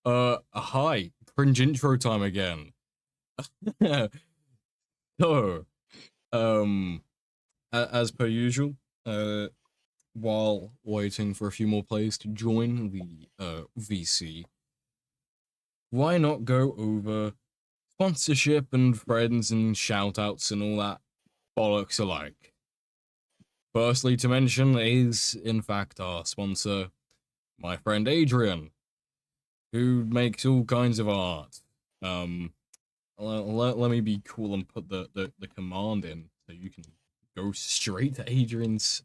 Hi, cringe intro time again. So, um, as per usual, while waiting for a few more players to join the VC, why not go over sponsorship and friends and shoutouts and all that bollocks alike? Firstly, to mention is in fact our sponsor, my friend Adrian, who makes all kinds of art. Um, let me be cool and put the command in so you can go straight to Adrian's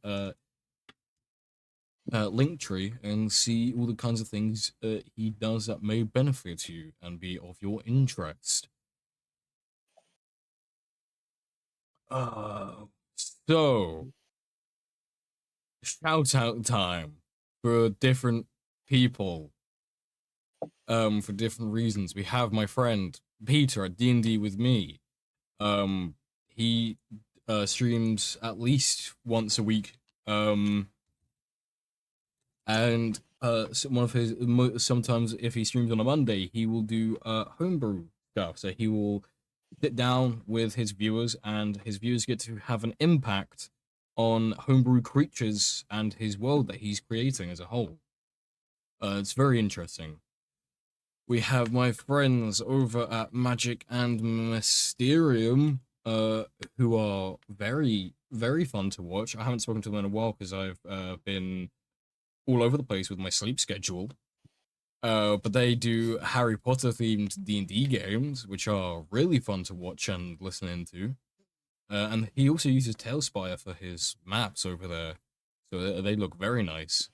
link tree and see all the kinds of things he does that may benefit you and be of your interest. So shout out time for different people. For different reasons. We have my friend Peter at D&D with me. He streams at least once a week. And one of his sometimes if he streams on a Monday, he will do homebrew stuff. So he will sit down with his viewers, and his viewers get to have an impact on homebrew creatures and his world that he's creating as a whole. It's very interesting. We have my friends over at Magic and Mysterium, who are very, very fun to watch. I haven't spoken to them in a while because I've been all over the place with my sleep schedule. But they do Harry Potter themed D&D games, which are really fun to watch and listen into. And he also uses Tailspire for his maps over there, so they look very nice,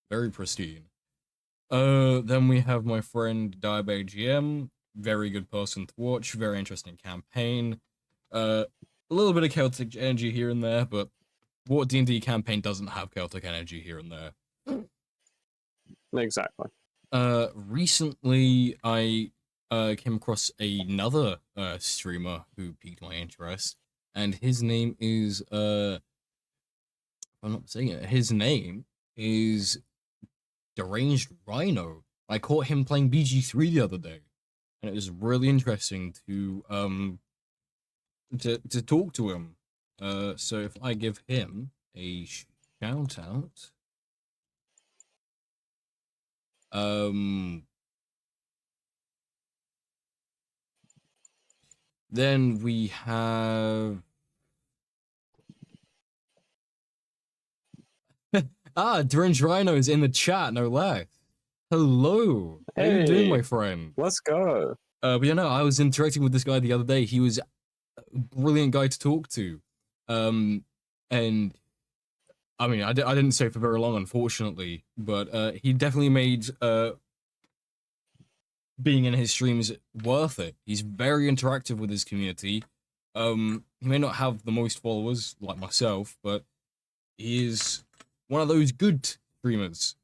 very pristine. Then we have my friend Diabe GM, very good person to watch, very interesting campaign. A little bit of chaotic energy here and there, but what D&D campaign doesn't have chaotic energy here and there? Exactly. Recently I came across another streamer who piqued my interest, and his name is if I'm not saying it, his name is Deranged Rhino. I caught him playing BG3 the other day, and it was really interesting to talk to him. So if I give him a shout out, then we have Deranged Rhino is in the chat, no less. Hello. How you doing, my friend? Let's go. But you know, I was interacting with this guy the other day. He was a brilliant guy to talk to. And I mean, I didn't stay for very long, unfortunately, but he definitely made being in his streams worth it. He's very interactive with his community. He may not have the most followers like myself, but he is one of those good streamers.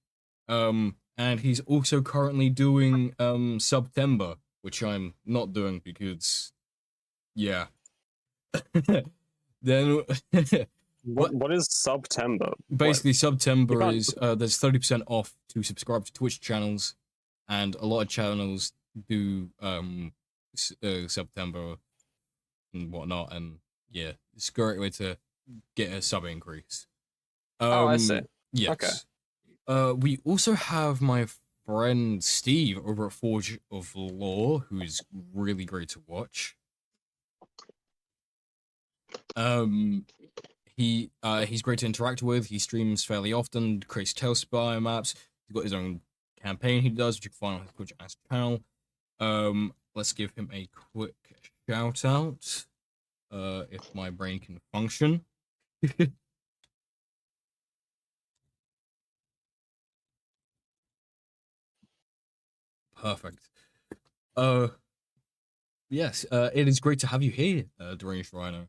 And he's also currently doing September, which I'm not doing because, yeah. Then what is September? Basically, September is there's 30% off to subscribe to Twitch channels, and a lot of channels do September and whatnot, and yeah, it's a great way to get a sub increase. I see. Yes. Okay. We also have my friend Steve over at Forge of Law, who's really great to watch. He's great to interact with. He streams fairly often, creates Tailspire maps. He's got his own campaign he does, which you can find on his Twitch channel. Let's give him a quick shout out. If my brain can function. Perfect. Yes, it is great to have you here, Deranged Rhino.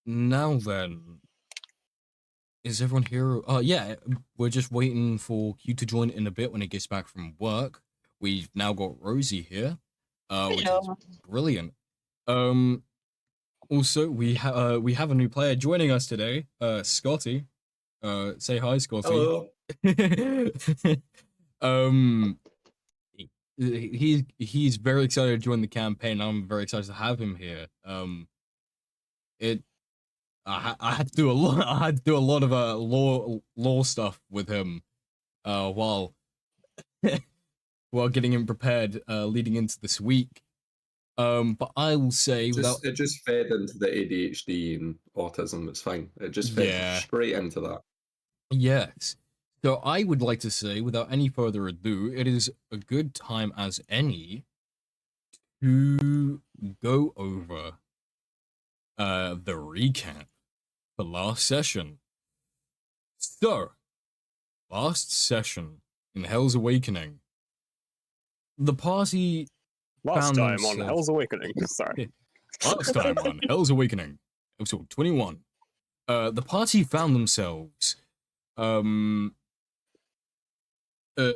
Now then, is everyone here? Yeah, we're just waiting for Q to join in a bit when he gets back from work. We've now got Rosie here, which is brilliant. Also, we have a new player joining us today, Scotty. Say hi, Scotty. Hello. he's very excited to join the campaign. I'm very excited to have him here. It I had to do a lot. I had to do a lot of law stuff with him, while while getting him prepared, leading into this week. But I will say it just fed into the ADHD and autism. It's fine. It just fed straight into that. Yes. So I would like to say, without any further ado, it is a good time as any to go over the recap for last session. So, last session in Hell's Awakening, the party last time on Hell's Awakening. Sorry. Last time on Hell's Awakening, episode 21. The party found themselves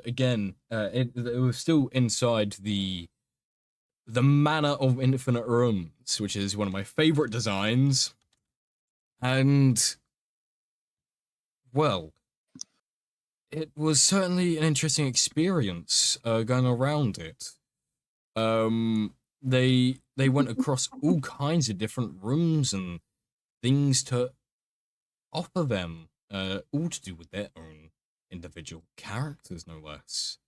again, it was still inside the Manor of Infinite Rooms, which is one of my favorite designs. And, well, it was certainly an interesting experience going around it. They went across all kinds of different rooms and things to offer them, all to do with their own individual characters, no less.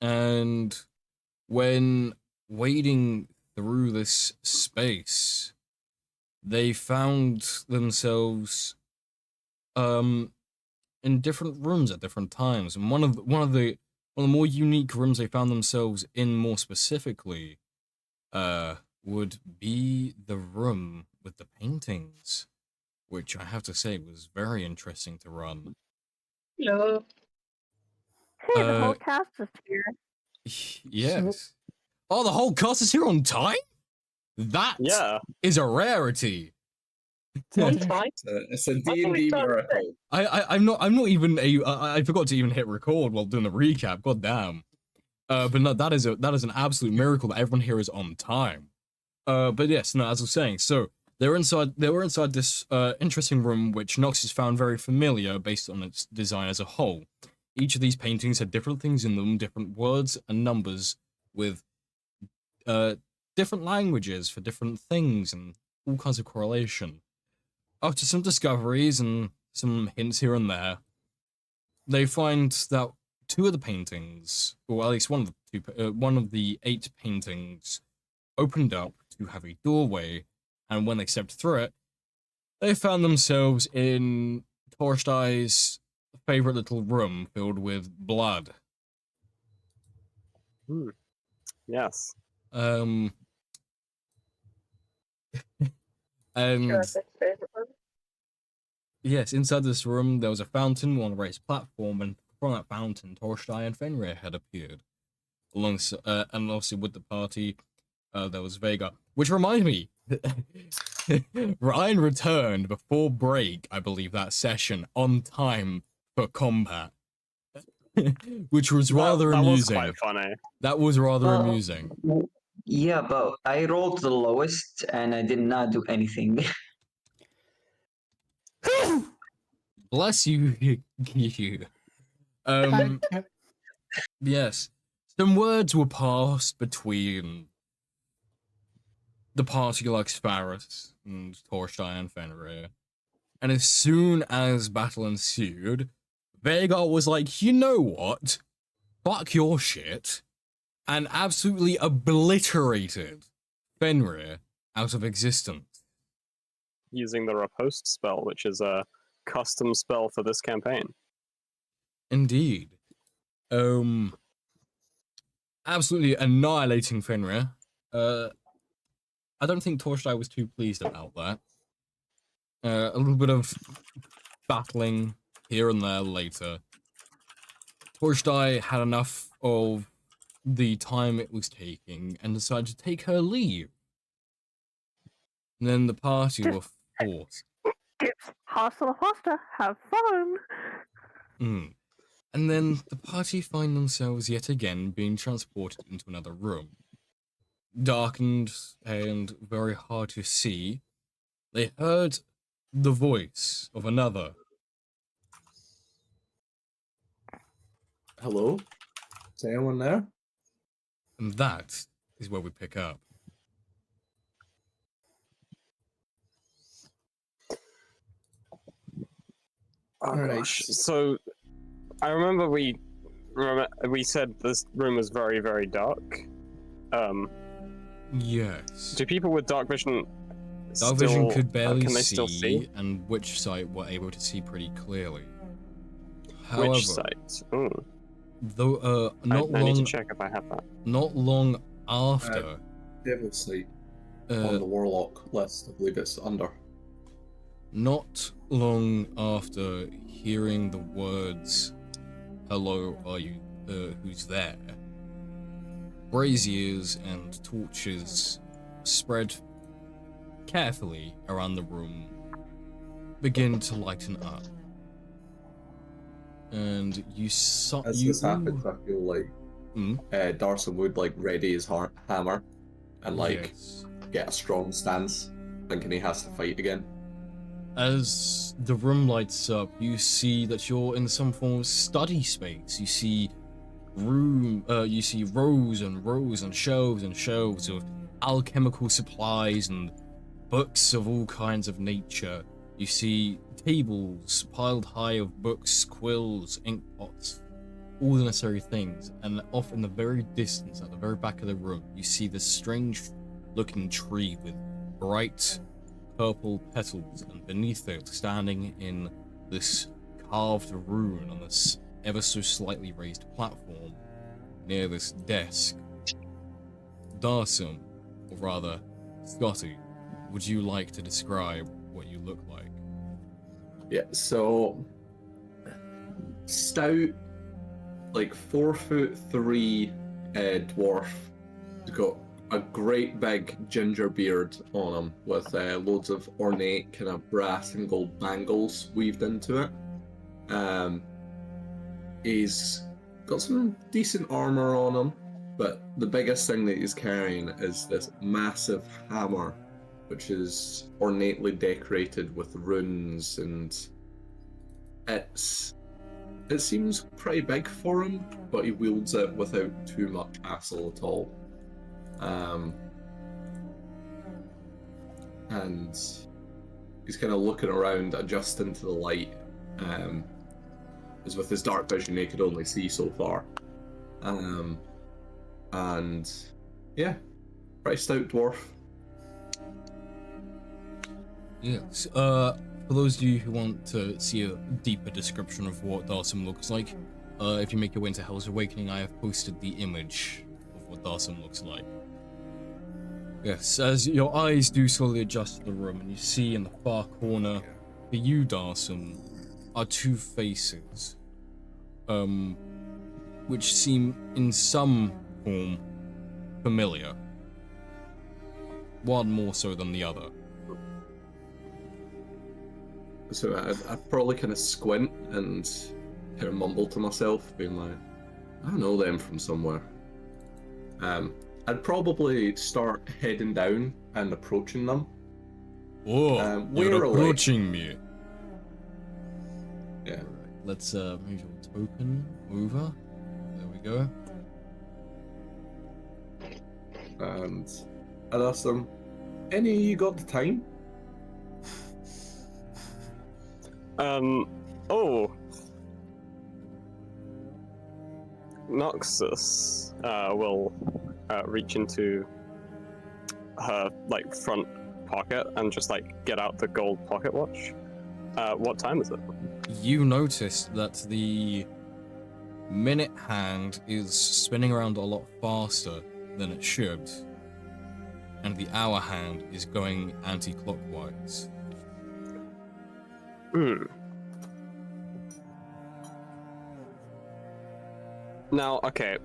And when wading through this space, they found themselves in different rooms at different times. And one of the more unique rooms they found themselves in, more specifically, would be the room with the paintings, which I have to say was very interesting to run. Hello. Hey, the whole cast is here. Yes. Oh, the whole cast is here on time? That is a rarity. On time? It's a D&D miracle. I'm not even I forgot to even hit record while doing the recap. God damn. But no, that is an absolute miracle that everyone here is on time. But yes, no, as I was saying, so they were inside this interesting room which Nox has found very familiar based on its design as a whole. Each of these paintings had different things in them, different words and numbers with different languages for different things and all kinds of correlation. After some discoveries and some hints here and there, they find that two of the paintings, or at least one of the 8 paintings, opened up to have a doorway, and when they stepped through it, they found themselves in Torstei's favorite little room filled with blood. Yes. And yes, inside this room there was a fountain on a raised platform, and from that fountain, Torstei and Fenrir had appeared. Alongside, and obviously with the party, there was Vega. Which reminds me, Ryan returned before break, I believe, that session on time for combat, which was rather amusing. That was quite funny. That was rather amusing. Yeah, but I rolled the lowest and I did not do anything. Bless you, you. Yes, some words were passed between the party Lux Pharus and Torstei and Fenrir, and as soon as battle ensued, Vega was like, you know what? Fuck your shit, and absolutely obliterated Fenrir out of existence. Using the Riposte spell, which is a custom spell for this campaign. Indeed. Absolutely annihilating Fenrir. I don't think Torstei was too pleased about that. A little bit of battling here and there later. Jornhammar had enough of the time it was taking and decided to take her leave. And then the party were forced. Hasta pasta, have fun. And then the party find themselves yet again being transported into another room. Darkened and very hard to see, they heard the voice of another. Hello? Is anyone there? And that is where we pick up. Oh Alright. gosh. So I remember we said this room was very, very dark. Yes. Do people with dark vision Dark vision could barely can they see, still see? and witch sight were able to see pretty clearly. However, Witch sight. Ooh. though I need to check if I have that. not long after Devil Sight on the Warlock list. I believe it's under. not long after hearing the words, "Hello, are you? Who's there?" braziers and torches spread carefully around the room begin to lighten up, and you saw. As this happens, I feel like Darcy would like ready his hammer and like get a strong stance, thinking he has to fight again. As the room lights up, you see that you're in some form of study space. You see you see rows and rows and shelves of alchemical supplies and books of all kinds of nature. You see tables piled high of books, quills, ink pots, all the necessary things. And off in the very distance, at the very back of the room, you see this strange looking tree with bright purple petals, and beneath it, standing in this carved rune on this ever so slightly raised platform near this desk, Darsum, or rather Scotty, would you like to describe what you look like? Yeah, so stout, like 4'3" dwarf. He's got a great big ginger beard on him with loads of ornate kind of brass and gold bangles weaved into it. He's got some decent armor on him, but the biggest thing that he's carrying is this massive hammer, which is ornately decorated with runes, and it seems pretty big for him, but he wields it without too much hassle at all. And he's kind of looking around, adjusting to the light, as with his dark vision he could only see so far. And yeah, pretty stout dwarf. Yes. For those of you who want to see a deeper description of what Darsum looks like, if you make your way into Hell's Awakening, I have posted the image of what Darsum looks like. Yes, as your eyes do slowly adjust to the room, and you see in the far corner, for you, Darsum, are two faces, which seem in some form familiar. One more so than the other. So I'd probably kind of squint and kind of mumble to myself, being like, I know them from somewhere. I'd probably start heading down and approaching them. Oh, you're approaching me. Yeah. Let's move your token over. There we go. And I'd ask them, any of you got the time? Noxus will reach into her like front pocket and just like get out the gold pocket watch. What time is it? You notice that the minute hand is spinning around a lot faster than it should, and the hour hand is going anti-clockwise. Now, okay.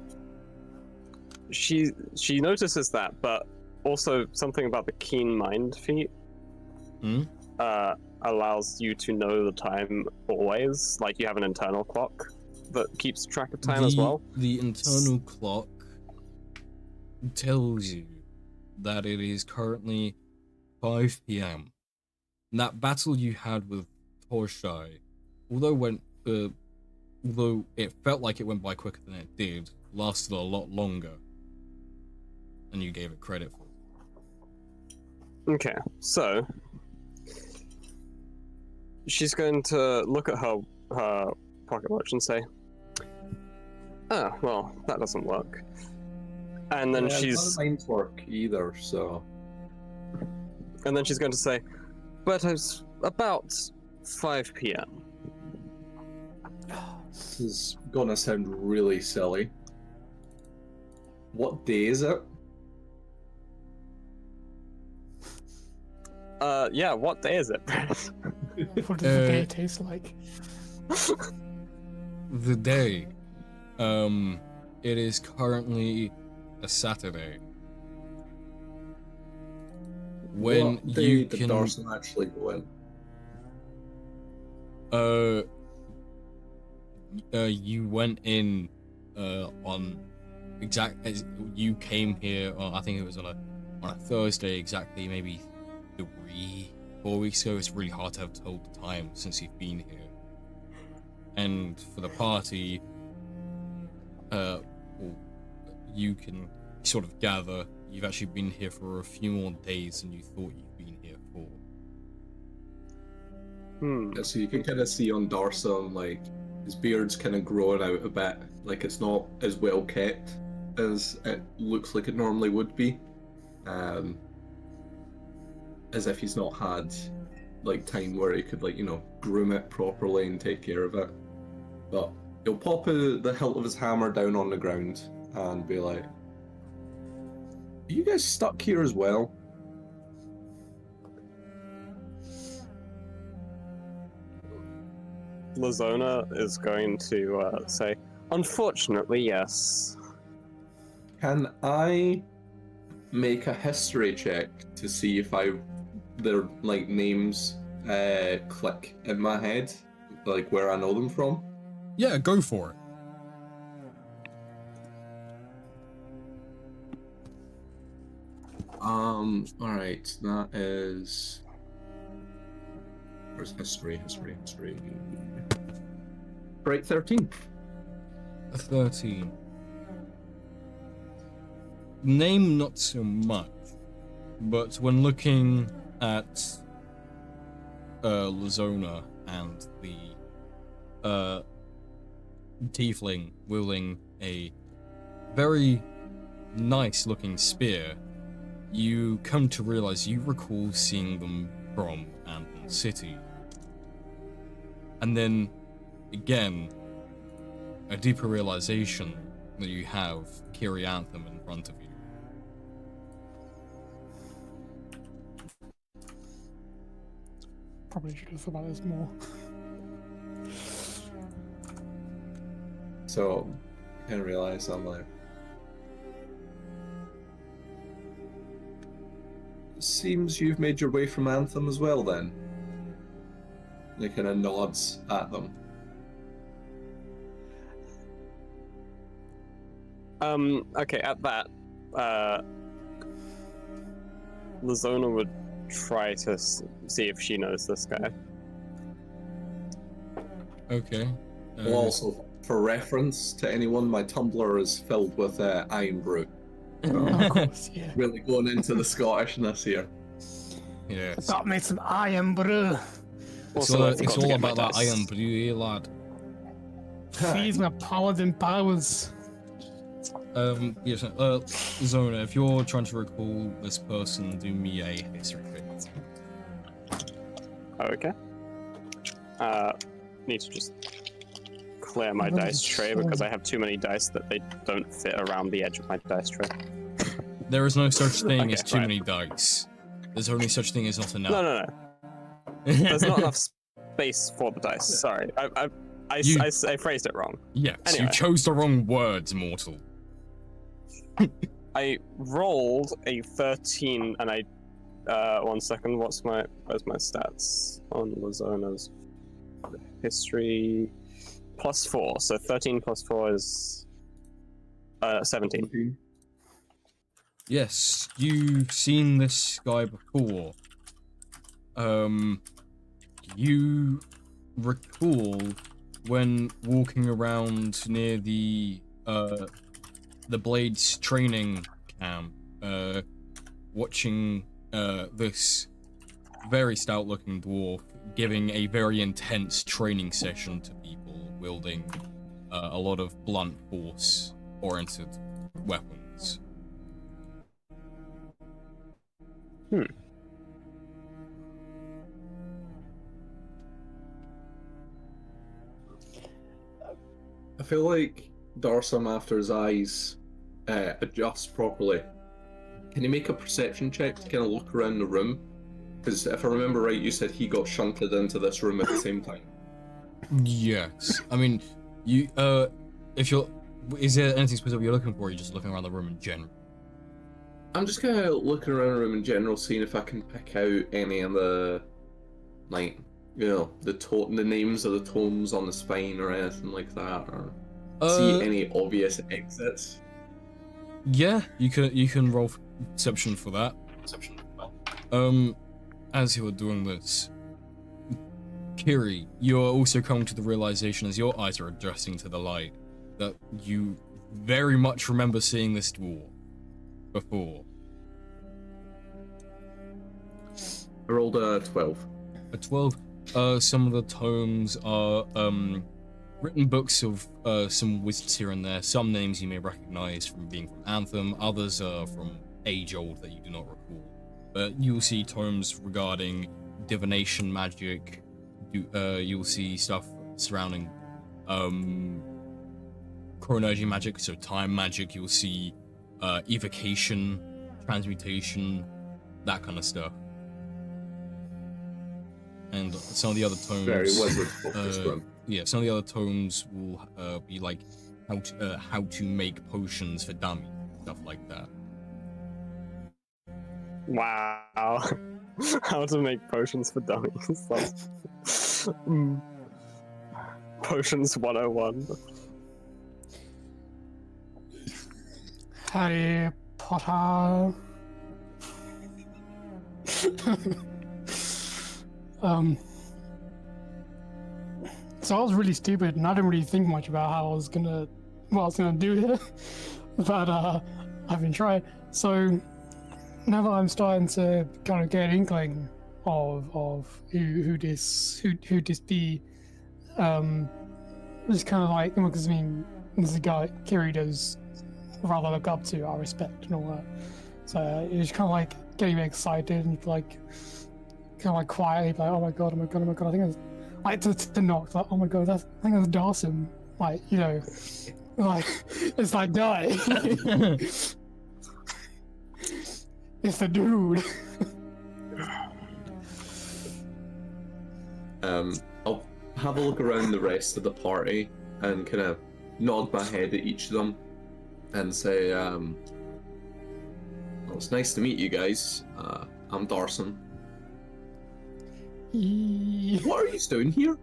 She notices that, but also something about the keen mind feat allows you to know the time always. Like you have an internal clock that keeps track of time as well. The internal clock tells you that it is currently 5 p.m. And that battle you had with Torshai, although went although it felt like it went by quicker than it did, lasted a lot longer than you gave it credit for. Okay, so she's going to look at her pocket watch and say, "Oh, well, that doesn't work." And then None she's of mine's work either, so. and then she's going to say, "But it's about 5 p.m." This is gonna sound really silly. What day is it? Yeah, what day is it? What does the day taste like? The day, it is currently a Saturday. When What day you did can, Darcy actually go in? you went in, on exact as you came here. I think it was on a Thursday, exactly maybe 3-4 weeks ago. It's really hard to have told the time since you've been here. And for the party, you can sort of gather you've actually been here for a few more days than you thought you've been here for. Yeah, so you can kind of see on Darson, like, his beard's kind of growing out a bit. Like, it's not as well kept as it looks like it normally would be. As if he's not had, like, time where he could, like, you know, groom it properly and take care of it. But he'll pop the hilt of his hammer down on the ground and be like, "Are you guys stuck here as well?" Lazona is going to say, "Unfortunately, yes." Can I make a history check to see if their like names click in my head, like where I know them from? Yeah, go for it. Alright, that is. Where's history? Right, 13. A 13. Name not so much, but when looking at Lazona and the tiefling wielding a very nice looking spear, you come to realize you recall seeing them from Anthem City. And then, again, a deeper realization that you have Kiri Anthem in front of you. Probably should have thought about this more. So, I kind of realize I'm like. Seems you've made your way from Anthem as well, then. He kind of nods at them. Okay, at that, Lazona would try to see if she knows this guy. Okay. Well, also, for reference to anyone, my Tumblr is filled with Iron Brew. Of course, yeah. Really going into the Scottishness here. Yeah. Got me some iron brew. It's Also, all, I it's forgot to all get my about that dice. iron brew, lad. Feeds my paladin powers. Yes, Zona, if you're trying to recall this person, do me a history check. Okay. Need to just clear my What dice is tray so- because I have too many dice that they don't fit around the edge of my dice tray. There is no such thing Okay, as too right. many dice. There's only such thing as not enough. No. There's not enough space for the dice. Sorry, I phrased it wrong. Yes, you Anyway. chose the wrong words, mortal. I rolled a 13, and I 1 second. Where's my stats on Lazona's history? +4. So 13 + 4 is 17. Yes, you've seen this guy before. You recall when walking around near the Blades training camp, watching this very stout-looking dwarf giving a very intense training session to people wielding a lot of blunt force-oriented weapons. I feel like Darsum, after his eyes adjust properly, can he make a perception check to kind of look around the room? Because if I remember right, you said he got shunted into this room at the same time. Yes. I mean, you, if you're, is there anything specific you're looking for, or are you just looking around the room in general? I'm just kind of looking around the room in general, seeing if I can pick out any of the, like, you know, the names of the tomes on the spine or anything like that, or see any obvious exits. Yeah, you can roll perception for that. As you are doing this, Kiri, you're also coming to the realization as your eyes are adjusting to the light that you very much remember seeing this dwarf before. I rolled a 12. A 12. Some of the tomes are written books of some wizards here and there. Some names you may recognize from being from Anthem, others are from age old that you do not recall. But you'll see tomes regarding divination magic. You'll see stuff surrounding chronology magic, so time magic. You'll see evocation, transmutation, that kind of stuff. And some of the other tomes, Very wizard focused one. yeah, some of the other tomes will be like how to make potions for dummies, stuff like that. Wow. How to make potions for dummies. Potions 101. Harry Potter. So I was really stupid and I didn't really think much about how I was gonna do here. But I've been trying. So now that I'm starting to kind of get an inkling of who this be, just kind of like, because I mean, this is a guy Kiri does rather look up to, I respect and all that. So it's kind of like getting me excited and like kind of like quietly like, oh my god, I think it's like to knock, like, oh my god, I think that's Darsum, like, you know, like it's like die. It's the dude. I'll have a look around the rest of the party and kind of nod my head at each of them and say, well, it's nice to meet you guys. I'm Darsum. What are you doing here?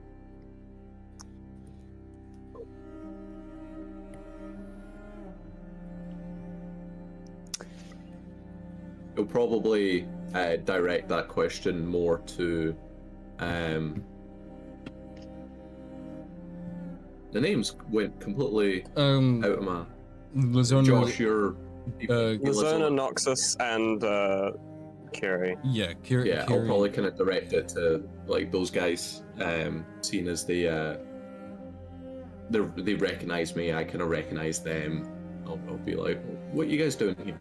You'll probably direct that question more to the names went completely out of my Lazona, Josh, you're Lazona, Noxus, and Kiri. Yeah, Kiri. Yeah, I'll probably kind of direct it to like those guys, seeing as they recognize me, I kind of recognize them. I'll be like, what are you guys doing here?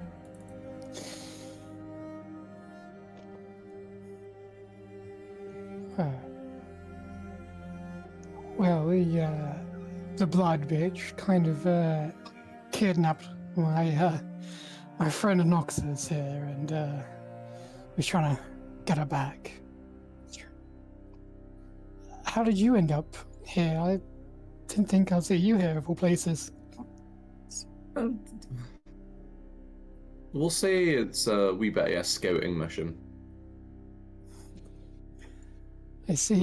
Well, the blood bitch kind of kidnapped my friend Noxus here, and was trying to get her back. How did you end up here? I didn't think I'd see you here of all places. We'll say it's a wee bit of a scouting mission. I see.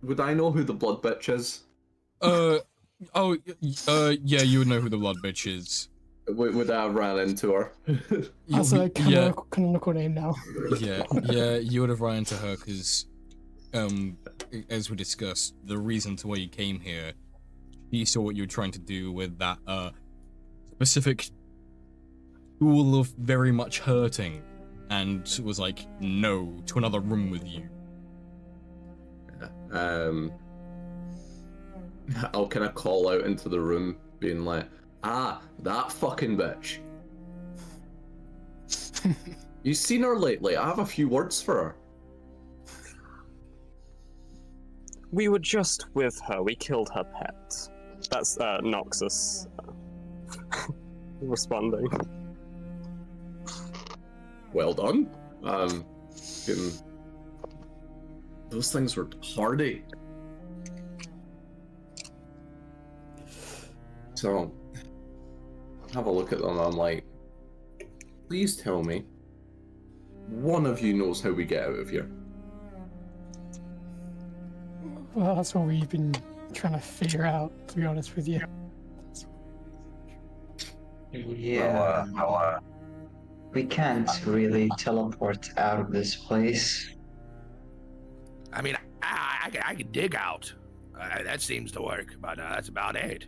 Would I know who the blood bitch is? Yeah, you would know who the blood bitch is. Would I have ran into her? That's a canonical name now. Yeah, you would have run into her because as we discussed, the reason to why you came here, she saw what you were trying to do with that specific tool of very much hurting, and was like, no, to another room with you. I'll kind of call out into the room, being like, that fucking bitch. You seen her lately? I have a few words for her. We were just with her. We killed her pet. That's Noxus responding. Well done. Those things were hardy. So, have a look at them. I'm like, please tell me, one of you knows how we get out of here. Well, that's what we've been trying to figure out, to be honest with you. Yeah, we can't really teleport out of this place. I mean, I can dig out. That seems to work, but that's about it.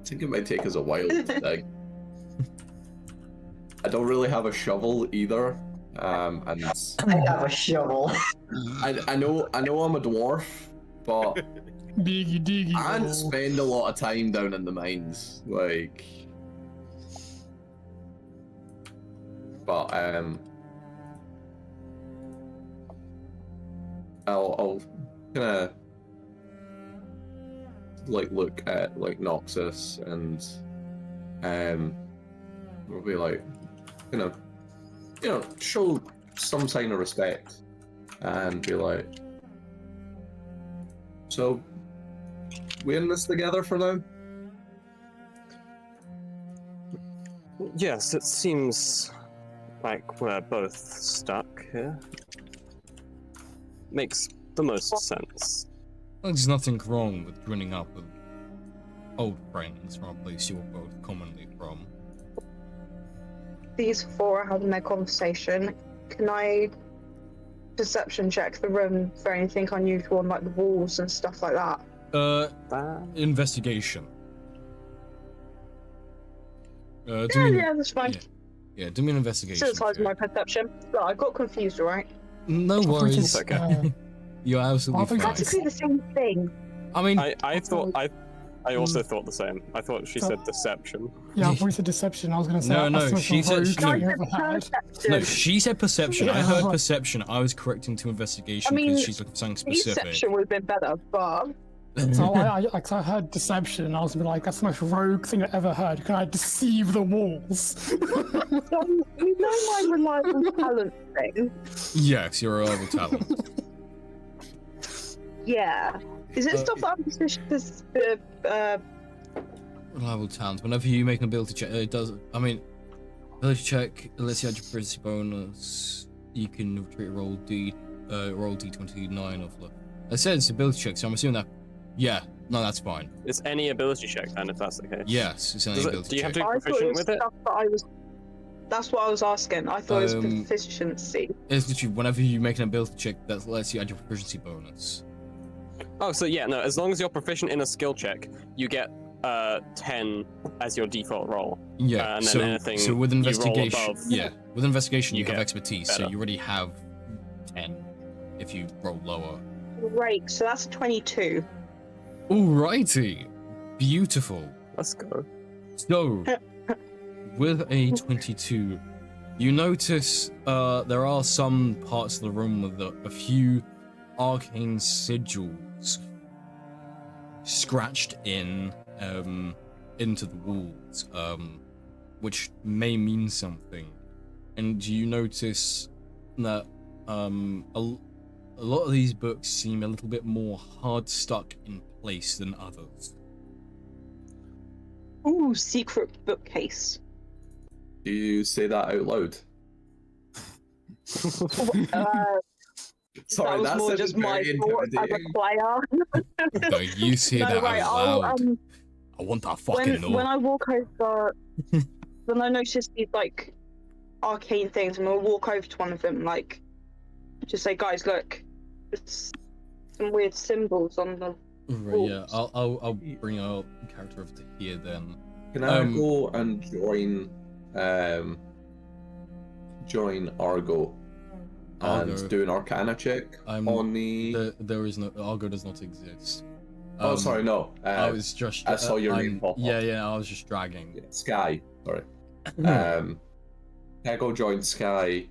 I think it might take us a while to dig. I don't really have a shovel either, and I have a shovel. I know I'm a dwarf, but Diggy. I don't spend a lot of time down in the mines, like. But I'll kind of like look at like Noxus and we'll be like, show some sign of respect and be like, so we in this together for now? Yes, it seems like we're both stuck here. Makes the most sense. There's nothing wrong with joining up with old friends from a place you were both commonly from. These four are having their conversation. Can I perception check the room for anything unusual on like the walls and stuff like that? Investigation. Yeah, that's fine. Yeah, do me an investigation. Still ties my perception. Look, I got confused, alright? No worries. It's okay. You're absolutely fine. Practically the same thing. I mean, I also thought the same. I thought she said deception. Yeah, I thought you said deception. I was going to say No, she said no. She said perception. I heard Yeah. perception. I was correcting to investigation because she's looking for something specific. Deception would have been better, but So I heard deception, and I was gonna be like, that's the most rogue thing I ever heard. Can I deceive the walls? you know my reliable talent thing. Yes, you're a reliable talent. Yeah. Is it stuff that I'm suspicious? Reliable talent. Whenever you make an ability check, it does. I mean, ability check. Let's see, add your proficiency bonus. You can retreat roll D29 of the. It says ability check, so I'm assuming that. Yeah, no, that's fine. It's any ability check then, if that's the case. Yes, it's any ability check. Do you have to be I thought proficient was with it? stuff that that's what I was asking. I thought it was proficiency. It's literally whenever you make an ability check, that lets you add your proficiency bonus. Oh, so yeah, no, as long as you're proficient in a skill check, you get 10 as your default roll. Yeah, and then anything so with investigation, you roll above, with investigation you have get expertise, better. so you already have 10 if you roll lower. Great, so that's a 22. Alrighty, beautiful. Let's go. So, with a 22, you notice there are some parts of the room with a few arcane sigils scratched in into the walls, which may mean something. And you notice that a lot of these books seem a little bit more hard stuck in place than others. Ooh, secret bookcase. Do you say that out loud? Sorry, that was more just my thought as a player. No, you say No, that right, out loud. I'll, I want that fucking note. when I walk over, when I notice these like arcane things, I'm gonna walk over to one of them, like Just say, guys, look, there's some weird symbols on the Right, yeah. I'll bring our character over to here then. Can I go and join Argo and do an Arcana check on the? There is no Argo does not exist. Oh, sorry, no. I was just. I saw your name pop up. Yeah. I was just dragging. Yeah, Sky. Sorry. Can I go join Sky?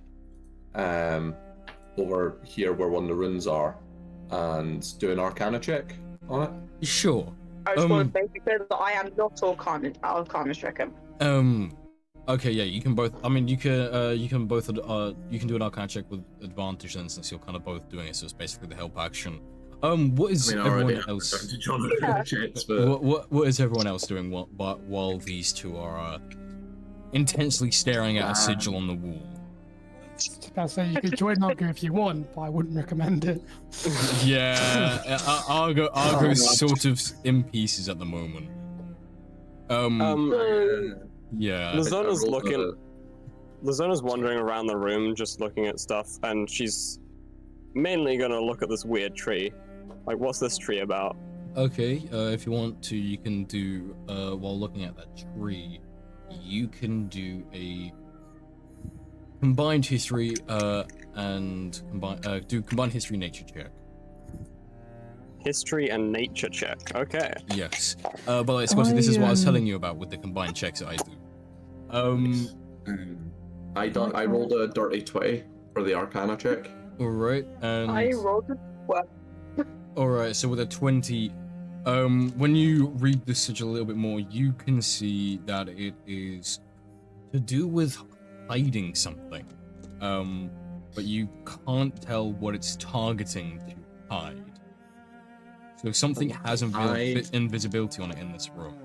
Over here where one of the runes are, and do an Arcana check on it. Sure. I just want to make it clear that I am not Arcana checker. Okay, yeah, you can both. I mean, you can both. You can do an Arcana check with advantage, then, since you're kind of both doing it. So it's basically the help action. What is everyone else? What is everyone else doing while these two are intensely staring at a sigil on the wall? I say you could join Argo if you want, but I wouldn't recommend it. Yeah, Argo's sort of in pieces at the moment. Yeah. Lazona's wandering around the room, just looking at stuff, and she's mainly gonna look at this weird tree. Like, what's this tree about? Okay, if you want to, you can do while looking at that tree, you can do a combined history and combined history nature check. History and nature check. Okay. Yes. By the way, Scotty, this is what I was telling you about with the combined checks that I do. I rolled a dirty 20 for the Arcana check. All right, and I rolled a 12. All right, so with a 20, when you read the sigil a little bit more, you can see that it is to do with hiding something, but you can't tell what it's targeting to hide. So something has invisibility on it in this room.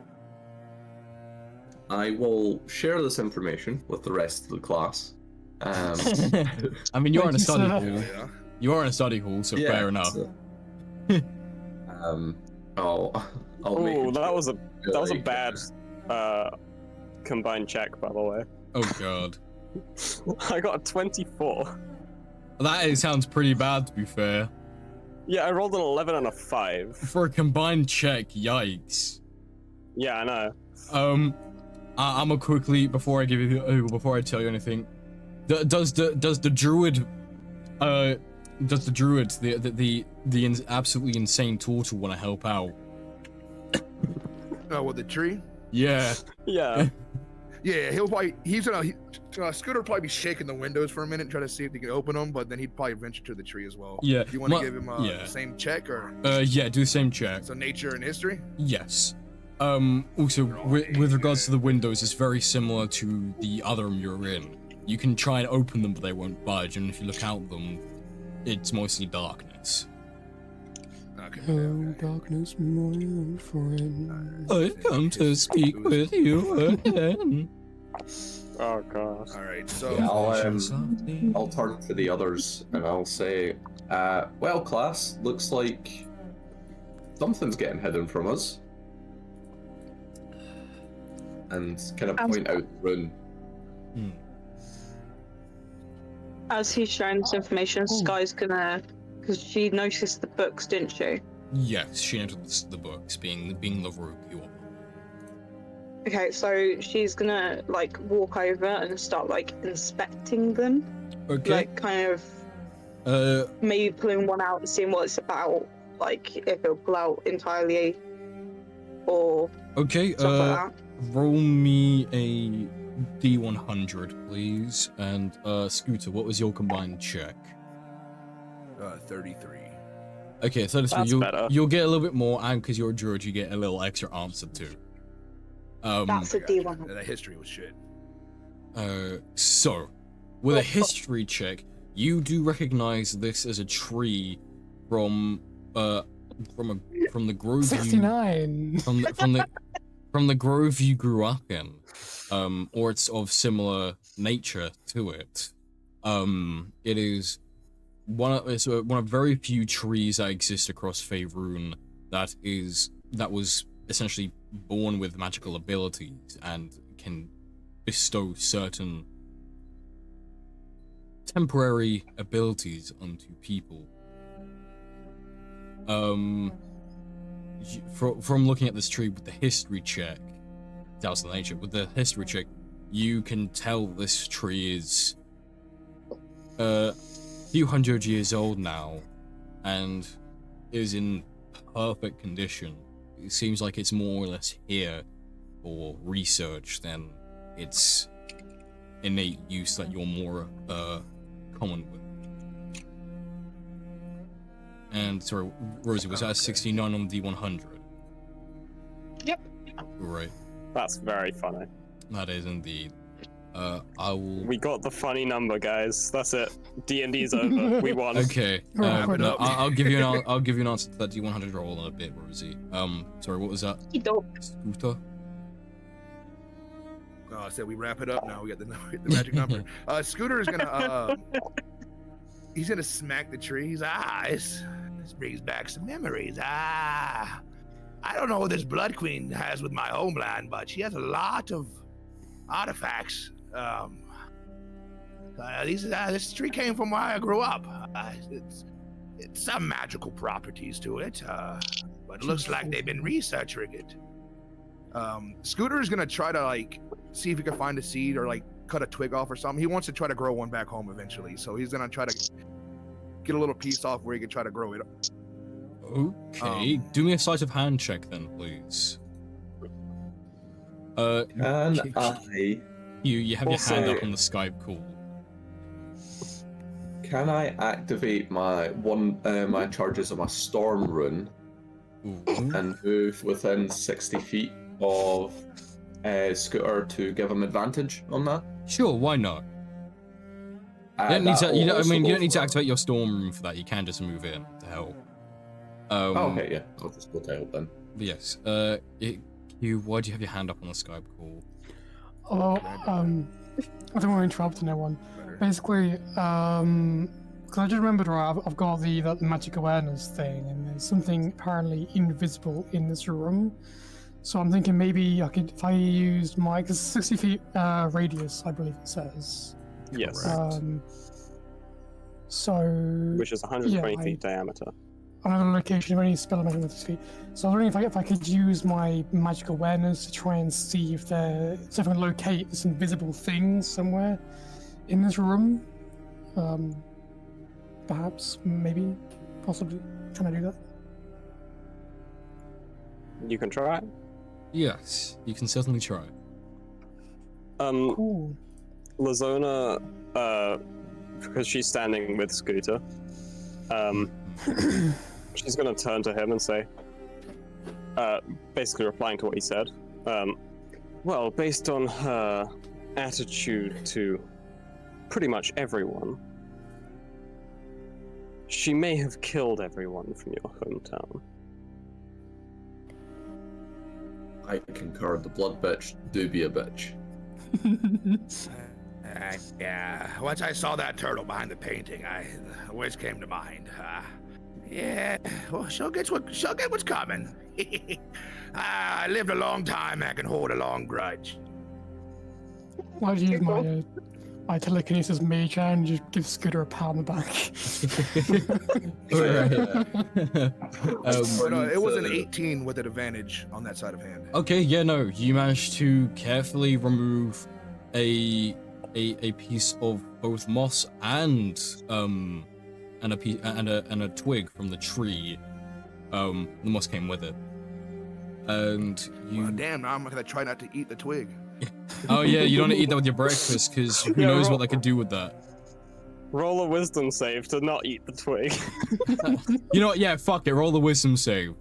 I will share this information with the rest of the class. I mean, you're in a study hall. Yeah. You are in a study hall, so fair enough. I'll that was a bad combined check, by the way. Oh god. I got a 24. That sounds pretty bad, to be fair. Yeah, I rolled an 11 and a 5. For a combined check, yikes. Yeah, I know. I'm gonna quickly, before I tell you anything, does the druid, the absolutely insane turtle want to help out? Oh, with the tree? Yeah. Yeah. Yeah, Scooter will probably be shaking the windows for a minute, try to see if he can open them, but then he'd probably venture to the tree as well. Yeah. Do you want to give him the same check, or? Yeah, do the same check. So nature and history? Yes. Also, with regards to the windows, it's very similar to the other room you're in. You can try and open them, but they won't budge, and if you look out them, it's mostly darkness. Okay. Oh, darkness, my old friend. I've come to speak with you again. Oh god. Alright, so I'll turn to the others and I'll say, well, class, looks like something's getting hidden from us. And kind of point out the rune. As he's sharing this information, Sky's gonna, because she noticed the books, didn't she? Yes, she noticed the books, being the rogue you are. Okay, so she's gonna like walk over and start like inspecting them. Okay. Like kind of maybe pulling one out and seeing what it's about. Like if it'll pull out entirely or okay, stuff like that. Roll me a D100, please. And Scooter, what was your combined check? 33. Okay, 33. You'll get a little bit more, and because you're a druid, you get a little extra answer too. That's a D100. That history was shit. So, with a history check, you do recognize this as a tree from the grove. 69. From the grove you grew up in, or it's of similar nature to it. It is one of very few trees that exist across Faerun that was essentially born with magical abilities and can bestow certain temporary abilities onto people. From looking at this tree with the history check, doubts the nature, with the history check, you can tell this tree is a few hundred years old now, and is in perfect condition. It seems like it's more or less here for research than its innate use that you're more common with. And sorry, Rosie, was that a 69 on the D100? Yep. Right. That's very funny. That is indeed. I will. We got the funny number, guys. That's it. D&D's over. We won. Okay. No, I'll give you an I'll give you an answer to that D100 roll in a bit, Rosie. Sorry, what was that? Scooter. Oh, I said we wrap it up now. We got the magic number. Scooter is gonna he's gonna smack the trees. This brings back some memories. I don't know what this Blood Queen has with my homeland, but she has a lot of artifacts. This tree came from where I grew up. It's some magical properties to it, but it looks like they've been researching it. Scooter is gonna try to see if he can find a seed or cut a twig off or something. He wants to try to grow one back home eventually, so he's gonna try to get a little piece off where he can try to grow it. Okay, do me a sleight of hand check then, please. Can I? You have your hand up on the Skype call. Can I activate my my charges of my storm rune and move within 60 feet of Scooter to give him advantage on that? Sure, why not? You don't need to. You don't need to activate your storm room for that. You can just move in to help. Okay, yeah, I'll just go to help then. But yes, why do you have your hand up on the Skype call? Oh, I don't want to interrupt anyone. Basically, because I just remembered, right, I've got the magic awareness thing, and there's something apparently invisible in this room. So I'm thinking maybe I could, if I used my, because 60 feet radius, I believe it says. Yes. Which is 120 feet diameter. Another location, only spell measuring with 50 feet. So I was wondering if I could use my magic awareness to try and see if I can locate this invisible thing somewhere in this room. Perhaps, maybe, possibly. Can I do that? You can try. Yes, you can certainly try. Cool. Lazona, because she's standing with Scooter, she's gonna turn to him and say, basically replying to what he said. Well, based on her attitude to pretty much everyone, she may have killed everyone from your hometown. I concur. The blood bitch do be a bitch. Yeah, once I saw that turtle behind the painting, the words came to mind. Yeah, well, she'll get what's coming. I lived a long time and I can hold a long grudge. Why do you use my telekinesis mage hand and just give Scooter a pat on the back? No, it was an 18 with an advantage on that side of hand. Okay, yeah, no, you managed to carefully remove a piece of both moss and a twig from the tree. The moss came with it, and you. Well, damn! Now I'm gonna try not to eat the twig. Oh yeah, you don't want to eat that with your breakfast because who knows what they could do with that. Roll a wisdom save to not eat the twig. You know what? Yeah, fuck it. Roll the wisdom save.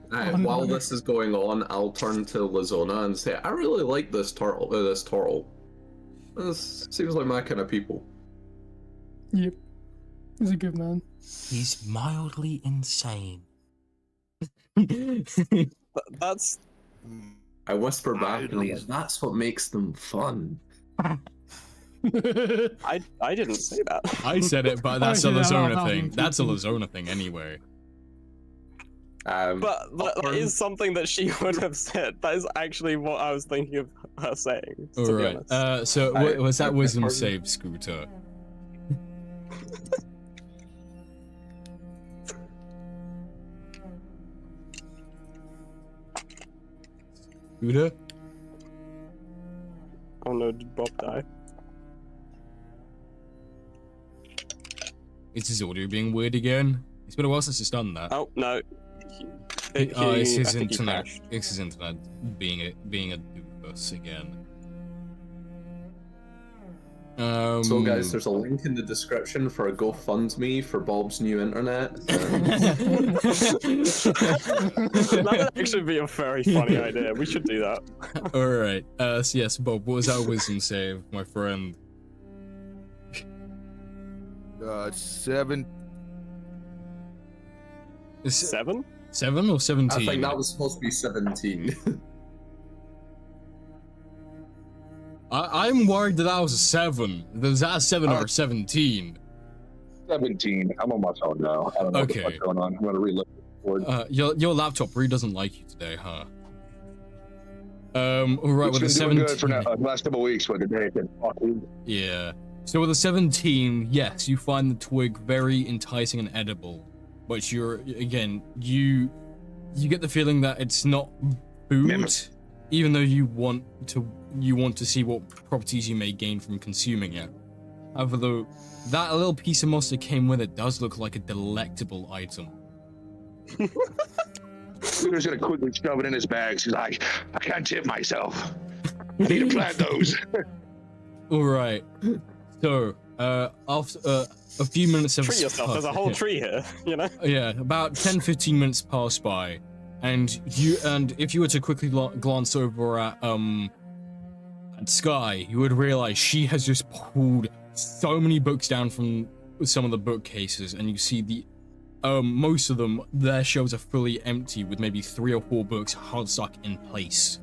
While this is going on, I'll turn to Lazona and say, I really like this turtle. This seems like my kind of people. Yep. He's a good man. He's mildly insane. That's... I whisper back and I'm like, that's what makes them fun. I didn't say that. I said it, but that's a Lazona thing. That's a Lazona thing anyway. But that is something that she would have said. That is actually what I was thinking of her saying. To be Alright. honest. So was that wisdom pardon? save, Scooter? Scooter? Oh no, did Bob die? Is his audio being weird again? It's been a while since it's done that. Oh no. It's his I think he internet. crashed. It's his internet being a doofus again. So guys, there's a link in the description for a GoFundMe for Bob's new internet. That would actually be a very funny idea. We should do that. Alright, so yes, Bob, what was that wisdom save, my friend? 7. 7? 7 or 17? I think that was supposed to be 17. I'm worried that was a 7. Was that a 7 or a 17? 17. I'm on my phone now. I don't know Okay. what's going on. I'm gonna relook forward. Your laptop really doesn't like you today, huh? Alright, with It's the been doing 17. good for the last couple weeks, but today it's been fucking. Yeah. So with the 17, yes, you find the twig very enticing and edible, but you get the feeling that it's not food, even though you want to see what properties you may gain from consuming it. However, though, that little piece of moss that came with it does look like a delectable item. Scooter's gonna quickly shove it in his bag. She's like, I can't tip myself. I need to plant those. Alright. So, after a few minutes have Tree yourself. There's a whole tree here, you know? Yeah, about 10-15 minutes pass by, and if you were to quickly glance over at Sky, you would realize she has just pulled so many books down from some of the bookcases, and you see the most of them, their shelves are fully empty with maybe 3 or 4 books hard stuck in place.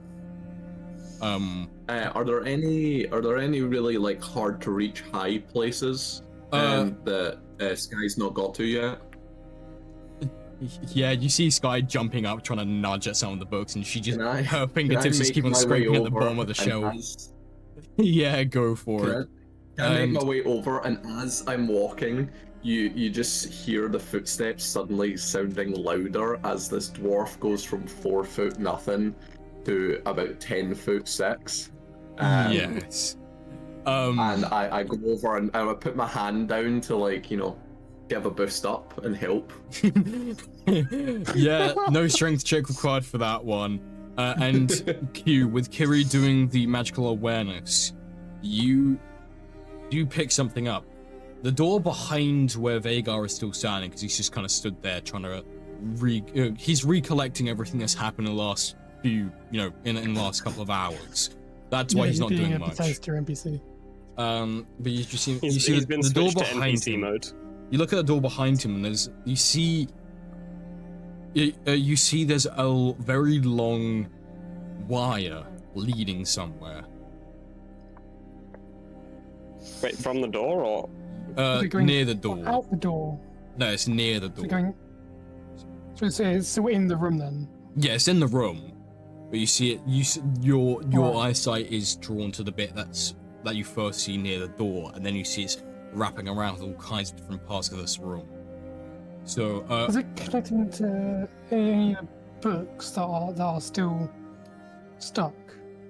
Are there any really like hard to reach high places that Sky's not got to yet? Yeah, you see Sky jumping up, trying to nudge at some of the books, and she just her Can fingertips just make keep on my scraping way at the over bottom of the and shelf. as- Yeah, go for it. Can I make And- my way over, and as I'm walking, you just hear the footsteps suddenly sounding louder as this dwarf goes from 4 foot nothing to about 10 foot 6. Yes. And I go over and I would put my hand down to like, give a boost up and help. Yeah, no strength check required for that one. And Q, with Kiri doing the magical awareness, you pick something up. The door behind where Vagar is still standing, because he's just kind of stood there trying to he's recollecting everything that's happened in the last few, in the last couple of hours. That's why he's not being doing a much. taster NPC. But you just see, He's been the door switched to behind NPC him. mode. You look at the door behind him, and you see there's a very long wire leading somewhere. Wait, from the door or? Is it going Near the door. Out the door. No, it's near the Is door. it going? So it's still in the room then. Yeah, it's in the room, but you see it. Your eyesight is drawn to the bit that you first see near the door, and then you see it's wrapping around all kinds of different parts of this room. So, Is it connecting to any of the books that are still stuck?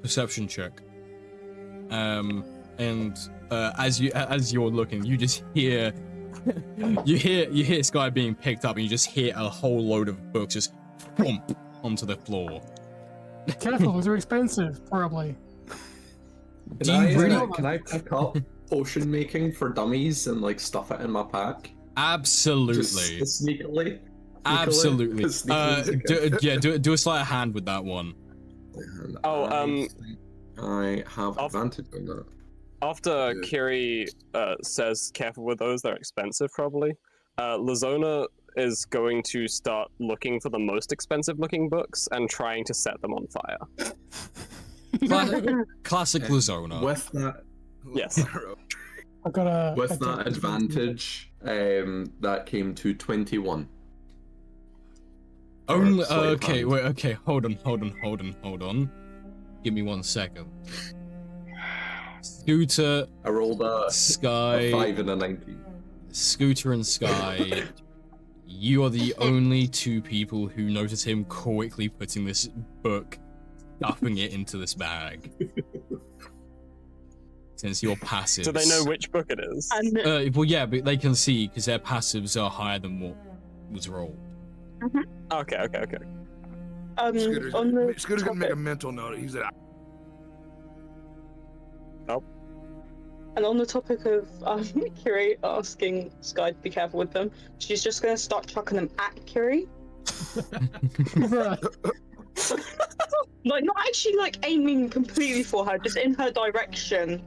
perception check. And as you're looking, you just hear you hear Sky being picked up, and you just hear a whole load of books just thump onto the floor. Careful, those are expensive, probably. Can I pick up potion making for dummies and like stuff it in my pack? Absolutely. Just sneakily. Absolutely. Sneakily. Do a sleight of hand with that one. I have advantage on that. After Kiri says careful with those, they're expensive probably. Lazona is going to start looking for the most expensive looking books and trying to set them on fire. Classic Lazona. With that, yes. I've got with that advantage, that came to 21. Only sleight of okay, hand. wait, okay, hold on. Give me 1 second. Scooter, I rolled a Sky, 5 and a 19. Scooter and Sky, you are the only 2 people who notice him quickly putting this book, stuffing it into this bag. Since you're passive. Do they know which book it is? And Well, yeah, but they can see because their passives are higher than what was rolled. Okay. Scooter's on the gonna make a topic, mental note. He said, and on the topic of Kiri asking Sky to be careful with them, she's just going to start chucking them at Kiri. Like, not actually like aiming completely for her, just in her direction.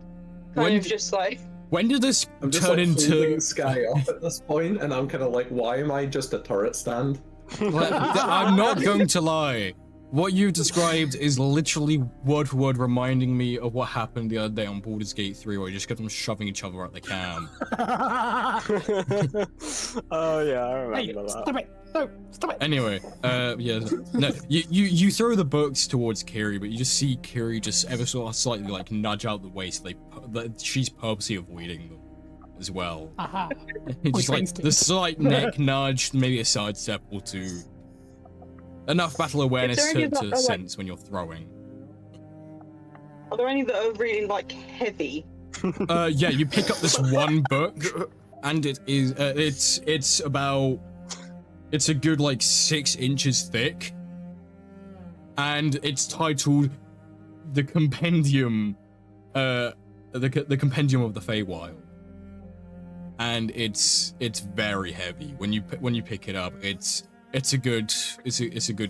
Kind of just like. When did this I'm just turn like into? holding Sky up at this point, and I'm kind of like, why am I just a turret stand? I'm not going to lie. What you described is literally word for word reminding me of what happened the other day on Baldur's Gate 3, where you just kept on shoving each other out the cam. Oh yeah, I remember Hey, that. stop it! No, stop it! Anyway, yeah, no, you throw the books towards Kiri, but you just see Kiri just ever so slightly like nudge out the way, so she's purposely avoiding them as well. Aha. Just like instinct. the slight neck nudge, maybe a sidestep or two. Enough battle awareness Is there any to that are, like- sense when you're throwing. Are there any that are really like heavy? Yeah, you pick up this one book, and it is it's a good like 6 inches thick, and it's titled the Compendium, the Compendium of the Feywild, and it's very heavy. When you pick it up, it's a good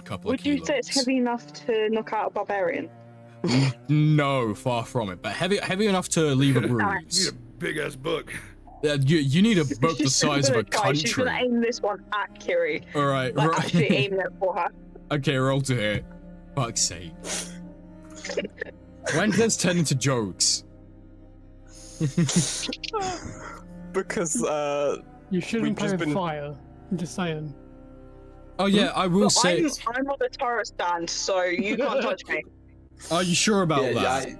couple Would of you kilos. say it's heavy enough to knock out a barbarian? No, far from it, but heavy enough to leave a "You need bruise. a big ass book." You need a book the She's size of a gonna try. She's gonna country. aim this one at Kiri. All right, Like, right. actually aiming it for her. Okay, roll to hit. Fuck's sake. When does this turn into jokes? Because You shouldn't We've play just with been- fire. I'm just saying. Oh yeah, I will But say. I'm on the turret stand, so you can't touch me. Are you sure about Yeah, that? yeah.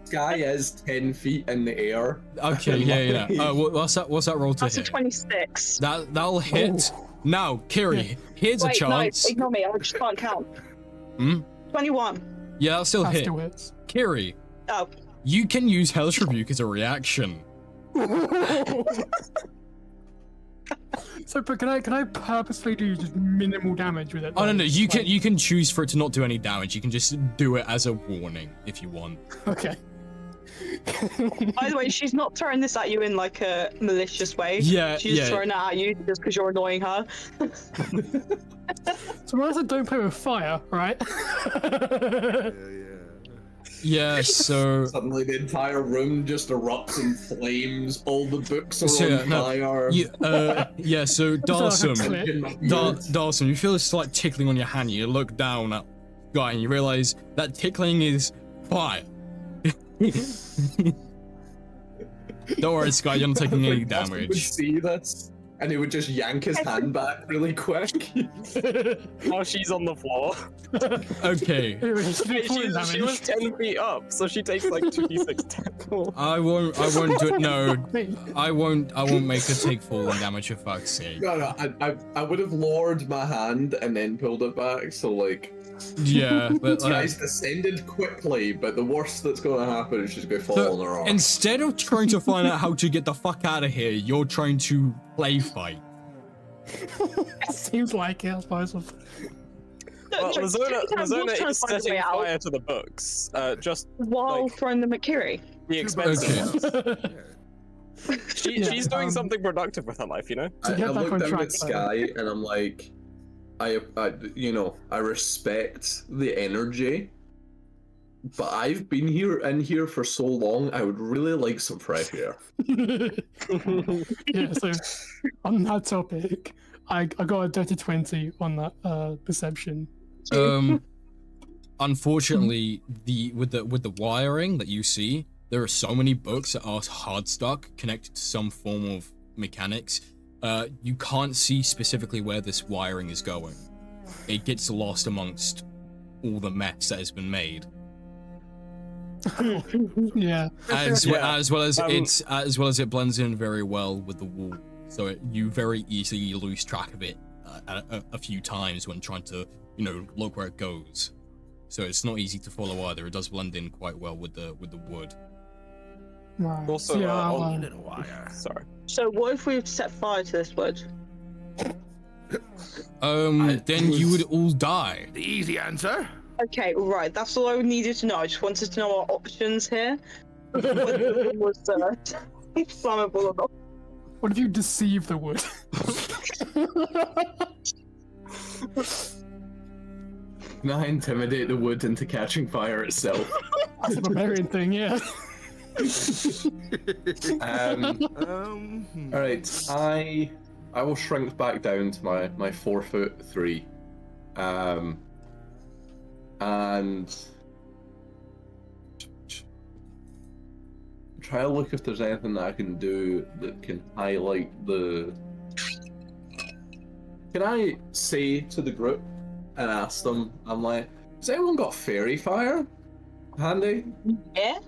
Sky is 10 feet in the air. Okay, yeah. What's that roll to That's a hit? 26. That'll hit. Now, Kiri, here's Wait, a chance. no, ignore me. I just can't count. 21. Yeah, that'll still That hit. still hits. Kiri, Oh. you can use Hellish Rebuke as a reaction. So, but can I purposely do just minimal damage with it? Oh no, though? you Like- can choose for it to not do any damage. You can just do it as a warning if you want. Okay. By the way, she's not throwing this at you in like a malicious way. Yeah, She's yeah. throwing it at you just because you're annoying her. So when I said don't play with fire, right? Yeah, so Suddenly the entire room just erupts in flames, all the books are So, on no, fire. yeah, so Dawson. Dalsum, Engine Dalsum, you feel a slight tickling on your hand. You look down at Guy and you realize that tickling is fire. Don't worry, Sky, you're not taking any Dawson would damage. see this, and he would just yank his hand back really quick. oh, she's on the floor. Okay, She was 10 feet up, so she takes like 2d6 tackle. I won't do it. No, I won't make her take falling damage for fuck's sake. No, I would have lowered my hand and then pulled it back, so like, Yeah, but this guy's descended quickly, but the worst that's going to happen is she's going to fall so on her arm. instead of trying to find out how to get the fuck out of here, you're trying to play fight. Seems like it, I suppose. Well, Lazona is setting out fire to the books. Just while like- throwing them at Kiri. the expensive. Okay. She's doing something productive with her life, you know? To I get back look on down track, at Sky and I'm like, I respect the energy, but I've been here for so long. I would really like some fresh air. Yeah, so on that topic, I got a dirty 20 on that perception. Unfortunately, with the wiring that you see, there are so many books that are hard stuck, connected to some form of mechanics. You can't see specifically where this wiring is going. it gets lost amongst all the mess that has been made. Yeah. As well as it blends in very well with the wall, so you very easily lose track of it a few times when trying to, look where it goes. So it's not easy to follow either. It does blend in quite well with the wood. Right. Also, Sorry. So what if we set fire to this wood? Then you would all die. The easy answer. Okay, right. That's all I needed to know. I just wanted to know our options here. Whether the wood was flammable or not. What if you deceive the wood? Can I intimidate the wood into catching fire itself? That's a barbarian thing, yeah. All right, I will shrink back down to my 4'3", and try to look if there's anything that I can do that can highlight the. Can I say to the group and ask them? I'm like, has anyone got fairy fire handy? Yeah.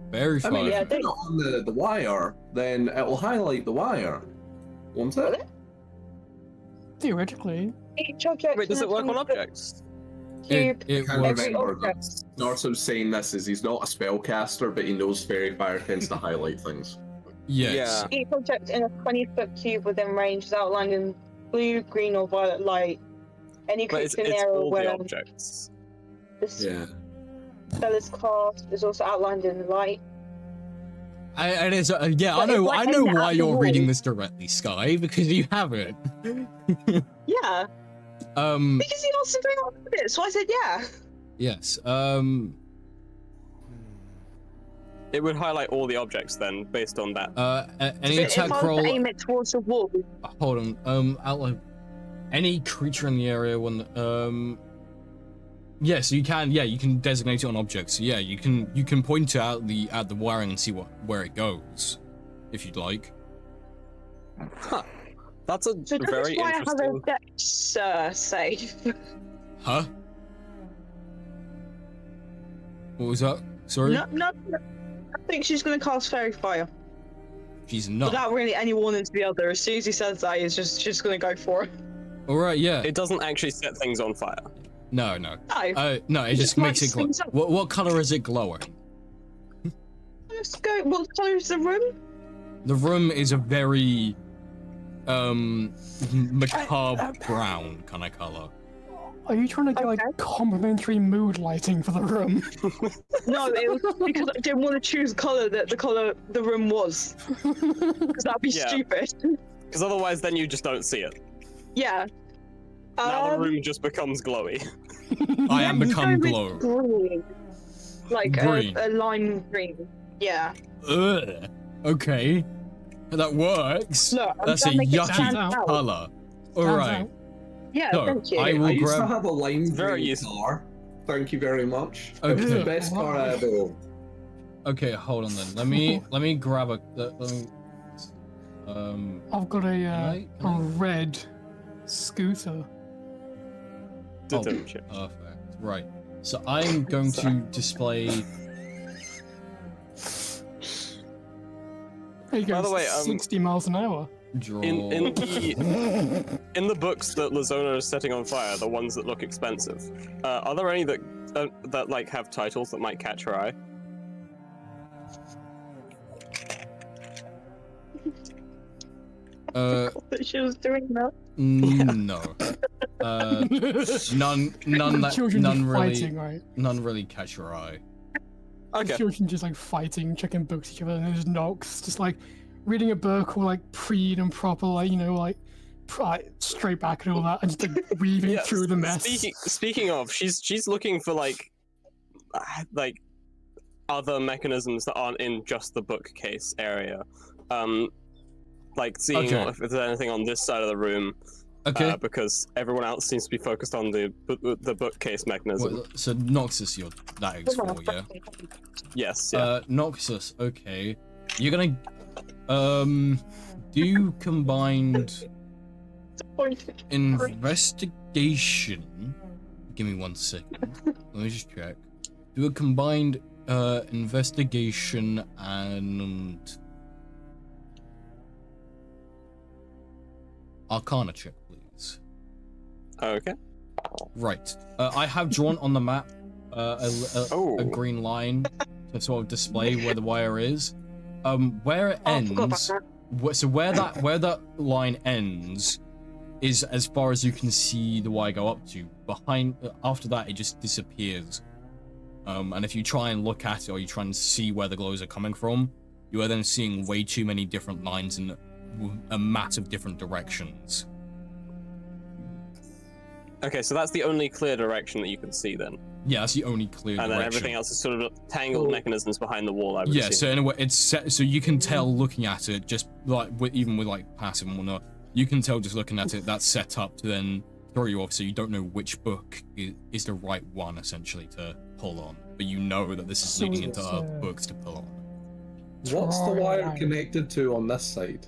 Very fire. I mean, if you put it on the wire, then it will highlight the wire, won't it? Theoretically. Each object. Wait, does it work on objects? It Can't works. remember. Narso's saying this is he's not a spellcaster, but he knows fairy fire tends to highlight things. Yes. Yeah. Each object in a 20-foot cube within range is outlined in blue, green, or violet light. Any But it's creature in the area all the where objects. this Yeah. spell is cast is also outlined in light. It is. I But know. it's like I know in why that you're wall. reading this directly, Sky, because you have it. Yeah. Because he asked to bring up it, so I said yeah. Yes. It would highlight all the objects then, based on that. Any If attack I was roll. to aim it towards the wall. Hold on. Outline. Any creature in the area when yes, you can. Yeah, you can designate it on objects. So yeah, you can point it out at the wiring and see where it goes, if you'd like. Huh. That's a So very that's why I have a interesting. dex save. Huh? What was that? Sorry. No. I think she's gonna cast fairy fire. She's not. Without really any warning to the other. As soon as he says that, he's just gonna go for it. All right. Yeah. It doesn't actually set things on fire. No. No. No. It just makes it glow. lights things up. What color is it glowing? Let's go. What color is the room? The room is a very macabre brown kind of color. Are you trying to get like Okay. complimentary mood lighting for the room? No, it was because I didn't want to choose color that the color the room was. Because that'd be Yeah. stupid. Because otherwise, then you just don't see it. Yeah. Now the room just becomes glowy. I am you become go glow. with green. Like Green. a lime green. Yeah. Ugh. Okay. That works. Look, I'm That's a trying to make it stand yucky out. color. All Stands right. out. Yeah, So, thank you. I will I used to grab. have a lime Very green useful. car. Thank you very much. It was Okay. the best car I ever owned. Okay, hold on then. Let me grab a. Let me. I've got a Right. red scooter. Oh, Detention. perfect. Right. So I'm going to display. There you go. By the way, 60 miles an hour. Draw. In the books that Lazona is setting on fire, the ones that look expensive, are there any that like have titles that might catch her eye? That she was doing that. No. None Children none just really fighting, right? none really catch your eye. Okay. Children just like fighting, checking books each other, and there's Nox just like reading a book or like preed and proper, like, you know, like straight back and all that, and just like weaving Yeah, through the mess. Speaking of, she's looking for like other mechanisms that aren't in just the bookcase area. Like seeing Okay. if there's anything on this side of the room. Okay. Because everyone else seems to be focused on the bookcase mechanism. Well, so Noxus, you're that is for, yeah. Yes. Yeah. Noxus, okay. You're gonna do combined Disappointed. Investigation. Give me 1 second. Let me just check. Do a combined investigation and Arcana check, please. Okay. Right. I have drawn on the map a green line to sort of display where the wire is. Where it ends. So where that line ends is as far as you can see the wire go up to. After that, it just disappears. And if you try and look at it or you try and see where the glows are coming from, you are then seeing way too many different lines in a mass of different directions. Okay, so that's the only clear direction that you can see then. Yeah, that's the only clear direction. And then everything else is sort of tangled mechanisms behind the wall, I would Yeah, assume. so anyway, it's set, so you can tell looking at it, just like even with like passive and whatnot, you can tell just looking at it that's set up to then throw you off, so you don't know which book is the right one essentially to pull on, but you know that this is leading into other books to pull on. What's the wire connected to on this side?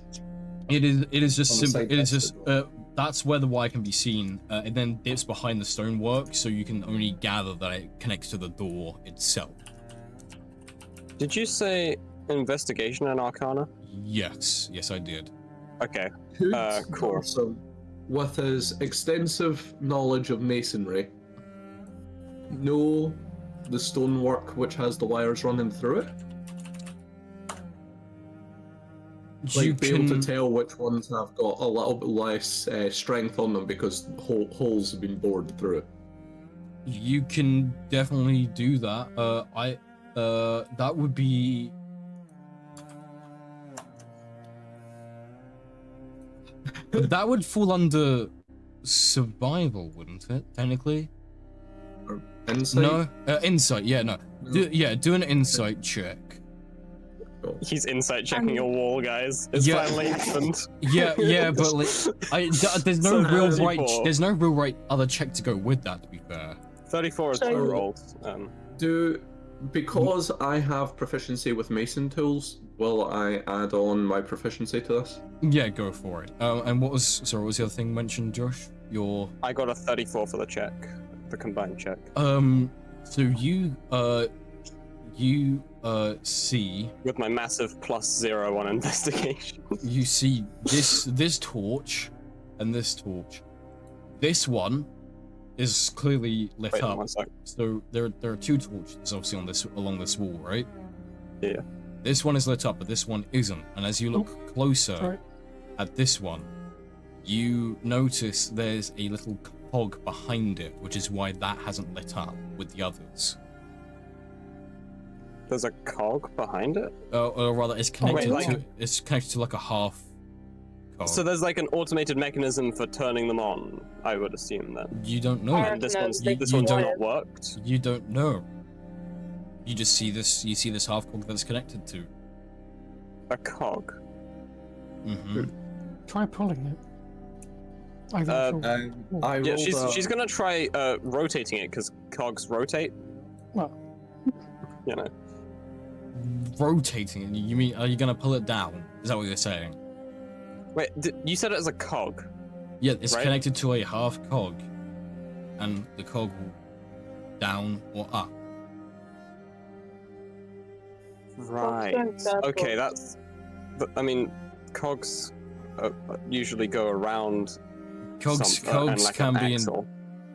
It is just On the simple. side It is next just that's where the wire can be seen. It then dips behind the stonework, so you can only gather that it connects to the door itself. Did you say investigation and arcana? Yes, I did. Okay. Cool. Cool. So, with his extensive knowledge of masonry, know the stonework which has the wires running through it? You Like, be able to tell which ones have got a little bit less strength on them because holes have been bored through it. You can definitely do that. That would be. That would fall under survival, wouldn't it? Technically. Or insight? No, insight. Yeah, no. Do an insight check. He's insight checking your wall, guys. It's finally happened. Yeah, but like, there's no So real 34. right. There's no real right other check to go with that. To be fair. 34 is So- what I rolled. Because I have proficiency with mason tools, will I add on my proficiency to this? Yeah, go for it. And what was the other thing mentioned, Josh? I got a 34 for the check, the combined check. So you see with my massive +0 on investigation. You see this torch and this torch. This one is clearly lit Wait, up. 1 sec. So there are two torches obviously along this wall, right? Yeah. This one is lit up, but this one isn't. And as you look closer at this one, you notice there's a little cog behind it, which is why that hasn't lit up with the others. There's a cog behind it? Or rather, it's connected wait, it's connected to like a half cog. So there's like an automated mechanism for turning them on, I would assume then. You don't know. And this one's not worked. You don't know. You just see this. You see this half cog that's connected to a cog. Mm-hmm. Try pulling it. Yeah, she's gonna try rotating it because cogs rotate. Well, you know. Rotating it. You mean? Are you gonna pull it down? Is that what you're saying? Wait, you said it as a cog. Yeah, it's right? connected to a half cog, and the cog will down or up. Right. Okay, that's. I mean, cogs usually go around. Cogs like can an be axle.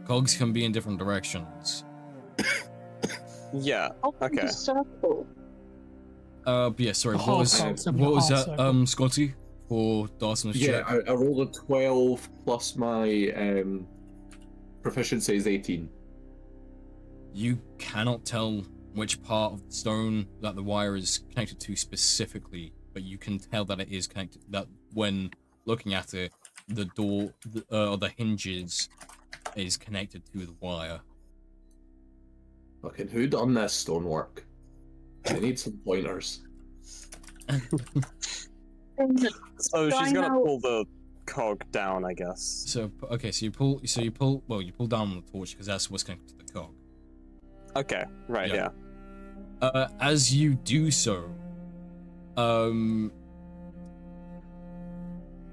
cogs can be in different directions. Yeah. Okay. But yeah, sorry. What was that? Scotty for Dawson's check? Yeah, I rolled a 12 plus my proficiency is 18. You cannot tell which part of the stone that the wire is connected to specifically, but you can tell that it is connected. That when looking at it, the door or the hinges is connected to the wire. Fucking who done this stonework? I need some pointers. So she's gonna pull the cog down, I guess. So okay, so you pull down the torch because that's what's connected to the cog. Okay, right, yeah. As you do so,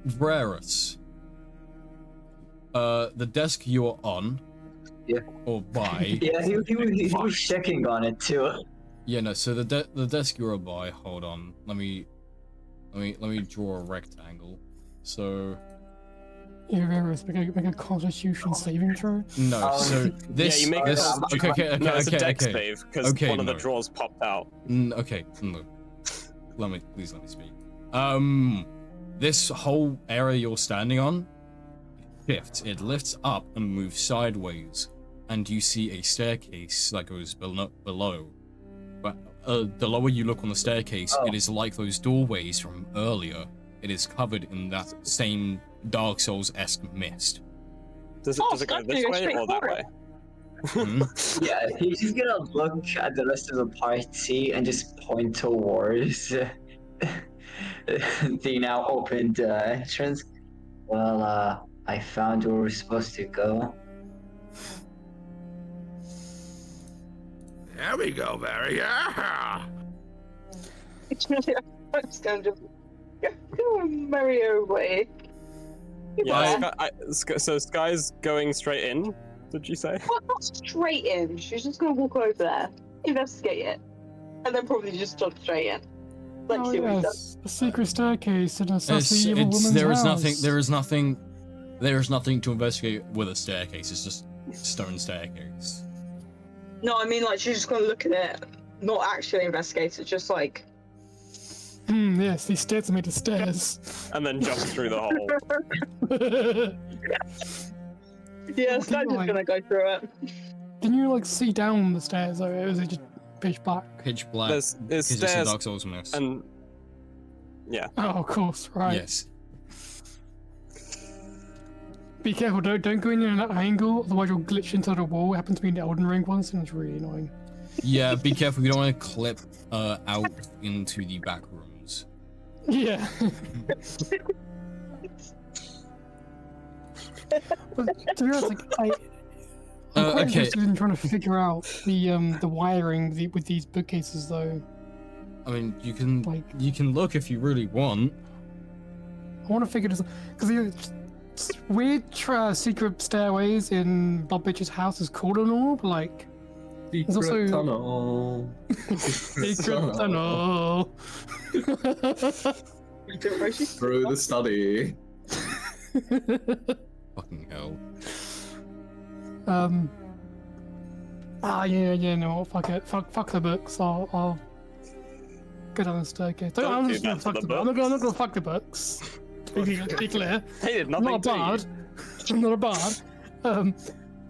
Varus, the desk you're on, Yeah. or by. Yeah, he was checking on it too. Yeah, no. So the desk you're by. Hold on. Let me draw a rectangle. So. You make a Constitution saving throw. No. So this. Yeah, you make this. Okay. No, it's a dex save because one of the no. drawers popped out. Okay. No. Please let me speak. This whole area you're standing on shifts. It lifts up and moves sideways, and you see a staircase that goes below. But the lower you look on the staircase, it is like those doorways from earlier. It is covered in that same Dark Souls-esque mist. Does it go this way or that way? Yeah, he's just gonna look at the rest of the party and just point towards the now opened entrance. Well, I found where we're supposed to go. There we go, Barry. Yeah. I'm just going to go Mario way. Yeah, so Sky's going straight in, did you say? Well, not straight in. She's just going to walk over there, investigate it, and then probably just jump straight in. Like, see what he does. A secret staircase in a sassy evil woman's there is house. There is nothing to investigate with a staircase. It's just stone staircase. No, I mean, like, she's just going to look at it, not actually investigate it, just like... Yes, these stairs are made of stairs. And then jump through the hole. Yeah, Sky's just gonna go through it. Can you, like, see down the stairs, or is it just pitch black? Pitch black. There's It's just a stairs Dark Souls mess. and... Yeah. Oh, of course, right. Yes. Be careful, don't go in an angle, otherwise you'll glitch into the wall. It happened to me in the Elden Ring once, and it's really annoying. Yeah, be careful. You don't want to clip out into the back rooms. Yeah. But to be honest, like, I'm quite interested in trying to figure out the wiring with these bookcases, though. I mean, you can look if you really want. I want to figure this out because weird secret stairways in Blood Bitch's house is cool and all, but like there's also tunnel. secret tunnel. Through the study. Fucking hell. Yeah, no, fuck it. Fuck the books. I'll go down the staircase. I'm just gonna fuck the books. I'm not gonna fuck the books. To be clear. They did nothing I'm not a bard.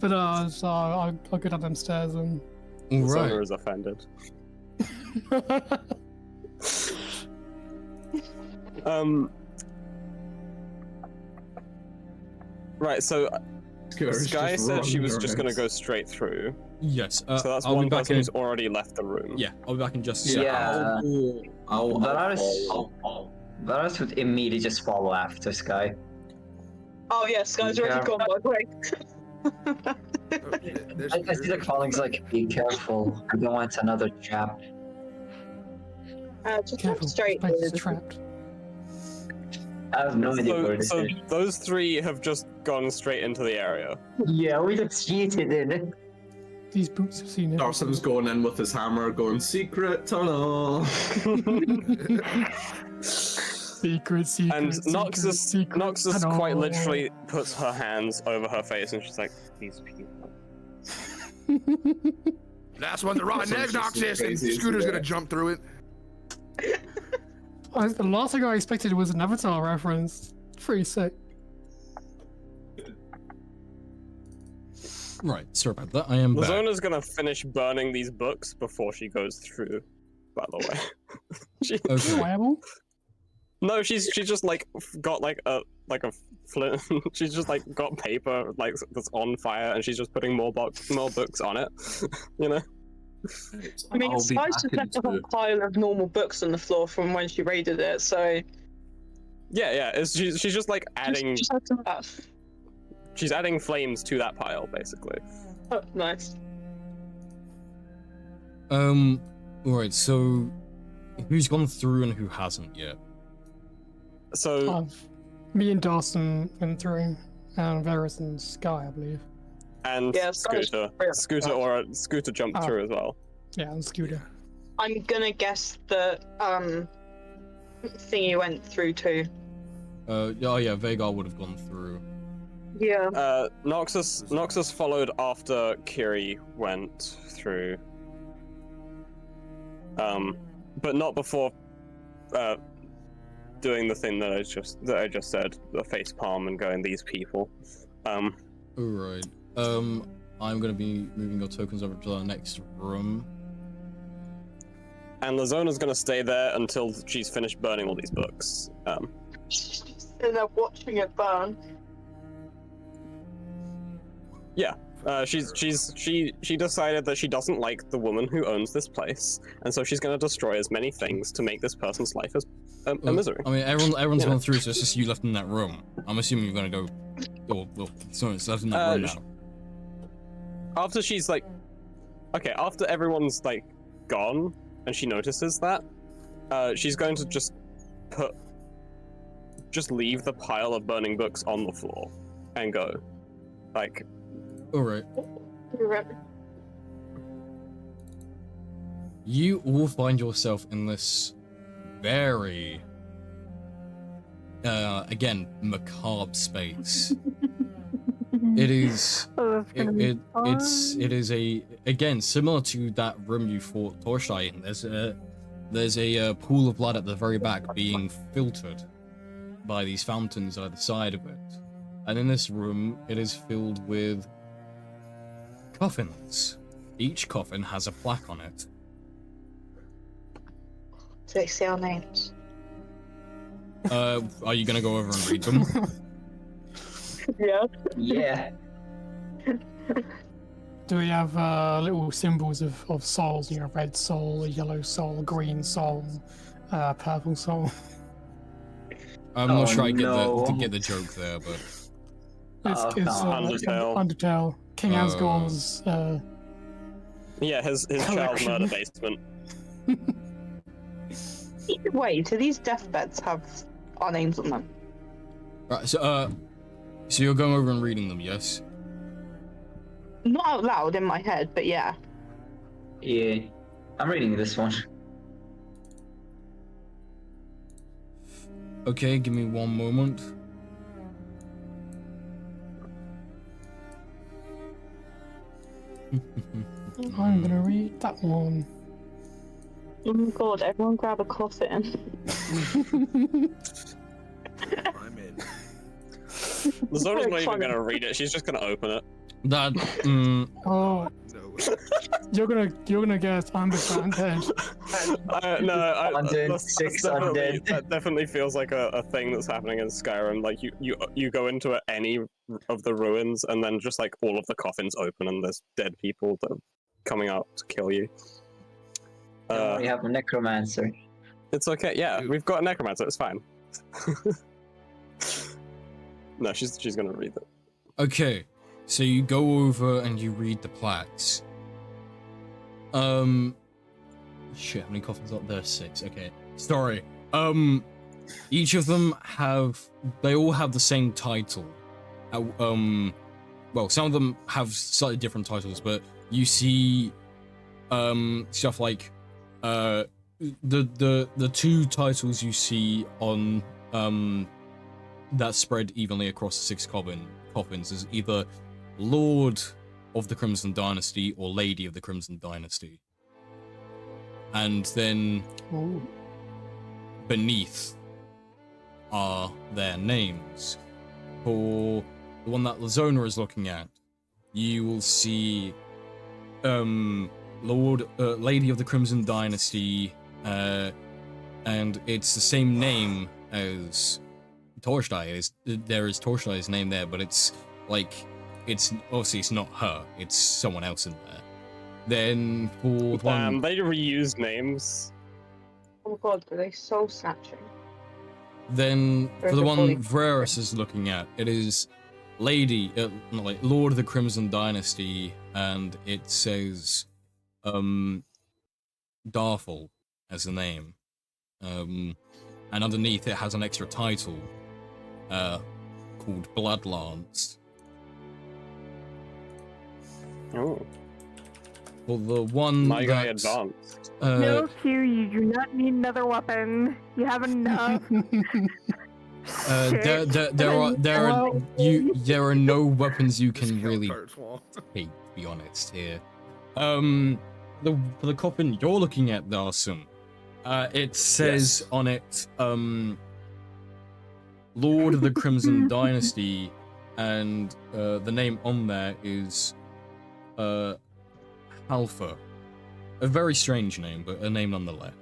But so I'll go down them stairs and. Right. Solar is offended. Right, so Sky said she was just gonna go straight through. Yes. So that's I'll one be back person in... who's already left the room. Yeah, I'll be back in just a second. Yeah. I'll Varus would immediately just follow after Sky. Oh yeah, Sky's already gone, by the way. I see the colleagues like, be careful. I don't want another trap. Just Careful, straight this place is in. trapped. I have no idea where this So is. those three have just gone straight into the area. Yeah, we just cheated in it. These boots have seen it. Darson's going in with his hammer, going secret tunnel. Secret. And Nox tunnel. quite literally puts her hands over her face and she's like, these people. That's when the rotten Sounds egg knocks just this, and crazy, isn't Scooter's it? gonna jump through it. The last thing I expected was an Avatar reference. Pretty sick. Right, sorry about that. I am back. Lazona's gonna finish burning these books before she goes through, by the way. Viable? No, she's just like got like a flint. She's just like got paper like that's on fire, and she's just putting more books on it. You know. I mean, I'll be Sky's just back left a into- whole pile of normal books on the floor from when she raided it, so... Yeah. She's just like adding. Just have some of She's adding flames to that pile, basically. that. Oh, nice. Alright, so who's gone through and who hasn't yet? So Me and Dawson went through. and Varys and Sky, I believe. And Yeah, Sky's Scooter. pretty Scooter jumped Oh. through as well. Yeah, and Scooter. I'm gonna guess that thingy went through too. Yeah, Vagar would have gone through. Yeah. Noxus followed after Kiri went through. But not before doing the thing that I just said, the face palm and going these people. Alright. I'm gonna be moving your tokens over to the next room. And Lazona's gonna stay there until she's finished burning all these books. She's just sitting there watching it burn. Yeah. She decided that she doesn't like the woman who owns this place, and so she's gonna destroy as many things to make this person's life as a misery. I mean, everyone's gone through, so it's just you left in that room. I'm assuming you're gonna go. Well, someone's left in that room now. After she's like, okay, after everyone's like gone, and she notices that, she's going to just leave the pile of burning books on the floor, and go, like. Alright. Right. You all find yourself in this very, again, macabre space. It is. It is again similar to that room you fought Torshai in. There's a pool of blood at the very back being filtered by these fountains either side of it, and in this room it is filled with coffins. Each coffin has a plaque on it. Do they say our names? Are you gonna go over and read them? Yeah. Yeah. Do we have little symbols of souls? You know, red soul, yellow soul, green soul, purple soul. I'm not sure I no. get the joke there, but It's Undertale. Undertale. King Asgor's. Yeah, his child murder basement. Wait, do these deathbeds have our names on them? right. So you're going over and reading them, yes? Not out loud in my head, but yeah. Yeah. I'm reading this one. Okay, give me one moment. I'm gonna read that one. Oh my god, everyone grab a coffin. I'm in. Lazona's not even gonna read it, she's just gonna open it. That. Oh, No. you're gonna get undead. That definitely feels like a thing that's happening in Skyrim. Like you go into any of the ruins, and then just like all of the coffins open, and there's dead people that are coming out to kill you. We have a necromancer. It's okay. Yeah, we've got a necromancer. It's fine. No, she's gonna read it. Okay, so you go over and you read the plaques. Shit, how many coffins are there? 6. Okay, sorry. Each of them they all have the same title. Well, some of them have slightly different titles, but you see, stuff like, the 2 titles you see on, that spread evenly across the 6 coffins is either Lord of the Crimson Dynasty or Lady of the Crimson Dynasty. And then beneath are their names. For the one that Lazona is looking at, you will see Lady of the Crimson Dynasty, and it's the same name as Torshai. There is Torshai's name there, but it's like, it's obviously it's not her, it's someone else in there. Then for one, they reuse names. Oh god, are they soul snatching? then Or for is the it one fully- Varys is looking at, it is not like Lord of the Crimson Dynasty, and it says Darful as the name, and underneath it has an extra title called Bloodlance. Oh. For the one My guy that, advanced. No, Q, you do not need another weapon. You have enough. there are no weapons you can really take, to be honest here. For the coffin you're looking at, Darson, it says on it, Lord of the Crimson Dynasty, and the name on there is Alpha. A very strange name, but a name nonetheless.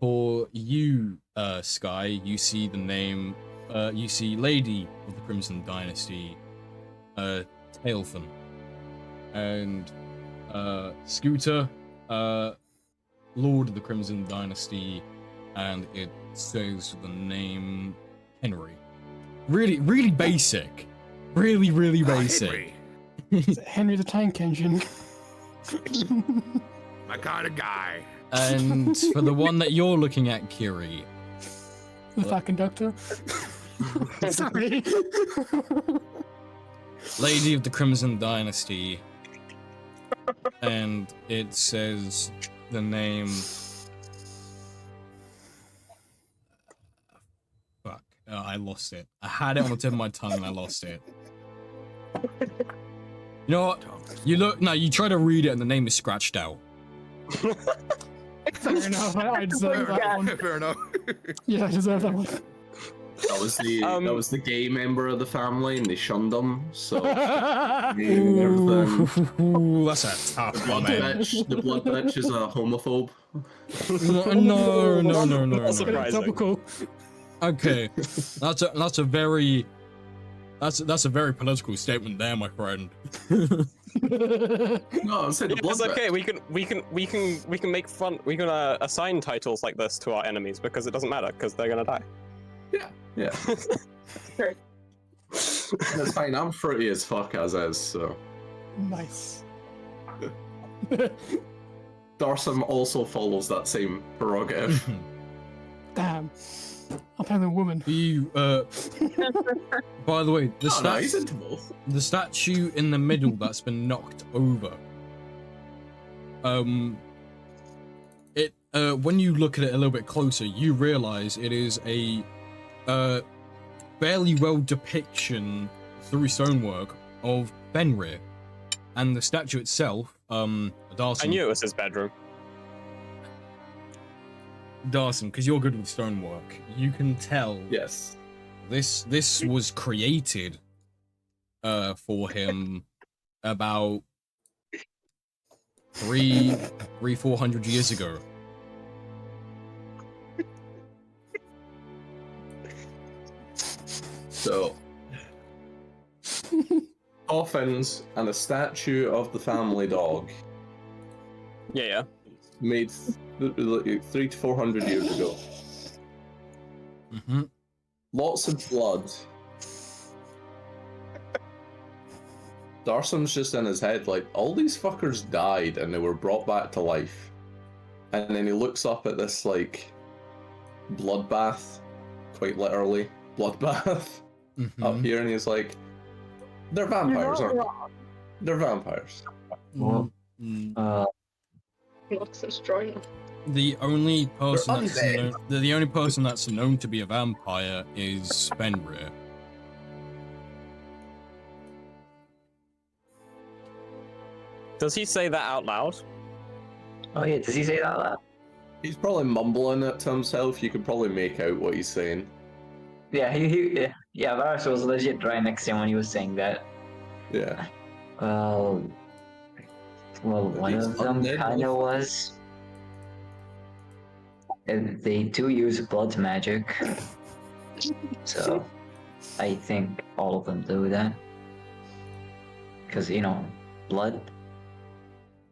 For you, Sky, you see the name, you see Lady of the Crimson Dynasty, Tailfin. And Scooter, Lord of the Crimson Dynasty, and it says the name Henry. Really basic. Really basic. Henry the Tank Engine. My kind of guy. And for the one that you're looking at, Kiri. The fat conductor. Sorry. Lady of the Crimson Dynasty. And it says the name... Fuck. I lost it. I had it on the tip of my tongue and I lost it. You know what? You try to read it and the name is scratched out. Fair enough. I deserve that one. Fair enough. Yeah, I deserve that one. That was the gay member of the family, and they shunned him. So Ooh, that's a tough one, man. The blood bitch is a homophobe. No. That's surprising. Topical. Okay, that's a very political statement there, my friend. No, I'm saying the blood It's okay. bitch. We can make fun. We can assign titles like this to our enemies because it doesn't matter because they're gonna die. Yeah. That's fine. I'm fruity as fuck as is. So. Nice. Darson also follows that same prerogative. Damn. I'm playing a woman. You, by the way, he's into both. The statue in the middle that's been knocked over. When you look at it a little bit closer, you realize it is a fairly well depiction through stonework of Fenrir, and the statue itself, Darson. I knew it was his bedroom. Darson, because you're good with stonework, you can tell. Yes. This was created for him about 400 years ago. So, coffins and a statue of the family dog. Yeah. Made 300 to 400 years ago. Mm-hmm. Lots of blood. Darson's just in his head like, all these fuckers died and they were brought back to life. And then he looks up at this like bloodbath, quite literally, bloodbath up here, and he's like, they're vampires, aren't they? They're vampires. Lux is drawing. The only person that's known to be a vampire is Fenrir. Does he say that out loud? Oh yeah, does he say that out loud? He's probably mumbling it to himself. You could probably make out what he's saying. Yeah, Varus was legit right next to him when he was saying that. Yeah. Well, one of them kind of was. And they do use blood magic, so I think all of them do that. Because, blood.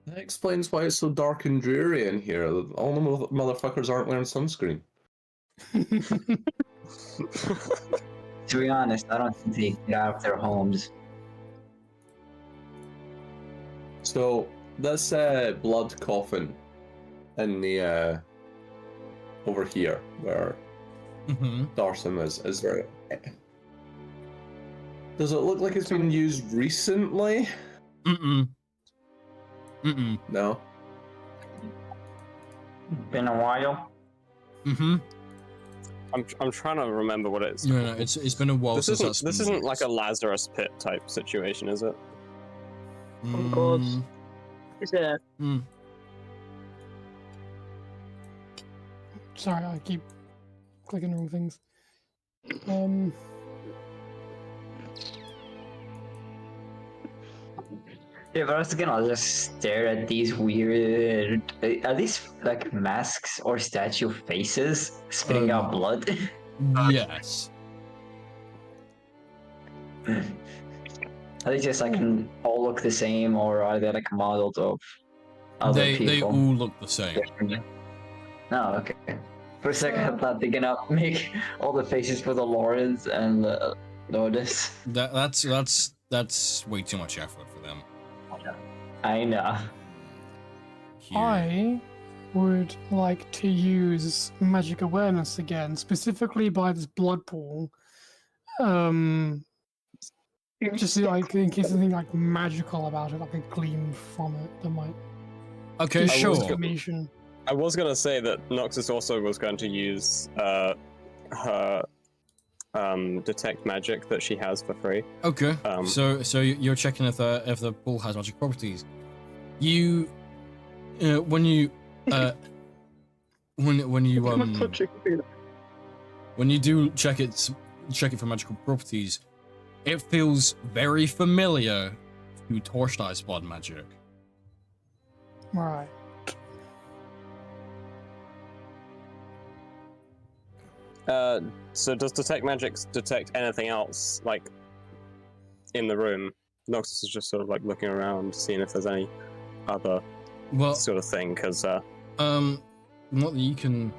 That explains why it's so dark and dreary in here. All the motherfuckers aren't wearing sunscreen. To be honest, I don't think they get out of their homes. So, this blood coffin in the over here, where Darson is there Does it look like it's been used recently? Mm-mm. No. Been a while. Mm-hmm. I'm trying to remember what it is. No, it's been a while This since isn't that's this been isn't like a used. Lazarus pit type situation, is it? Oh god. Mm, Is it? Sorry, I keep clicking the wrong things. Yeah, but I was gonna just stare at these weird. Are these like masks or statue faces spitting out blood? yes. Are they just like all look the same, or are they like modeled of other They people? all look the same. Oh, okay. For a second, I thought they're gonna make all the faces for the Laurens and the Lotus. That's way too much effort for them. I know. Here. I would like to use magic awareness again, specifically by this blood pool. Just like in case anything like magical about it, like a gleam from it that might. Okay, give you sure. information. I was gonna say that Noxus also was going to use her detect magic that she has for free. Okay. So you're checking if the pool has magic properties. You when you when you do check it for magical properties, it feels very familiar to Torstein's blood magic. Right. So does detect magic detect anything else like in the room? Noxus is just sort of like looking around, seeing if there's any other sort of thing. Because not that you can,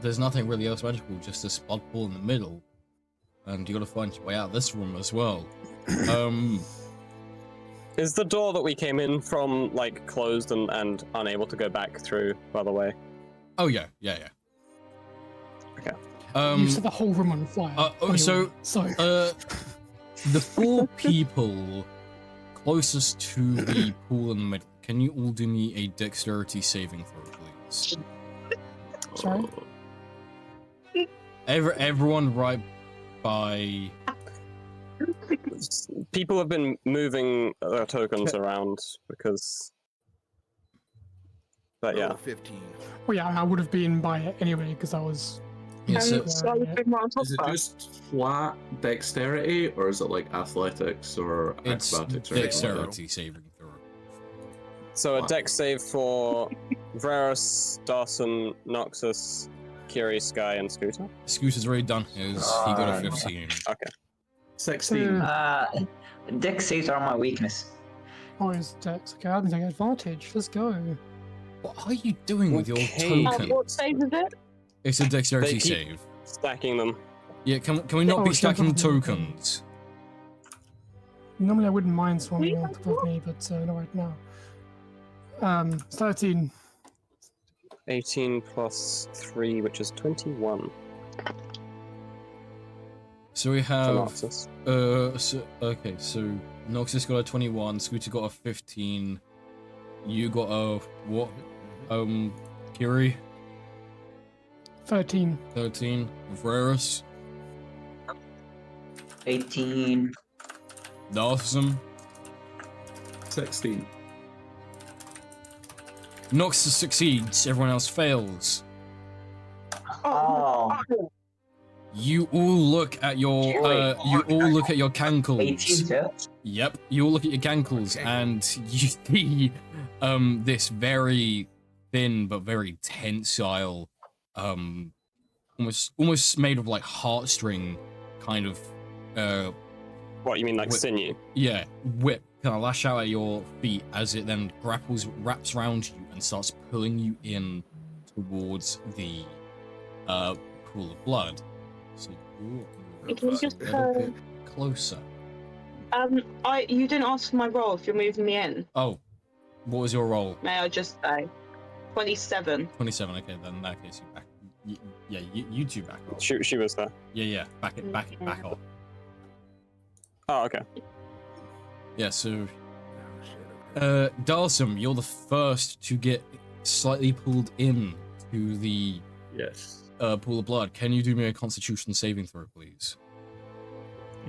there's nothing really else magical. Just this blood pool in the middle, and you got to find your way out of this room as well. Is the door that we came in from like closed and unable to go back through? By the way. Oh yeah. Okay. You set the whole room on fire. So Sorry. the four people closest to the pool in the middle, can you all do me a dexterity saving throw, please? Sorry? Everyone right by... People have been moving their tokens around because... But yeah. 15. Well, yeah, I would have been by it anyway because I was. Is it just flat dexterity, or is it like athletics or It's acrobatics? Or anything like dexterity saving throw. So a dex save for Varus, Dawson, Noxus, Kiri, Sky, and Scooter. Scooter's already done his. He got a 15. Okay. 16. Dex saves are my weakness. Oh, it's dex. Okay, I can take advantage. Let's go. What are you doing with your token? What save is it? It's a dexterity They keep save. Stacking them. Yeah, can we not be it's not stacking possible. tokens? Normally I wouldn't mind swarming on top of me, but not right now. 13. 18 plus 3, which is 21. So we For have Noxus. so Noxus got a 21, Scooter got a 15, you got a what? Kiri? 13. 13, Varus, 18. Dawson, 16. Noxus succeeds, everyone else fails. Oh. You all look at your cankles. 18 too? Yep, you all look at your cankles and you see this very thin but very tensile, almost made of like heartstring kind of What, you mean like whip. sinew? Yeah, whip kind of lash out at your feet as it then wraps around you and starts pulling you in towards the pool of blood. So you Can you just, a little bit closer. You didn't ask for my roll if you're moving me in. Oh, what was your roll? May I just say? 27. 27. Okay, then in that case, you back. You two back off. She was there. Yeah, back it back off. Oh, okay. Yeah, so Dalsum, you're the first to get slightly pulled in to the Yes. pool of blood. Can you do me a Constitution saving throw, please?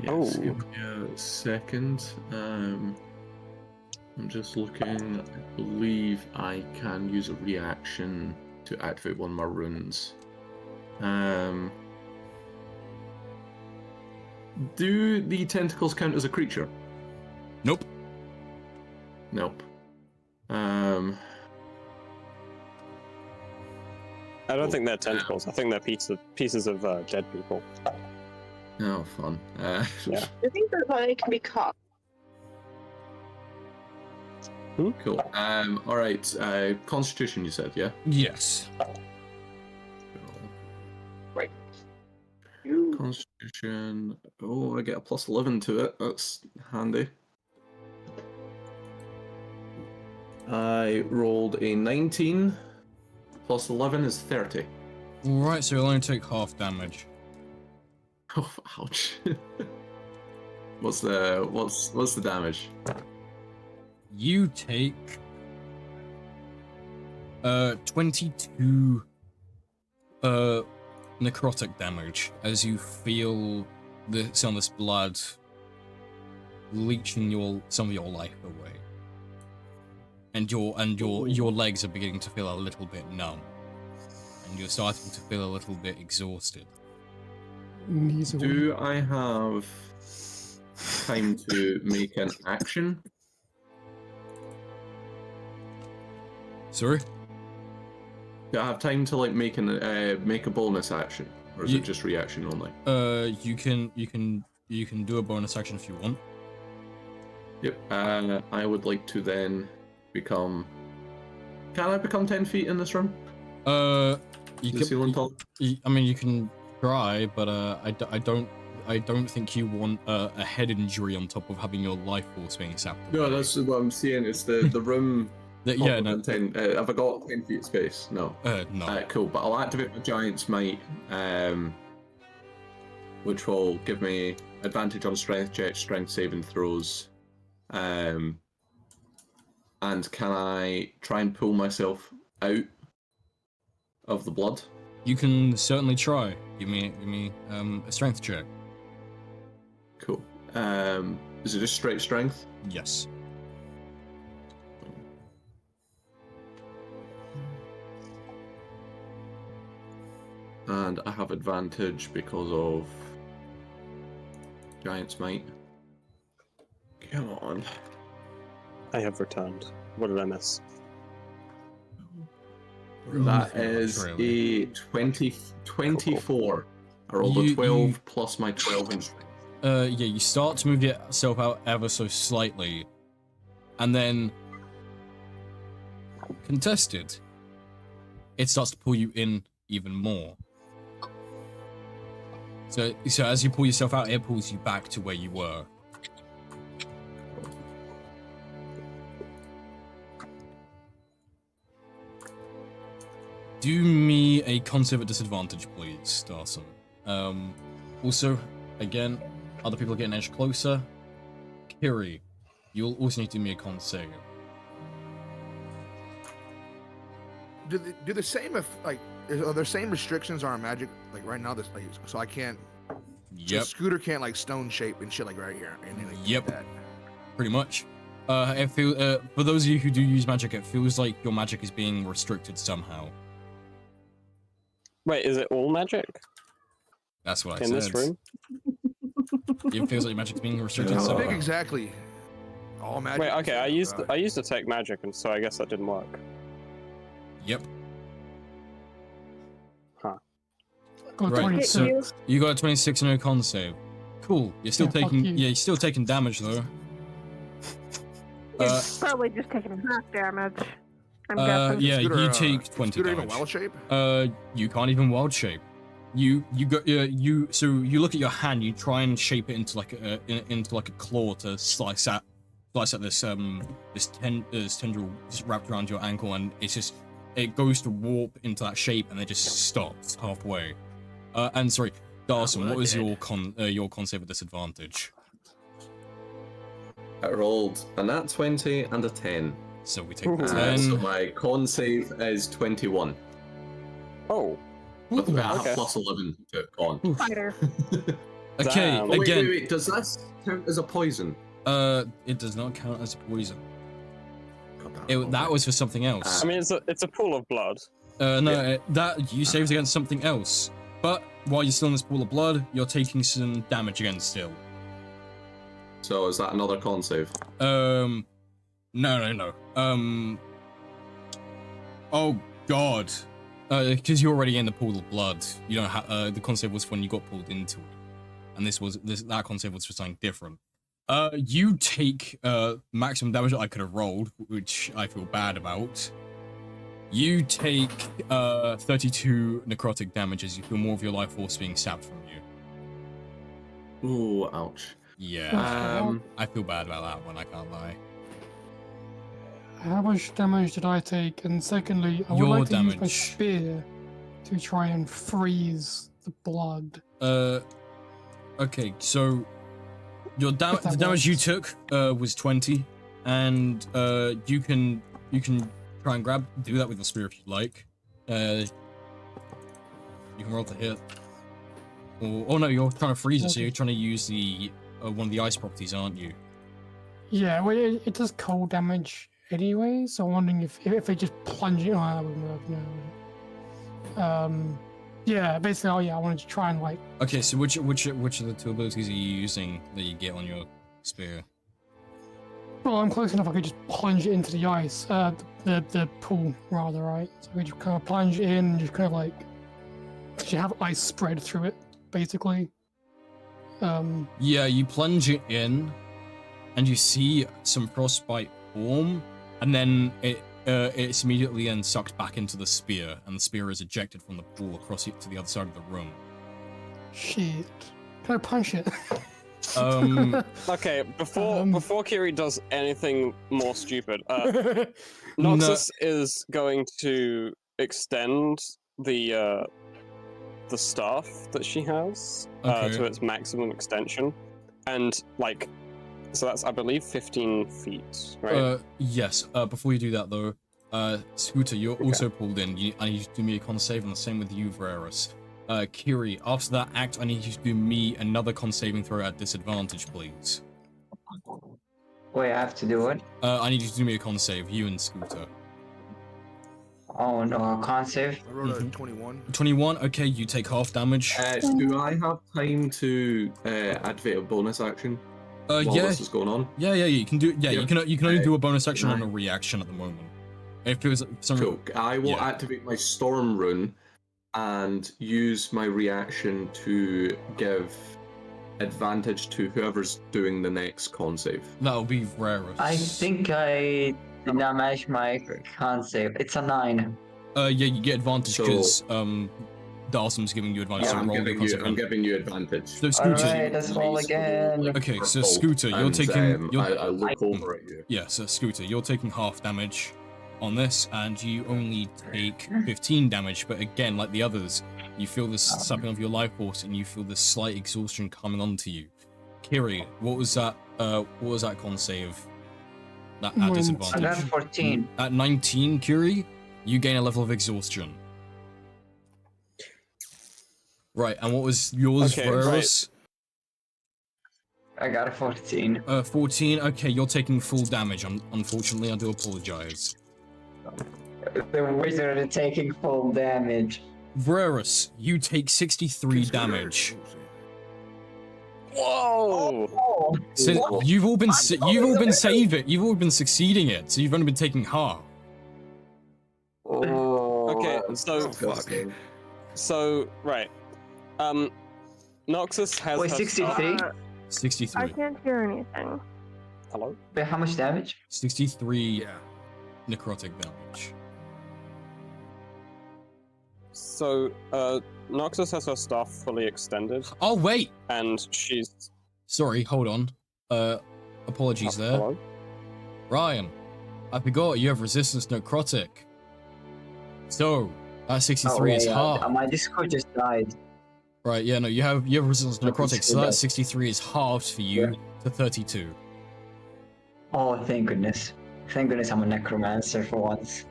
Yes. Oh. Give me a second. I'm just looking. I believe I can use a reaction to activate one of my runes. Do the tentacles count as a creature? Nope. Nope. I don't think they're tentacles. I think they're pieces of dead people. Oh, fun. Yeah. I think that they can be cut. Cool. All right. Constitution, you said, yeah? Yes. Right. Constitution. Oh, I get a plus 11 to it. That's handy. I rolled a 19. Plus 11 is 30. Alright, so you'll only take half damage. Oh, ouch. What's the damage? You take 22 necrotic damage as you feel some of this blood leeching some of your life away. And your legs are beginning to feel a little bit numb. And you're starting to feel a little bit exhausted. Do I have time to make an action? Sorry? Do I have time to like make a bonus action, or is it just reaction only? You can do a bonus action if you want. Yep. I would like to then become. Can I become 10 feet in this room? You Is the ceiling tall? I mean, you can try, but I don't think you want a head injury on top of having your life force being sapped. No, that's what I'm saying. It's the room. Yeah, no. 10, have I got 10 feet space? No. No. Cool, but I'll activate my Giant's Might, which will give me advantage on strength checks, strength saving throws. And can I try and pull myself out of the blood? You can certainly try. Give me a strength check. Cool. Is it just straight strength? Yes. And I have advantage because of Giant's Might. Come on. I have returned. What did I miss? That is a 24. I rolled a 12 plus my 12 in strength. Yeah, you start to move yourself out ever so slightly, and then contested, it starts to pull you in even more. So as you pull yourself out, it pulls you back to where you were. Do me a con save at disadvantage, please, Darson. Also, again, other people are getting edged closer. Kiri, you'll also need to do me a con save. Do the same are there same restrictions on our magic like right now? This like, so I can't. Yep. So Scooter can't like stone shape and shit like right here. And like, yep. That. Pretty much. It feel for those of you who do use magic, it feels like your magic is being restricted somehow. Wait, is it all magic? That's what I in said. This room? It feels like your magic's being restricted How somehow. big exactly? All magic. Wait, okay. I used detect magic, and so I guess that didn't work. Yep. Huh. Right. So you got a 26 in your con save. Cool. You're still taking. Yeah, you're still taking damage though. He's probably just taking half damage. I'm guessing. Yeah, Scooter, you take 20 Scooter damage. even wild shape? You can't even wild shape. You look at your hand. You try and shape it into like a claw to slice at this tendril just wrapped around your ankle, and it goes to warp into that shape, and it just stops halfway. And sorry, Darson, what was your con save at disadvantage? I rolled a nat 20 and a 10. So we take the So 10. my con save is 21. Oh. With that Okay. plus 11 to con. Fighter. Okay, Damn. Oh, again, wait. Does this count as a poison? it does not count as a poison. God, That was for something else. I mean, it's a pool of blood. No, that you saved against something else. But while you're still in this pool of blood, you're taking some damage again still. So is that another con save? No. Oh God. Because you're already in the pool of blood. You don't have. The con save was when you got pulled into it, and that con save was for something different. You take maximum damage that I could have rolled, which I feel bad about. You take 32 necrotic damage as you feel more of your life force being sapped from you. Ooh, ouch. Yeah. I feel bad about that one, I can't lie. How much damage did I take? And secondly, I would Your like to use my damage. spear to try and freeze the blood. Okay, so the that damage you works. took was 20, and you can try and do that with the spear if you like. You can roll to hit. Oh no, you're trying to freeze it, so you're trying to use the one of the ice properties, aren't you? Yeah, well, it does cold damage anyway, so I'm wondering if they just plunge it. Oh, that wouldn't work, no. Yeah, basically, I wanted to try and like. Okay, so which of the two abilities are you using that you get on your spear? Well, I'm close enough. I could just plunge it into the ice, the pool rather, right? So we just kind of plunge it in, and just kind of like, you have ice spread through it, basically. Yeah, you plunge it in, and you see some frostbite form, and then it's immediately then sucked back into the spear, and the spear is ejected from the pool across it to the other side of the room. Shit. Can I punch it? Okay, before Kiri does anything more stupid, Noxus is going to extend the staff that she has to its maximum extension, and like, so that's I believe 15 feet, right? Yes. Before you do that though, Scooter, you're also pulled in. I need you to do me a con save, and the same with you, Varus. Kiri, after that act, I need you to do me another con saving throw at disadvantage, please. Wait, I have to do it? I need you to do me a con save, you and Scooter. Oh no, I can't save. I rolled a 21. 21, okay, you take half damage. Do I have time to activate a bonus action while yeah. this is going on? Yeah, you can do. Yeah, Yep. you can only do a bonus action and a Right. reaction at the moment. If it was some Cool. I will activate my storm rune and use my reaction to give advantage to whoever's doing the next con save. that'll be Varus. I think I did not match my con save. It's a 9. Yeah, you get advantage So- because Dalsum's giving you advantage. Yeah, to I'm roll your giving con you. save. I'm giving you advantage. So Scooter. Alright, let's roll again. Okay, so Purple, Scooter, you're and, taking. I look over at you. Yeah, so Scooter, you're taking half damage on this, and you only take 15 damage. But again, like the others, you feel this sucking of your life force, and you feel this slight exhaustion coming onto you. Kiri, what was that? What was that con save? That at 19. I disadvantage. got 14. At 19, Kiri, you gain a level of exhaustion. Right, and what was yours, Okay, Varus? I got a 14. 14. Okay, you're taking full damage. Unfortunately, I do apologize. The wizard is taking full damage. Varus, you take 63 damage. Whoa! Oh, Since you've all been succeeding it, so you've only been taking half. Okay, so Disgusting. right. Noxus has Wait, her 63? stuff. 63. I can't hear anything. Hello? Wait, how much damage? 63 Yeah. necrotic damage. So, Noxus has her staff fully extended, Oh wait, and she's. sorry, hold on. Apologies there. Hello? Ryan, I forgot you have resistance necrotic. So that 63 is half. My Discord just died. Right, yeah, no, you have resistance Okay, necrotic, so so that that- 63 is halved for you to 32. Oh, thank goodness. Thank goodness I'm a necromancer for once.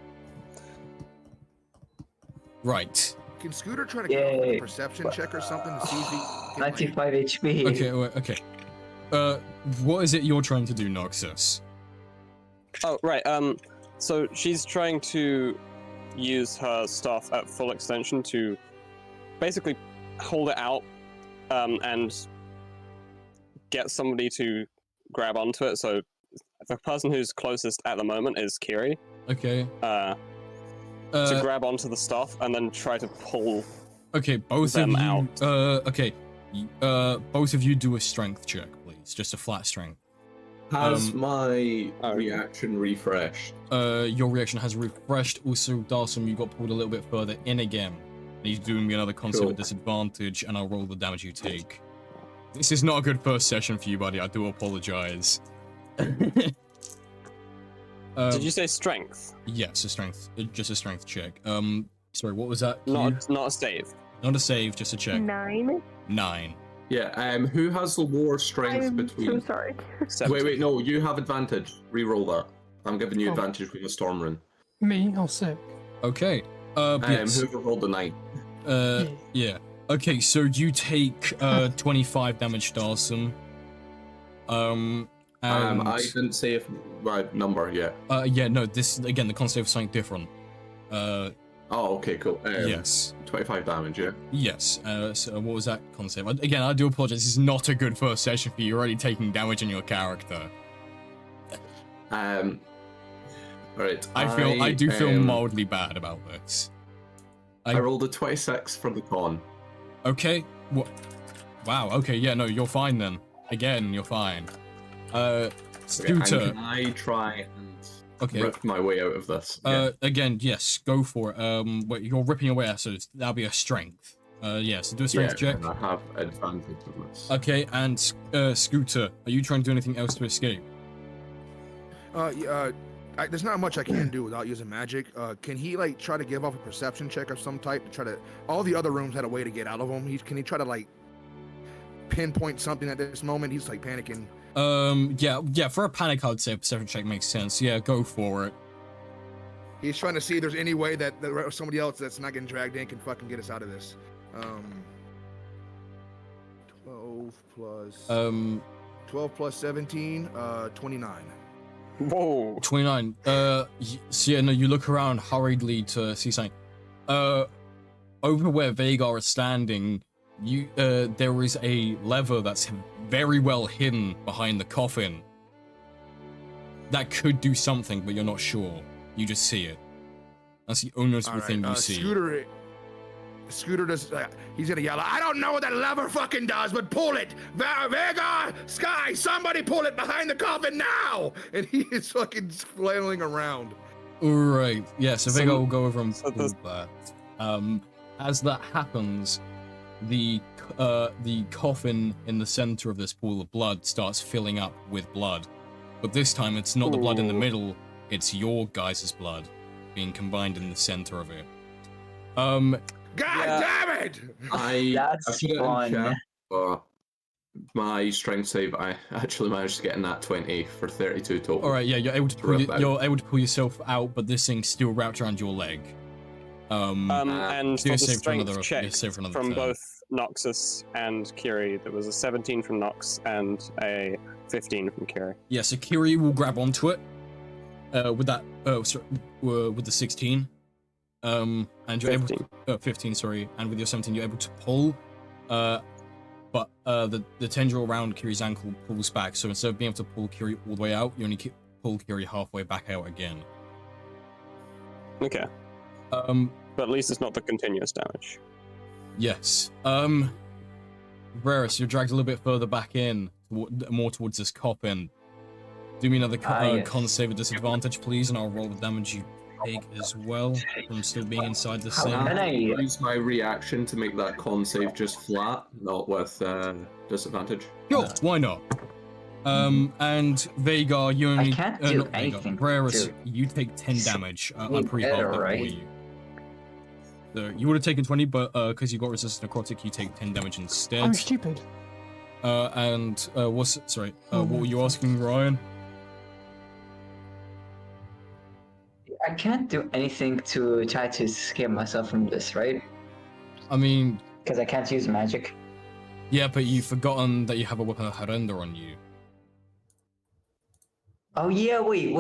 Right. Can Scooter try to get off like Yay. a perception check or something to see if he can, like, 95 HP. Okay, wait, okay. What is it you're trying to do, Noxus? Oh, right. So she's trying to use her staff at full extension to basically hold it out, and get somebody to grab onto it. So the person who's closest at the moment is Kiri. Okay. To grab onto the staff and then try to pull. Okay, both of them you. out. Okay. Both of you do a strength check, please. Just a flat strength. Has my reaction refreshed? Your reaction has refreshed. Also, Darsum, you got pulled a little bit further in again. He's doing me another concept of disadvantage, and I'll roll the damage you take. This is not a good first session for you, buddy. I do apologize. Did you say strength? Yes, a strength. Just a strength check. Sorry, what was that? Not a save. Not a save, just a check. 9. 9. Yeah. Who has the lower strength I'm between? so sorry. Wait. No, you have advantage. Reroll that. I'm giving you advantage with your storm rune. Me, I'll sick. Okay. Yes. Whoever rolled the 9. Yeah. Okay, so you take 25 damage, Darsum. And I didn't say if my number yet. yeah, no, this again, the con save is something different. Oh, okay, cool. Yes. 25 damage, yeah. Yes. So what was that con save? Again, I do apologize. This is not a good first session for you. You're already taking damage on your character. Alright. I do feel mildly bad about this. I rolled a 26 for the con. Okay. What? Wow. Okay. Yeah. No, you're fine then. Again, you're fine. Scooter. Okay, can I try and rip my way out of this? Again, yes, go for it. Wait, you're ripping away, so that'll be a strength. Yeah, so do a strength check. And I have advantage on this. Okay, and Scooter, are you trying to do anything else to escape? There's not much I can do without using magic. Can he like try to give off a perception check of some type to try to? All the other rooms had a way to get out of them. Can he try to like pinpoint something at this moment? He's like panicking. Yeah. For a panic, I would say a perception check makes sense. Yeah, go for it. He's trying to see if there's any way that somebody else that's not getting dragged in can fucking get us out of this. 12 plus 17, 29. Whoa. 29. So yeah, no, you look around hurriedly to see something. Over where Vagar is standing, there is a lever that's very well hidden behind the coffin. That could do something, but you're not sure. You just see it. That's the only noticeable thing you see. Scooter does. He's gonna yell, "I don't know what that lever fucking does, but pull it! Vega, Sky, somebody pull it behind the coffin now!" And he is fucking flailing around. Alright, yeah, so Vega will go over and pull that. As that happens, the coffin in the center of this pool of blood starts filling up with blood. But this time, it's not the blood in the middle, it's your guys' blood being combined in the center of it. God damn it! I put it in chat, but my strength save, I actually managed to get in that 20 for 32 total. Alright, yeah, you're able to pull yourself out, but this thing's still wrapped around your leg. And for the strength check from turn. both Noxus and Kiri, there was a 17 from Nox and a 15 from Kiri. Yeah, so Kiri will grab onto it with that, with the 16. And you're 15. Able to 15, sorry, and with your 17 you're able to pull, but the tendril around Kiri's ankle pulls back, so instead of being able to pull Kiri all the way out, you only pull Kiri halfway back out again. Okay. But at least it's not the continuous damage. Yes. Varus, you're dragged a little bit further back in, more towards this coffin. Do me another con save at disadvantage, please, and I'll roll the damage you take as well from still being inside the thing. Can I use my reaction to make that con save just flat, not with disadvantage? Sure, why not? And Vagar, you only... I can't do anything. Varus, you take 10 damage. I'm pretty hard for you. So you would have taken 20, but because you got resistant necrotic, you take 10 damage instead. I'm stupid. What were you asking, Ryan? I can't do anything to try to escape myself from this, right? I mean, Because I can't use magic. yeah, but you've forgotten that you have a weapon of Harenda on you. Oh yeah, wait.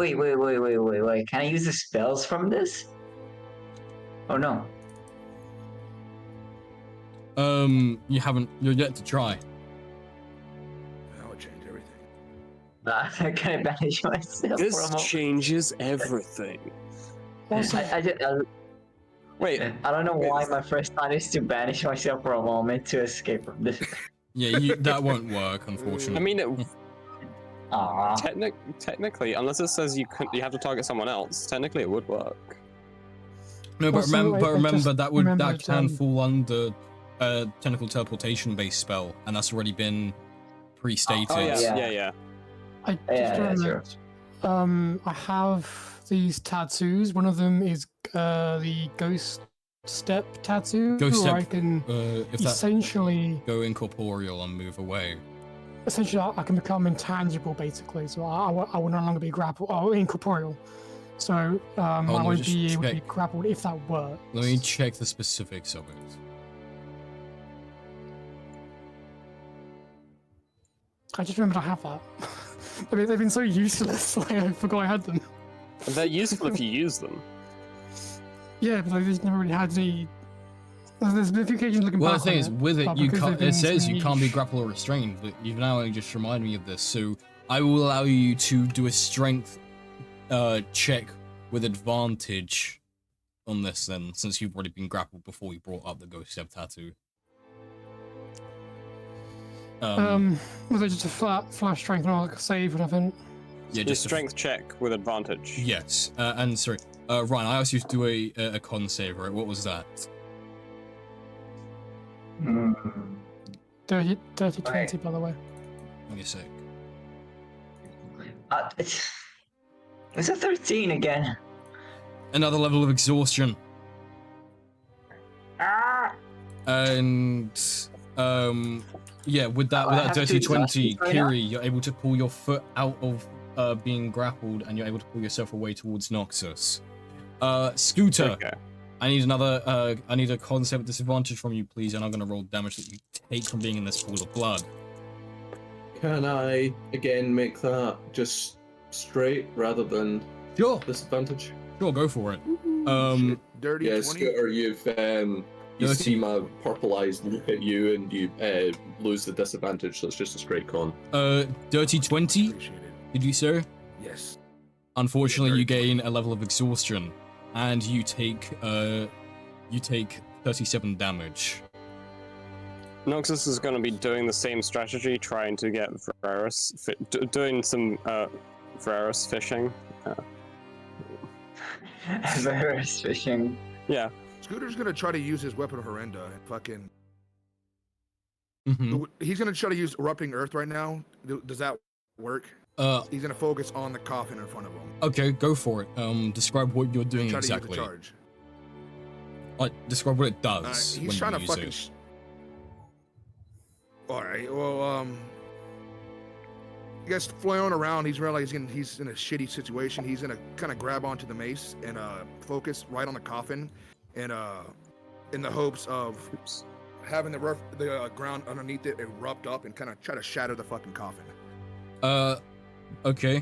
Can I use the spells from this? Oh no. You haven't. You're yet to try. That would change everything. Can I banish myself for a This moment? changes everything. Also, Wait, I don't know why my first thought is to banish myself for a moment to escape from this. Yeah, that won't work, unfortunately. I mean, Aww. technically, unless it says you have to target someone else, technically it would work. No, but Also, remember, I just that remembered, can fall under technical teleportation based spell, and that's already been pre-stated. Oh yeah, Yeah. yeah. I just Yeah, remembered. I have these tattoos. One of them is the ghost step tattoo. Ghost where step, I can if that essentially, go incorporeal and move away. I can become intangible, basically. So I will no longer be grappled or incorporeal. So I let me won't just be able to be check. grappled if that works. Let me check the specifics of it. I just remembered I have that. I mean, they've been so useless. Like I forgot I had them. They're useful if you use them. Yeah, but I just never really had any. There's been a few occasions looking Well, back the thing on is, with it, but you because can't. they've been It says so you can't be niche- grappled or restrained, but you've now only just reminded me of this. So I will allow you to do a strength check with advantage on this, then, since you've already been grappled before you brought up the ghost step tattoo. Was it just a flash strength, not like a save or nothing? Yeah, Just strength check with advantage. Yes, and sorry, Ryan, I asked you to do a con save, right? What was that? 30, 20, Right. by the way. Give me a sec. It's a 13 again. Another level of exhaustion. And yeah, with that I have dirty to 20, exhaust right Kiri, you're able to pull your foot out of being grappled, and you're able to pull yourself away towards Noxus. Scooter, Okay. I need a concept disadvantage from you, please, and I'm gonna roll damage that you take from being in this pool of blood. Can I again make that just straight rather than Sure, disadvantage? sure, go for it. Shit, dirty Yeah, 20. Scooter, you Dirty. see my purple eyes look at you and you lose the disadvantage, so it's just a straight con. Dirty 20, Appreciate it. did you say? Yes. Unfortunately, you Dirty gain a level of exhaustion, and you take 37 damage. Noxus is going to be doing the same strategy, trying to get Varus, doing some Varus fishing. Varus fishing. Yeah. Scooter's gonna try to use his weapon of Horrenda and fucking. Mhm. He's gonna try to use erupting earth right now. Does that work? He's gonna focus on the coffin in front of him. Okay, go for it. Describe what you're doing Try exactly. to use the charge. Describe what it does He's when trying you to use fucking. it. All right. Well, I guess flailing around, he's realizing he's in a shitty situation. He's gonna kind of grab onto the mace and focus right on the coffin, and in the hopes of having the ground underneath it erupt up and kind of try to shatter the fucking coffin. Okay.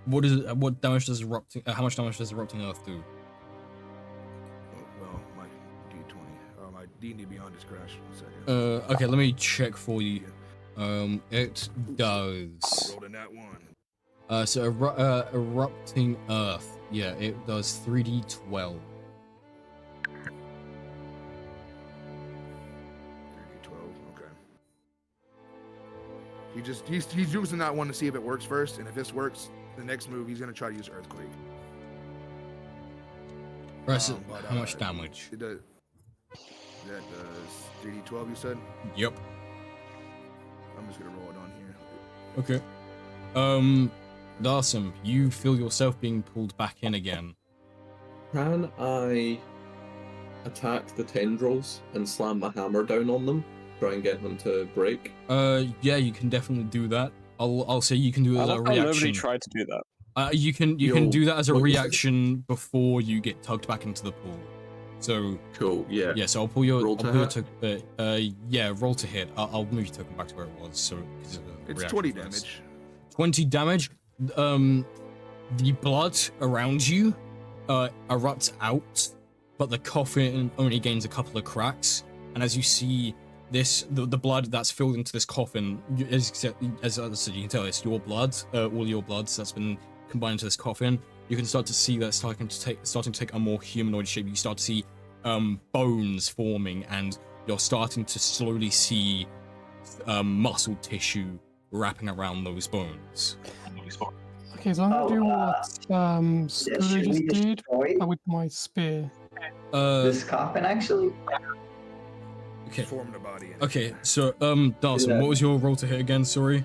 What is it? What damage does erupting? How much damage does erupting earth do? Well, my D20, my D&D Beyond is crashed. 1 second. Okay, let me check for you. It does. Rolled in that one. So erupting earth. Yeah, it does 3d12. 12. Okay. He's using that one to see if it works first, and if this works, the next move he's gonna try to use earthquake. Right, so But, how much damage? That does 3d12. You said. Yep. I'm just gonna roll it on here. Okay. Darsum, you feel yourself being pulled back in again. Can I attack the tendrils and slam my hammer down on them? Try and get them to break? Yeah, you can definitely do that. I'll say you can do it I as a love how nobody reaction. tried to do that. You can You'll- do that as a what you said? reaction before you get tugged back into the pool. So Cool. Yeah. yeah, so I'll pull your Roll to roll to hit. I'll move your token back to where it was. So It's reaction 20 first. damage. 20 damage. The blood around you erupts out, but the coffin only gains a couple of cracks. And as you see this, the blood that's filled into this coffin, as I said, you can tell it's your blood, all your blood that's been combined into this coffin. You can start to see that starting to take a more humanoid shape. You start to see bones forming, and you're starting to slowly see muscle tissue wrapping around those bones. Okay, so I'm gonna do what Scooter should just we did destroy with my spear. this coffin, actually? Okay. Form the body. in it. Okay, so Dawson, Yeah. what was your roll to hit again? Sorry.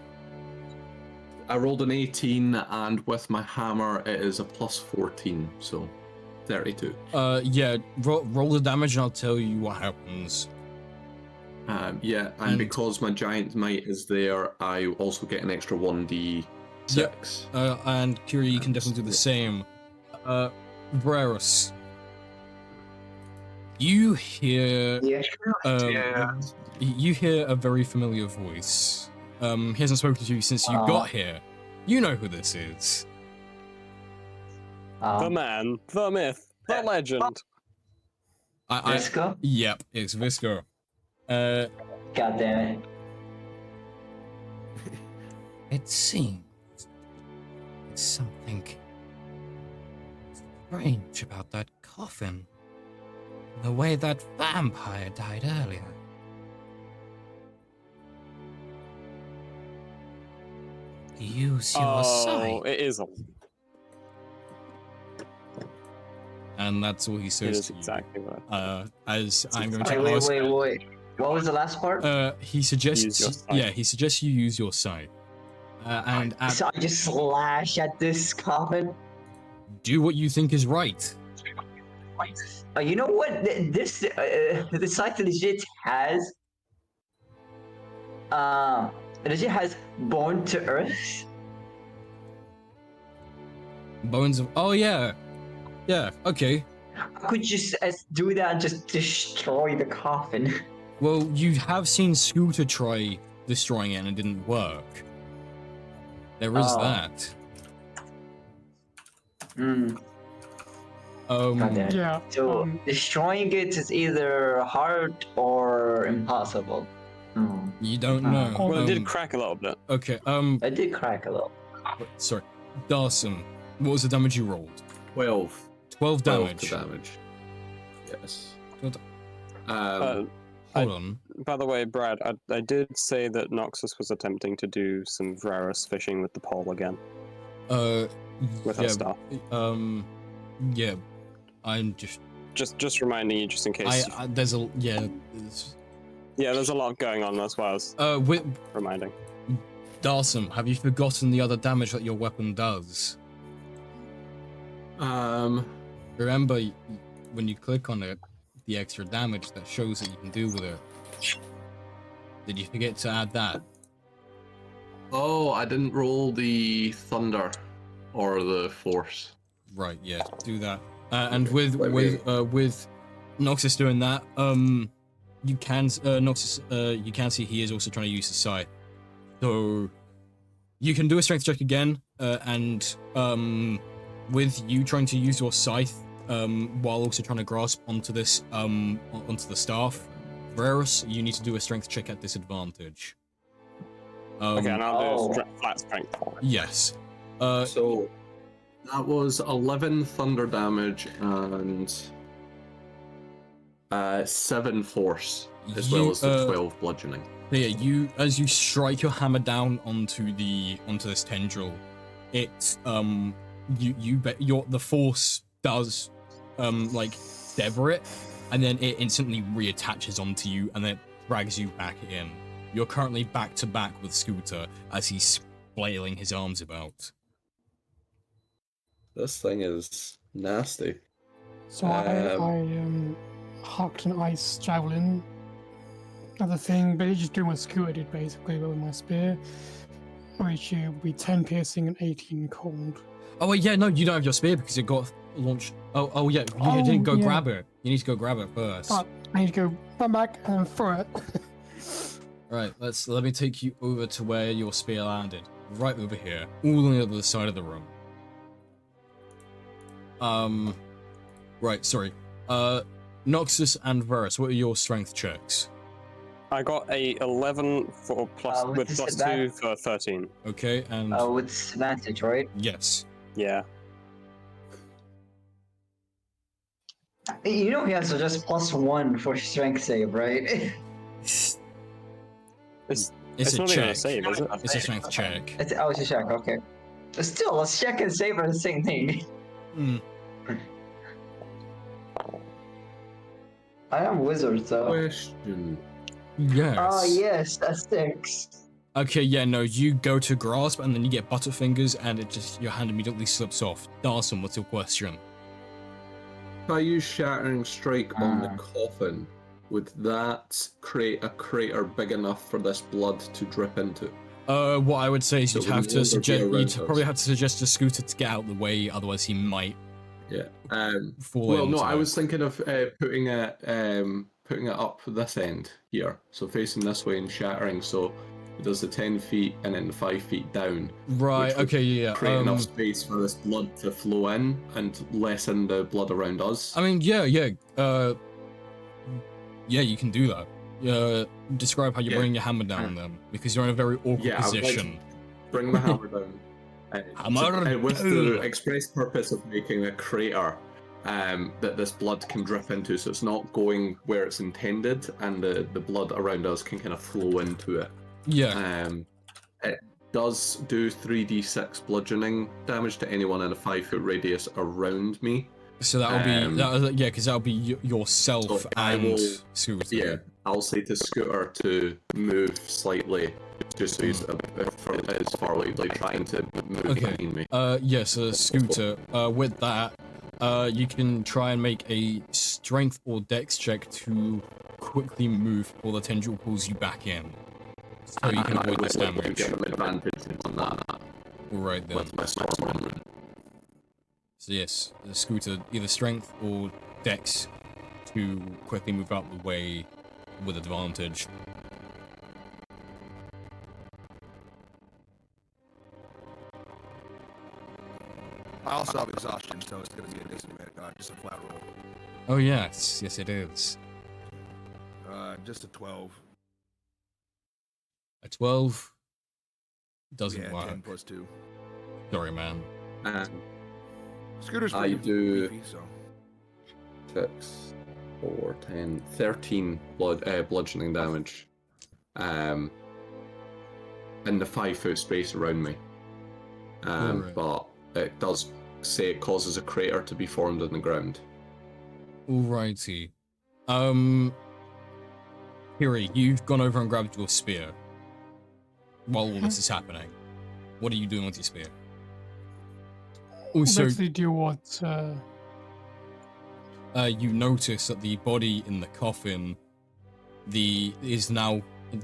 I rolled an 18, and with my hammer, it is a plus 14, so 32. Yeah, roll the damage, and I'll tell you what happens. Yeah, and because my giant might is there, I also get an extra 1d6. And Kiri, you can definitely do the same. Varus, you hear you hear a very familiar voice. He hasn't spoken to you since you got here. You know who this is. The man, the myth, the legend. Visco? Yep, it's Visco. God damn it. It seems there's something strange about that coffin. The way that vampire died earlier. Use your sight. It is. And that's all he It says is to you. exactly right. As I'm going to Wait, ask. wait. What was the last part? He suggests. Use your sight. Yeah, he suggests you use your sight. And So I just slash at this coffin? do what you think is right. You know what? The site legit has Born to Earth. Bones of. Oh yeah, yeah. Okay. I could just do that and just destroy the coffin. Well, you have seen Scooter try destroying it and it didn't work. There is that. God damn it. Yeah. So destroying it is either hard or impossible. You don't know. Well, it did crack a little bit. Okay. It did crack a little. Sorry, Dawson. What was the damage you rolled? 12. 12 damage. To damage. Yes. Hold on. By the way, Brad, I did say that Noxus was attempting to do some Varus fishing with the pole again. With her staff. Yeah. I'm just reminding you, just in case. There's a there's a lot going on. That's why I was reminding. Dawson, have you forgotten the other damage that your weapon does? Remember when you click on it, the extra damage that shows that you can do with it. Did you forget to add that? Oh, I didn't roll the thunder or the force. Right, yeah, do that. And with Noxus doing that, you can Noxus, you can see he is also trying to use the scythe. So you can do a strength check again, and with you trying to use your scythe, while also trying to grasp onto this, onto the staff, Varus, you need to do a strength check at disadvantage. Okay, and I'll do flat strength. Yes. So that was 11 thunder damage and 7 force, as well as the 12 bludgeoning. Yeah, as you strike your hammer down onto this tendril, it the force does like sever it, and then it instantly reattaches onto you, and then it drags you back in. You're currently back to back with Scooter as he's flailing his arms about. This thing is nasty. So I hucked an ice javelin at the thing, but it's just doing what Scooter did basically, but with my spear, which would be 10 piercing and 18 cold. Oh wait, yeah, no, you don't have your spear because it got launched. Oh yeah, you didn't go grab it. You need to go grab it first. Oh, I need to go run back and throw it. Right, let me take you over to where your spear landed. Right over here, all on the other side of the room. Right, sorry. Noxus and Varus, what are your strength checks? I got a 11 for plus with plus 2 for 13. Okay, and with disadvantage, right? yes. Yeah. You know he has just +1 for strength save, right? It's a not even check. a save, is it? It's a strength check. It's a check, okay. But still, a check and save are the same thing. I am wizard, so. Question. Yes. Oh yes, that's 6. Okay, yeah, no, you go to grasp and then you get butterfingers and it just your hand immediately slips off. Darson, what's your question? If I use Shattering Strike on the coffin, would that create a crater big enough for this blood to drip into? What I would say is So you'd it have would to no longer suggest be around you'd us. probably have to suggest a scooter to get out of the way, otherwise he might. Yeah. Fall Well, no, into I it. was thinking of putting it up this end here, so facing this way and shattering, so it does the 10 feet and then the 5 feet down. Right. which would Okay. Yeah. Create enough space for this blood to flow in and lessen the blood around us. I mean, yeah. Yeah, you can do that. Describe how you bring your hammer down then, because you're in a very awkward Yeah, I would like position. to bring the hammer down. With the express purpose of making a crater that this blood can drip into, so it's not going where it's intended, and the blood around us can kind of flow into it. Yeah. It does do 3d6 bludgeoning damage to anyone in a 5-foot radius around me. So that'll be because that'll be yourself So I and will, Scooter. yeah, I'll say to Scooter to move slightly, just so he's as far like trying to move behind me. Yeah, so Scooter, with that, you can try and make a strength or dex check to quickly move before the tendril pulls you back in. So you can avoid this damage. Give him advantage on that. Right then. With my storm run. So yes, the Scooter, either strength or dex to quickly move out the way with advantage. I also have exhaustion, so it's going to be a disadvantage, just a flat roll. Oh yes, yes it is. Just a 12. A 12 doesn't Yeah, work. 10 plus 2. Sorry, man. Scooter's I pretty do beefy, so. 6, 4, 10, 13 bludgeoning damage. In the 5-foot space around me. Alright. But it does say it causes a crater to be formed in the ground. Alrighty. Kiri, you've gone over and grabbed your spear while all this is happening. What are you doing with your spear? Also, Basically do what you notice that the body in the coffin,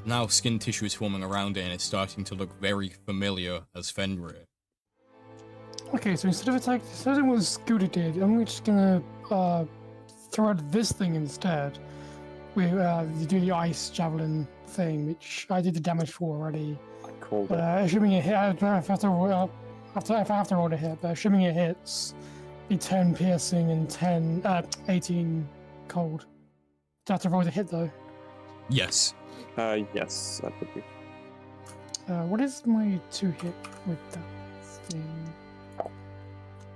now skin tissue is forming around it and it's starting to look very familiar as Fenrir. Okay, so instead of what Scooter did, I'm just gonna throw out this thing instead. We do the ice javelin thing, which I did the damage for already. Cool. Assuming it hit, I don't know if I have to roll to hit, but assuming it hits, be 10 piercing and 18 cold. Do I have to roll to hit though? Yes. Yes, that would be. What is my 2 hit with that thing?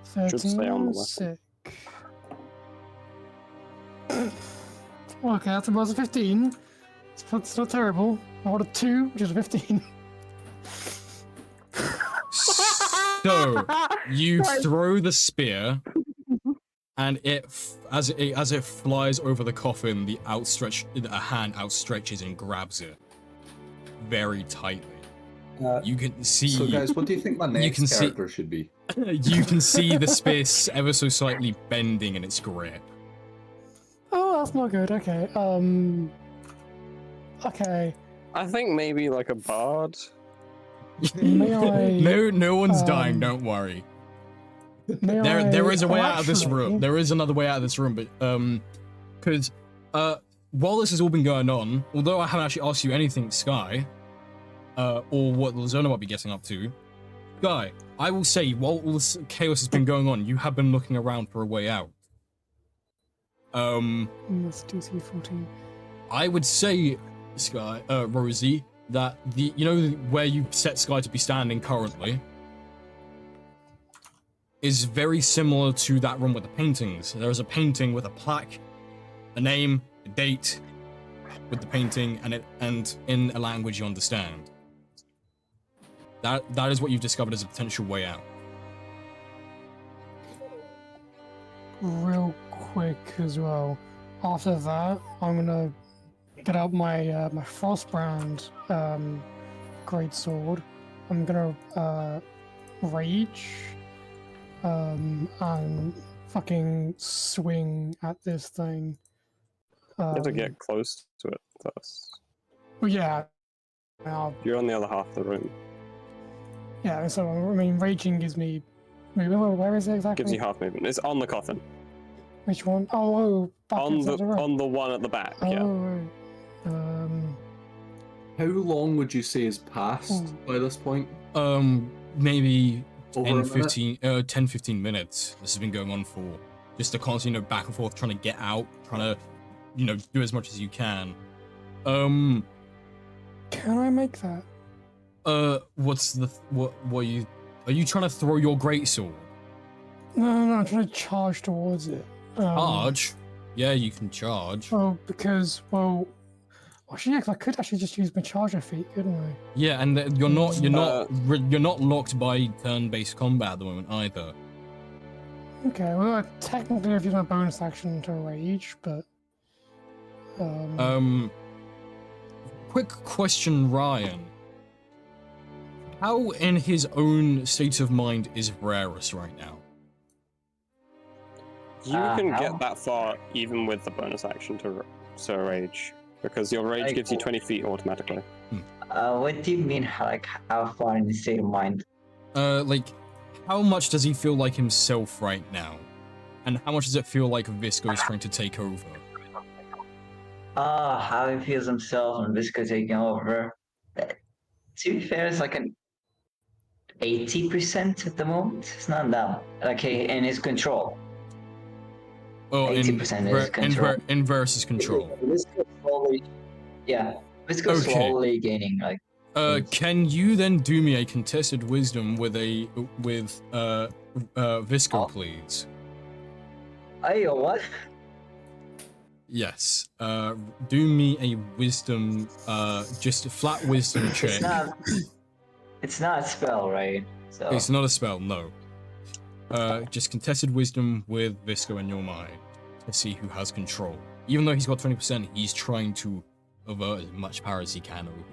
13, Should stay on the weapon. sick. Okay, that's about a 15. It's not terrible. I rolled a 2, which is a 15. So you throw the spear, and as it flies over the coffin, a hand outstretches and grabs it very tightly. You can see. So, guys, what do you think my next character should be? You can see the spear ever so slightly bending in its grip. Oh, that's not good. Okay. Okay. I think maybe like a bard. May I? No one's dying. Don't worry. There is a way out of this room. Actually- There is another way out of this room, but because while this has all been going on, although I haven't actually asked you anything, Sky, or what Lazona might be getting up to, Sky, I will say while all this chaos has been going on, you have been looking around for a way out. That's DC 14. I would say, Sky, Rosie, that where you set Sky to be standing currently is very similar to that room with the paintings. There is a painting with a plaque, a name, a date, with the painting, and in a language you understand. That is what you've discovered as a potential way out. Real quick as well. After that, I'm gonna get out my my Frostbrand greatsword. I'm gonna rage and fucking swing at this thing. You have to get close to it first. Well, yeah. You're on the other half of the room. Yeah, so I mean, raging gives me. Where is it exactly? Gives you half movement. It's on the coffin. Which one? Oh, back On inside right. the one at the back. Oh, Yeah. right. How long would you say has passed by this point? Maybe Over 10, 15 minutes. This has been going on for just a constant, back and forth, trying to get out, trying to, do as much as you can. Can I make that? Are you trying to throw your greatsword? No, I'm trying to charge towards it. Charge? Yeah, you can charge. Well, because, actually, yeah, 'cause I could actually just use my charger feat, couldn't I? Yeah, and you're not locked by turn-based combat at the moment either. Okay, well, technically I've used my bonus action to rage, but... Quick question, Ryan. How in his own state of mind is Rarus right now? You can get that far even with the bonus action to rage, because your rage gives you 20 feet automatically. What do you mean, like, how far in the state of mind? How much does he feel like himself right now? And how much does it feel like Visco's trying to take over? How he feels himself and Visco taking over. To be fair, it's like an 80% at the moment. It's not that. Okay, in his control. Oh, 80% is control. In versus control. Visco slowly, Visco slowly gaining, like. Can you then do me a contested wisdom with Visco, please? Oh, what? Yes. Do me a wisdom, just a flat wisdom check. It's not a spell, right? So. It's not a spell, no. Just contested wisdom with Visco in your mind to see who has control. Even though he's got 20%, he's trying to avert as much power as he can over you.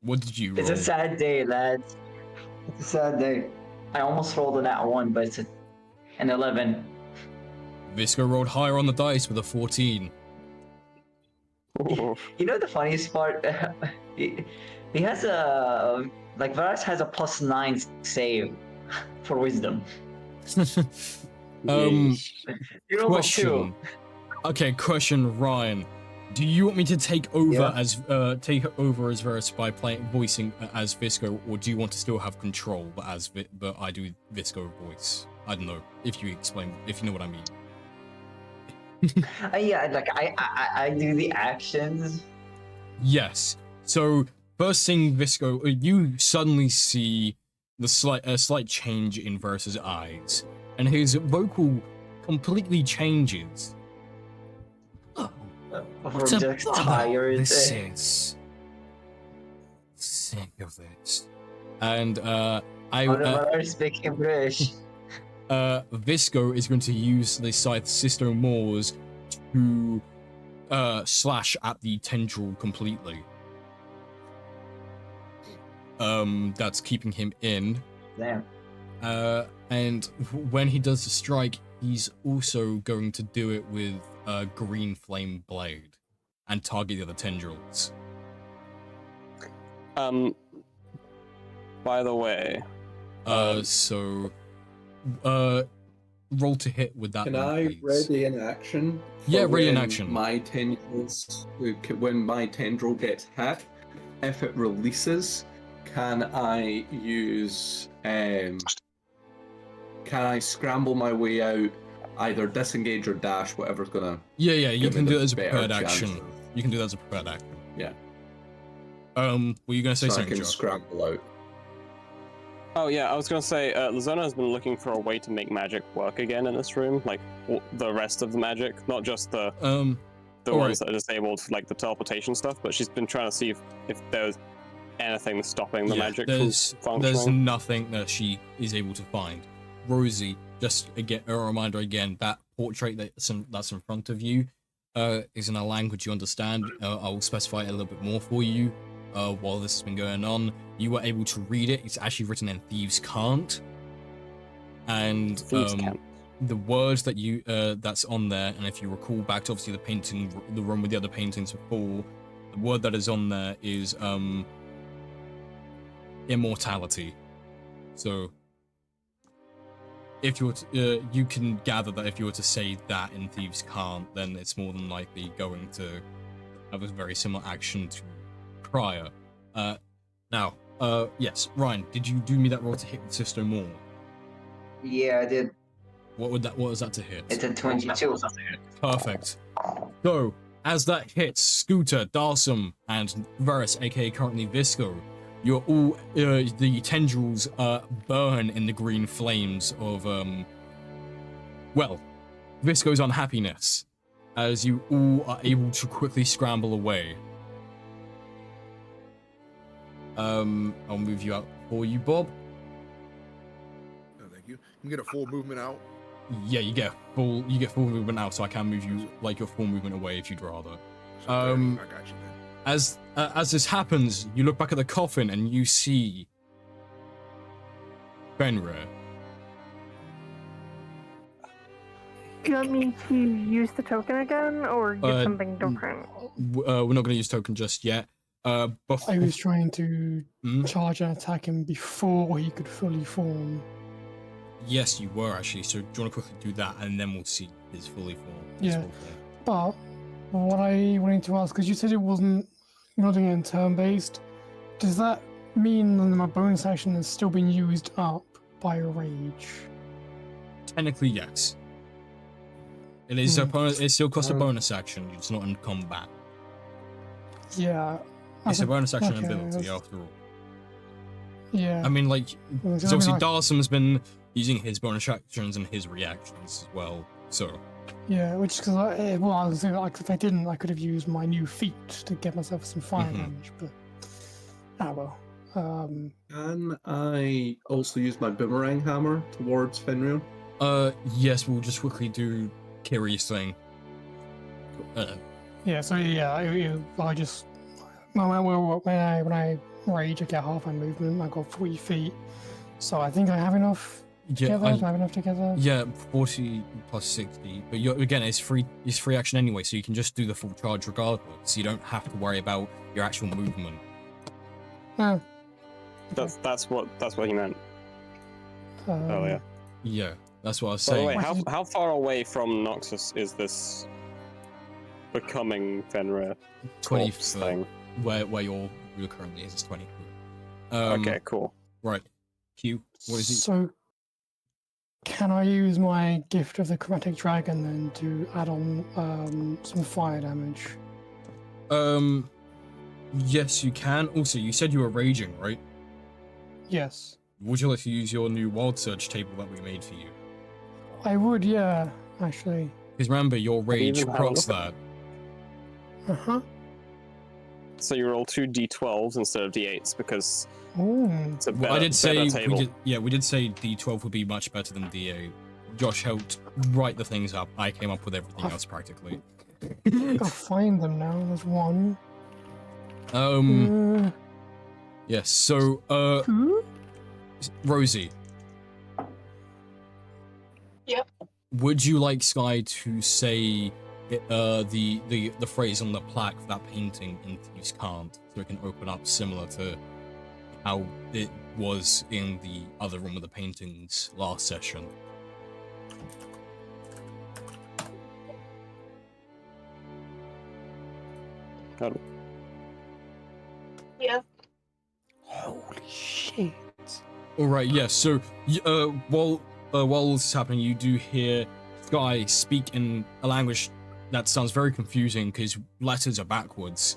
What did you roll? It's a sad day, lads. It's a sad day. I almost rolled a nat 1, but it's an 11. Visco rolled higher on the dice with a 14. You know the funniest part? He has a... Like, Varus has a +9 save for wisdom. Question. Okay, question, Ryan. Do you want me to take over as Varus by voicing as Visco, or do you want to still have control, but I do Visco voice? I don't know if you know what I mean. Yeah, like I do the actions. Yes. So first thing, Visco, you suddenly see the slight change in Versus' eyes, and his vocal completely changes. What a just tired. This is sick of this. And speak English. Visco is going to use the scythe Sisto Moors to slash at the tendril completely. That's keeping him in. Damn. And when he does the strike, he's also going to do it with a green flame blade and target the other tendrils. by the way. So, roll to hit with that. Can one, I please. ready in action? Yeah, for ready in when action. My tendrils, when my tendril gets hit, if it releases, can I use? Can I scramble my way out? Either disengage or dash, whatever's gonna. Yeah, you can do it as a better prepared chance action. of- You can do that as a prepared action. Yeah. Were you gonna say So I something, can Josh? scramble out. Oh yeah, I was gonna say, Lazona has been looking for a way to make magic work again in this room, like the rest of the magic, not just the ones that are disabled, like the teleportation stuff. But she's been trying to see if there's anything stopping the magic from functioning. There's nothing that she is able to find. Rosie, just again a reminder again, that portrait that's in front of you is in a language you understand. I will specify it a little bit more for you. While this has been going on, you were able to read it. It's actually written in Thieves' Can't, and the words that you that's on there. And if you recall back to obviously the painting, the room with the other paintings before, the word that is on there is immortality. So, if you were to, you can gather that if you were to say that in Thieves' Can't, then it's more than likely going to have a very similar action to prior. Now, yes, Ryan, did you do me that roll to hit with Sisto Moore? Yeah, I did. What was that to hit? It's a 22. Perfect. So, as that hits, Scooter, Darsum, and Varus, aka currently Visco, you're all the tendrils burn in the green flames of Visco's unhappiness, as you all are able to quickly scramble away. I'll move you out for you, Bob. No, thank you. You can get a full movement out. Yeah, you get full movement out, so I can move you like your full movement away if you'd rather. I got you then. As this happens, you look back at the coffin and you see Fenrir. Do you want me to use the token again, or get something different? We're not going to use token just yet. I was trying to charge and attack him before he could fully form. Yes, you were actually. So do you want to quickly do that, and then we'll see his fully form. Yeah, but what I wanted to ask, because you said it wasn't, you're not doing it in turn-based, does that mean that my bonus action has still been used up by a rage? Technically, yes. It is it still costs a bonus action. It's not in combat. Yeah. It's a bonus action ability, after all. Yeah. I mean, like, because obviously Darsum's been using his bonus actions and his reactions as well, so. Yeah, which is because if I didn't, I could have used my new feat to get myself some fire damage, but well. Can I also use my boomerang hammer towards Fenrir? Yes, we'll just quickly do Kiri's thing. Yeah, so yeah, I just when I rage, I get half my movement. I got 40 feet, so I think I have enough. Yeah, I have enough together. Yeah, 40 plus 60. But again, it's free action anyway, so you can just do the full charge regardless. You don't have to worry about your actual movement. Oh. That's what he meant. Earlier. Yeah, that's what I was By the saying. way, how far away from Noxus is this becoming Fenrir 20 thing? Where your ruler currently is 20 foot. Okay, cool. Right. Q, what is it? So, can I use my gift of the chromatic dragon then to add on some fire damage? Yes, you can. Also, you said you were raging, right? Yes. Would you like to use your new wild surge table that we made for you? I would, yeah, actually. Because remember, your rage procs that. Uh-huh. So you roll 2 d12s instead of d8s because it's a better, I did say table. we did say d12 would be much better than d8. Josh helped write the things up. I came up with everything else practically. Gotta find them now. There's one. Yes. So, Rosie. Yep. Would you like Sky to say the phrase on the plaque of that painting in Thieves' Can't, so it can open up similar to how was in the other room with the paintings last session. Got it. Yeah. Holy shit. All right, yes. So, while this is happening, you do hear Sky speak in a language that sounds very confusing because letters are backwards.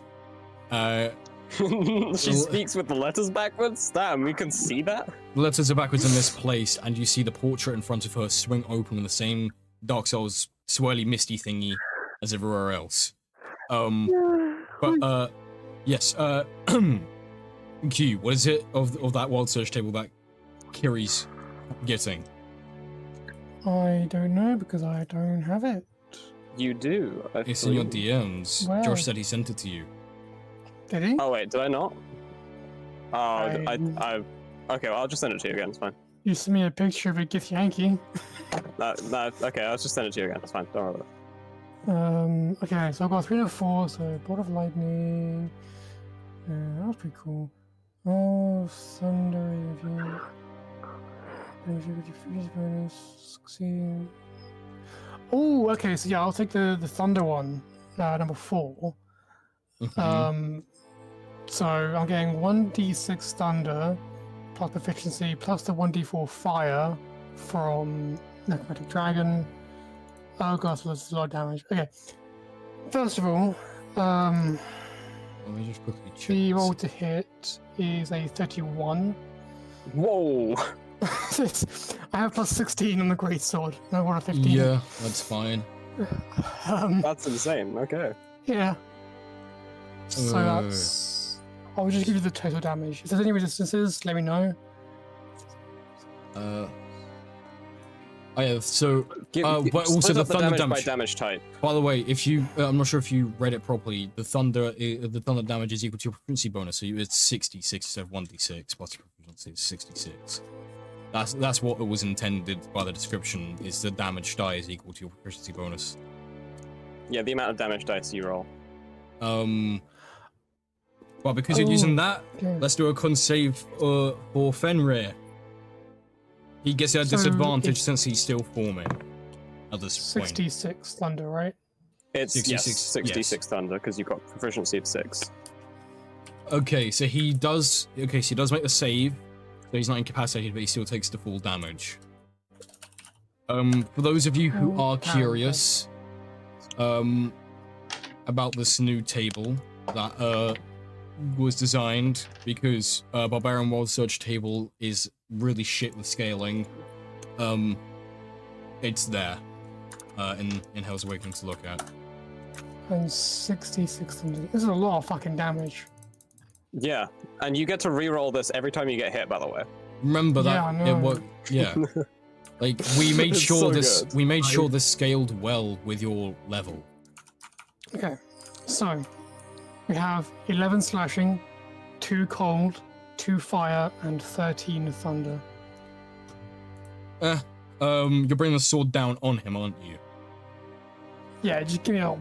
She speaks with the letters backwards? Damn, we can see that? The letters are backwards in this place, and you see the portrait in front of her swing open with the same Dark Souls swirly misty thingy as everywhere else. Yes, Q, what is it of that wild search table that Kiri's getting? I don't know because I don't have it. You do. It's in your DMs. Where? Josh said he sent it to you. Did he? Oh wait, did I not? Oh, I okay, well, I'll just send it to you again, it's fine. You sent me a picture of a Gith Yankee. No, okay, I'll just send it to you again, it's fine, don't worry about it. Okay, so I've got 3 and 4, so Bolt of Lightning. That was pretty cool. Oh, Thunder review. Bonus, succeed. Oh, okay, so yeah, I'll take the Thunder one, number 4. So I'm getting 1d6 Thunder, plus proficiency, plus the 1d4 Fire from Necromantic Dragon. Oh god, so that's a lot of damage. Okay. First of all, Let me just quickly check. the roll to hit is a 31. Whoa! I have plus 16 on the greatsword. No, what a 15. Yeah, that's fine. That's insane, okay. Yeah. So that's... I'll just give you the total damage. If there's any resistances, let me know. Oh yeah, so but also split the up thunder damage by damage. damage type. By the way, if you, I'm not sure if you read it properly. The thunder damage is equal to your proficiency bonus, so it's 66 instead of 1d6 plus your proficiency is 66. That's what it was intended by the description. Is the damage die is equal to your proficiency bonus? Yeah, the amount of damage dice you roll. Well, because you're using that, let's do a con save for Fenrir. He gets a disadvantage since he's still forming at this point. 66 Thunder, right? It's 66, 66 Thunder, because you've got proficiency of 6. Okay, so he does. Okay, so he does make the save. So he's not incapacitated, but he still takes the full damage. For those of you who are curious, about this new table that was designed because Barbarian World Search table is really shit with scaling. It's there in Hell's Awakening to look at. And 66 Thunder. This is a lot of fucking damage. Yeah, and you get to re-roll this every time you get hit, by the way. Remember that Yeah, I know. yeah. Like we made It's sure so this good. we made sure this scaled well with your level. Okay, so we have 11 slashing, 2 cold, 2 fire, and 13 thunder. You're bringing the sword down on him, aren't you? Yeah, just give me a...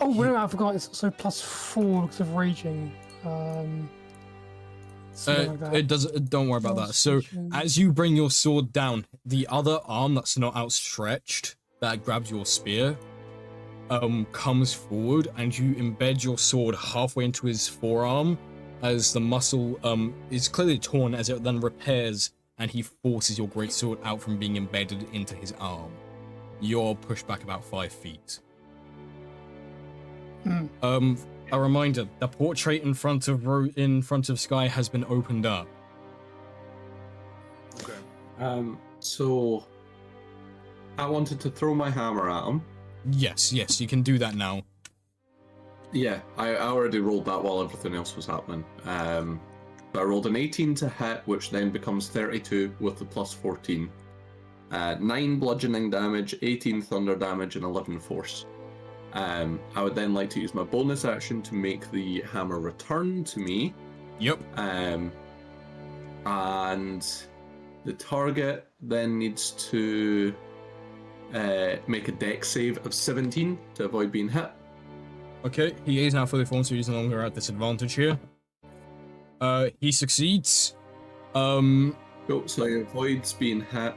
Oh, wait, I forgot, it's also plus 4 because of raging. Something like that. It does. Don't worry about that. So as you bring your sword down, the other arm that's not outstretched that grabs your spear, comes forward, and you embed your sword halfway into his forearm, as the muscle is clearly torn, as it then repairs, and he forces your greatsword out from being embedded into his arm. You're pushed back about 5 feet. A reminder: the portrait in front of Sky has been opened up. Okay. So I wanted to throw my hammer at him. Yes, you can do that now. Yeah, I already rolled that while everything else was happening. I rolled an 18 to hit, which then becomes 32 with the plus 14. 9 bludgeoning damage, 18 thunder damage, and 11 force. I would then like to use my bonus action to make the hammer return to me. Yep. And the target then needs to make a dex save of 17 to avoid being hit. Okay, he is now fully formed, so he's no longer at disadvantage here. He succeeds. Cool, so he avoids being hit.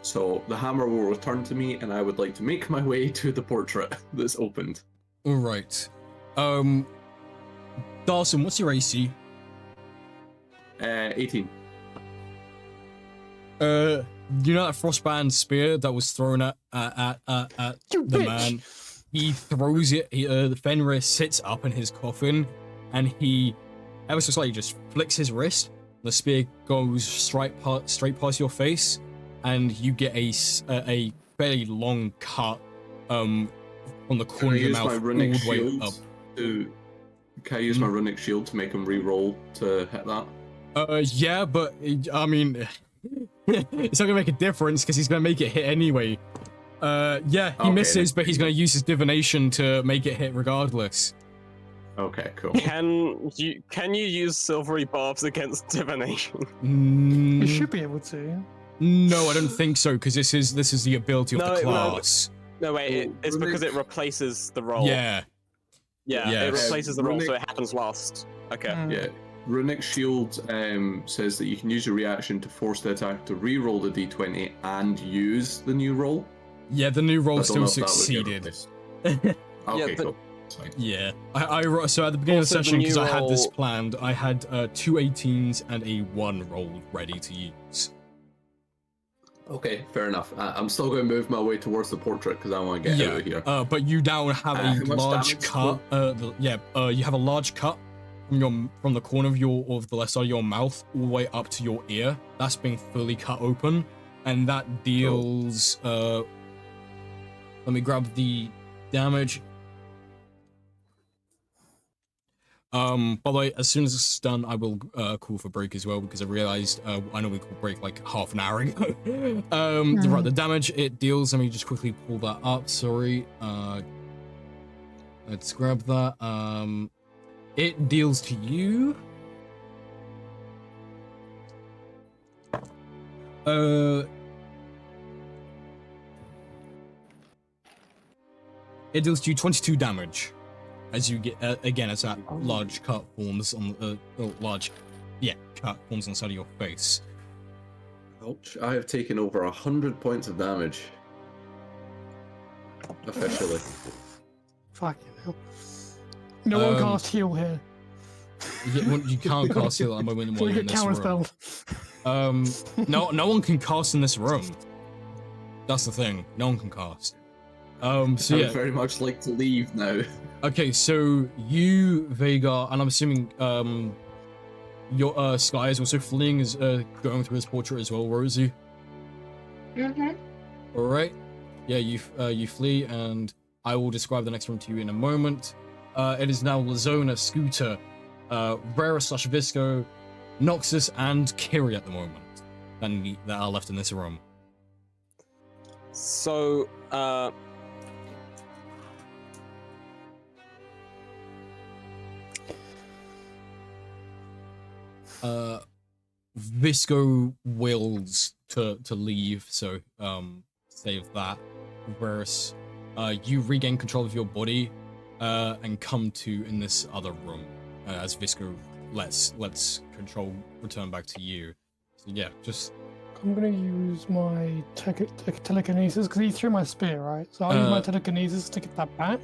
So the hammer will return to me, and I would like to make my way to the portrait that's opened. All right. Dawson, what's your AC? 18. You know that frostband spear that was thrown at the man? He throws it. Fenrir sits up in his coffin, and he ever so slightly just flicks his wrist. The spear goes straight past your face, and you get a fairly long cut from the corner of your mouth all the way up. Can I use my runic shield to make him re-roll to hit that? Yeah, but I mean, it's not gonna make a difference because he's gonna make it hit anyway. Yeah, he misses, but he's gonna use his divination to make it hit regardless. Okay, cool. Can you use silvery barbs against divination? You should be able to. No, I don't think so, because this is the ability of the class. No, wait, it's because it replaces the roll. Yeah. Yeah, it replaces the roll, so it happens last. Okay. Yeah. Runic Shield says that you can use your reaction to force the attack to re-roll the d20 and use the new roll. Yeah, the new roll still succeeded. Okay, cool. Yeah, so at the beginning of the session, because I had this planned, I had 2 18s and a 1 rolled ready to use. Okay, fair enough. I'm still going to move my way towards the portrait because I want to get out of here. But you now have a large cut. You have a large cut from the corner of the left side of your mouth all the way up to your ear. That's been fully cut open, and that deals. Let me grab the damage. By the way, as soon as it's done, I will call for break as well, because I realized I know we called break like half an hour ago. Right, the damage it deals, let me just quickly pull that up, sorry. Let's grab that. It deals to you. It deals to you 22 damage. As you get, again, as that large cut forms on cut forms on the side of your face. Ouch, I have taken over 100 points of damage. Officially. Fucking hell. No one cast heal here. You can't cast heal at the moment while you're in this room. No one can cast in this room. That's the thing. No one can cast. So I would very much like to leave now. Okay, so you, Vhagar, and I'm assuming your Sky is also fleeing, is going through his portrait as well, Rosie. All right. Yeah, you flee, and I will describe the next room to you in a moment. It is now Lazona, Scooter, Rara/Visco, Noxus, and Kiri at the moment that are left in this room. So, Visco wills to leave, so save that. Whereas you regain control of your body and come to in this other room as Visco lets control return back to you. So yeah, just I'm gonna use my telekinesis because he threw my spear, right? So I'll use my telekinesis to get that back.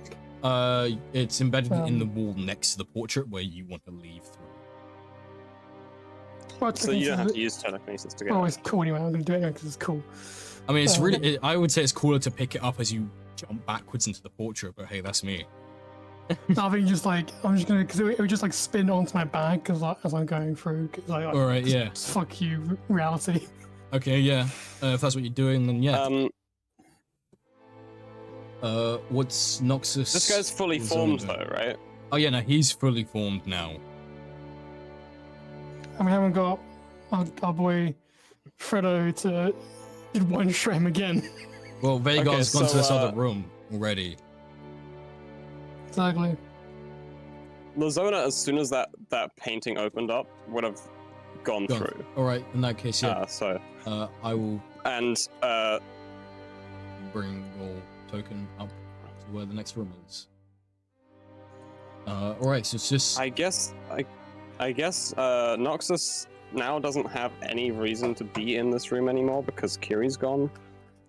It's embedded in the wall next to the portrait where you want to leave through. Well, so you don't have to use telekinesis to get. Oh, it's cool anyway. I'm gonna do it anyway because it's cool. I mean, it's really. I would say it's cooler to pick it up as you jump backwards into the portrait, but hey, that's me. I think just like I'm just gonna because it would just like spin onto my back as I'm going through. Like, all right, yeah. Fuck you, reality. Okay, yeah. If that's what you're doing, then yeah. What's Noxus? This guy's fully formed though, right? Oh yeah, no, he's fully formed now. And we haven't got our boy Fredo to one shot him again. Well, Vhagar's gone to this other room already. Exactly. Lazona, as soon as that painting opened up, would have gone through. All right, in that case, yeah. I will. And bring your token up to where the next room is. All right, so it's just. I guess I guess Noxus now doesn't have any reason to be in this room anymore because Kiri's gone.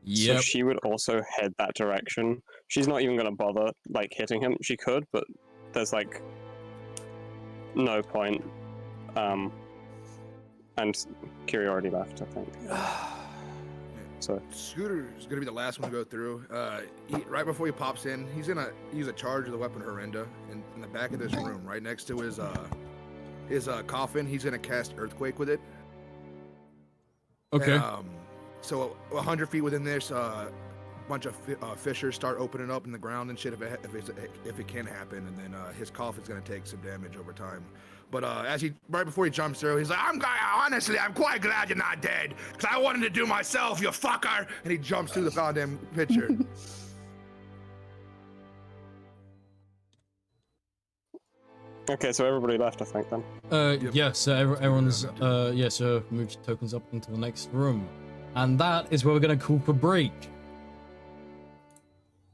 Yep. So she would also head that direction. She's not even going to bother like hitting him. She could, but there's like no point. And Kiri already left, I think. So Scooter is gonna be the last one to go through. Right before he pops in, he's gonna use a charge of the weapon Horrenda, and in the back of this room, right next to his coffin, he's gonna cast Earthquake with it. Okay. And, so 100 feet within this, bunch of fissures start opening up in the ground and shit if it can happen, and then his coffin's gonna take some damage over time. But right before he jumps through, he's like, honestly, I'm quite glad you're not dead, because I wanted to do myself, you fucker! And he jumps through the goddamn picture. okay, so everybody left, I think, then. Yep. Yeah, so everyone's, so move your tokens up into the next room. And that is where we're gonna call for break.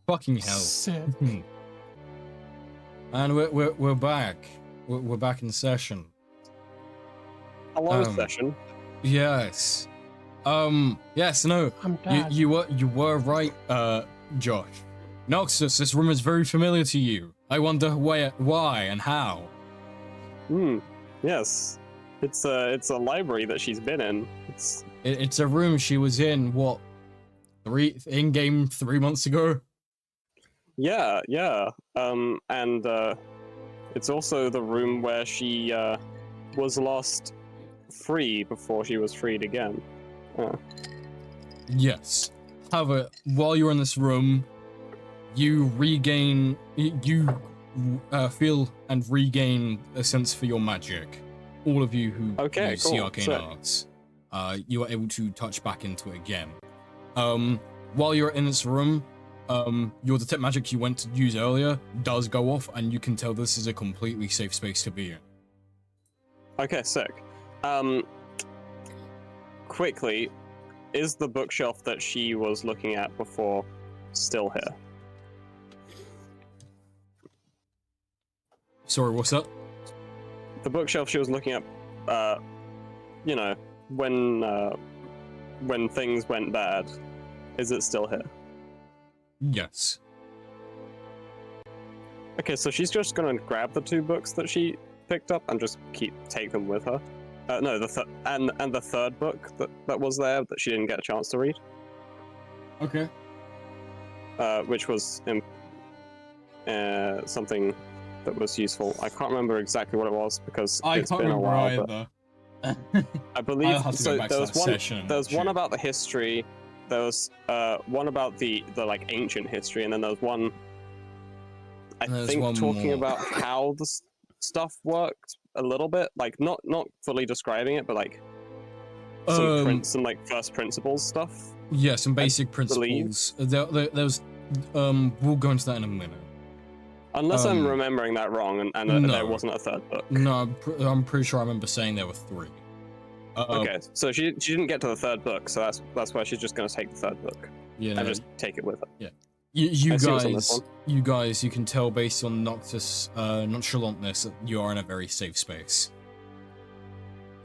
Fucking hell. Sick. And we're back. We're back in session. A long session. Yes. Yes, no. I'm dead. You were right, Josh. Noxus, this room is very familiar to you. I wonder why and how. Yes. It's a library that she's been in. It's a room she was in, what, in-game 3 months ago? Yeah. And it's also the room where she was lost free before she was freed again. Yes. However, while you're in this room, you feel and regain a sense for your magic. All of you who see arcane arts, you are able to touch back into it again. While you're in this room, your detect magic you went to use earlier does go off, and you can tell this is a completely safe space to be in. Okay, sick. Quickly, is the bookshelf that she was looking at before still here? Sorry, what's that? The bookshelf she was looking at, when things went bad, is it still here? Yes. Okay, so she's just gonna grab the 2 books that she picked up and just take them with her. No, the third book that was there that she didn't get a chance to read. Okay. Which was something that was useful. I can't remember exactly what it was because it's been a while. Either. I believe so. There was one about the history. There was one about the like ancient history, and then there was one. Talking about how the stuff worked a little bit, like not fully describing it, but like some like first principles stuff. Yeah, some basic principles. There was. We'll go into that in a minute. Unless I'm remembering that wrong, and there wasn't a third book. No, I'm pretty sure I remember saying there were 3. Okay, so she didn't get to the third book, so that's why she's just gonna take the third book. Yeah, and just take it with her. Yeah. You guys, you can tell based on Noctis' nonchalantness that you are in a very safe space.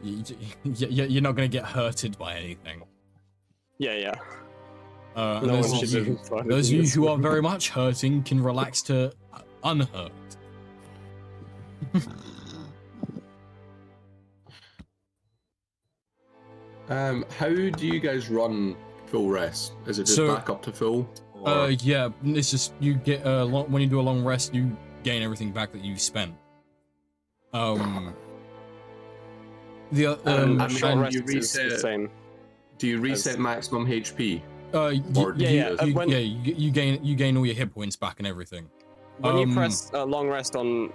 You're not going to get hurted by anything. Yeah. Those of you who are very much hurting can relax to unhurt. How do you guys run full rest? Is it just back up to full? Yeah, it's just you get when you do a long rest, you gain everything back that you spent. Short rest you reset, is the same. Do you reset maximum HP? You gain all your hit points back and everything. When you press long rest on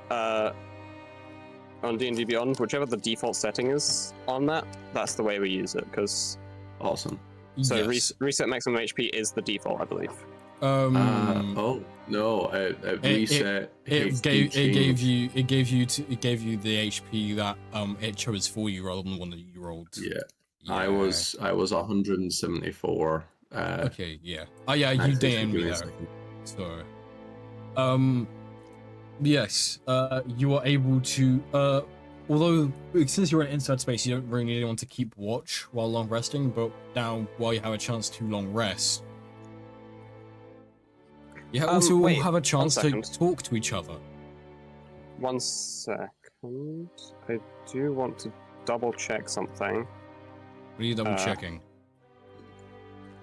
D&D Beyond, whichever the default setting is on that's the way we use it. Because awesome. So yes. Reset maximum HP is the default, I believe. Oh no! It reset. It gave you the HP that it chose for you rather than the one that you rolled. Yeah. I was 174. Okay, yeah. Oh yeah, you DM'd me that. So, yes. You are able to although since you're in inside space, you don't really need anyone to keep watch while long resting, but now while you have a chance to long rest, you also will have a chance to talk to each other. 1 second. I do want to double check something. What are you double checking?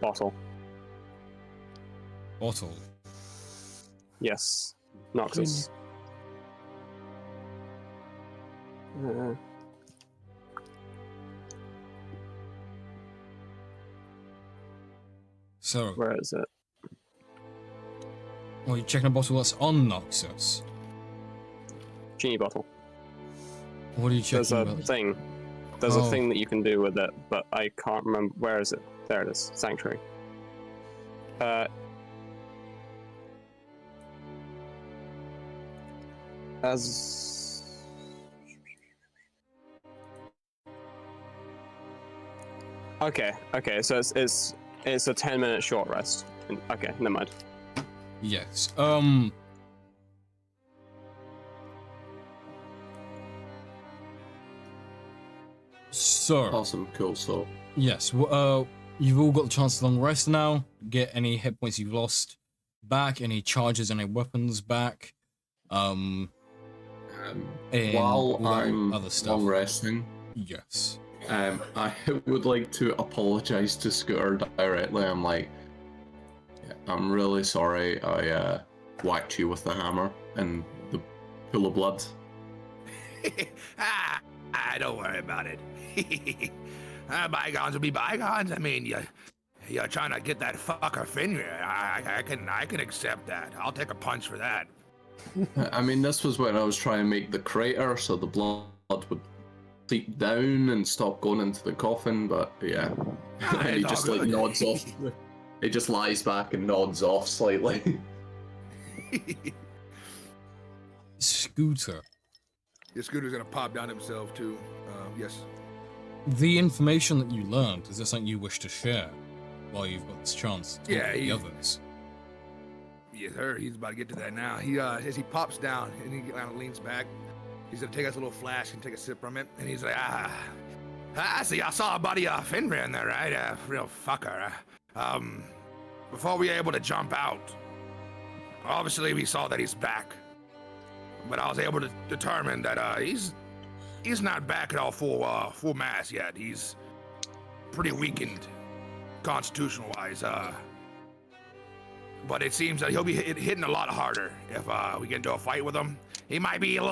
Bottle. Bottle? Yes. Noxus. So where is it? Well, you're checking a bottle that's on Noxus. Genie bottle. What are you checking? There's a about? thing. There's a thing that you can do with it, but I can't remember. Where is it? There it is. Sanctuary. Okay, so it's a 10-minute short rest. Okay, never mind. Yes. So awesome, cool. So yes, you've all got the chance to long rest now. Get any hit points you've lost back, any charges, any weapons back. While I'm other stuff. long resting, yes, I would like to apologize to Scooter directly. I'm like, I'm really sorry I whacked you with the hammer and the pool of blood. Don't worry about it. Bygones will be bygones. I mean, you're trying to get that fucker Fenrir. I can accept that. I'll take a punch for that. I mean, this was when I was trying to make the crater so the blood would seep down and stop going into the coffin, but yeah. He just like nods off. He just lies back and nods off slightly. Scooter. Yeah, Scooter's gonna pop down himself too. Yes. The information that you learned, is there something you wish to share while you've got this chance to talk to the others? Yes, sir. He's about to get to that now. He as he pops down and he kind of leans back, he's gonna take us a little flash and take a sip from it, and he's like, see, I saw a buddy Fenrir in there, right? Real fucker. Before we were able to jump out, obviously we saw that he's back, but I was able to determine that he's not back at all full mass yet. He's pretty weakened, constitutional-wise. But it seems that he'll be hitting a lot harder if we get into a fight with him. He might be a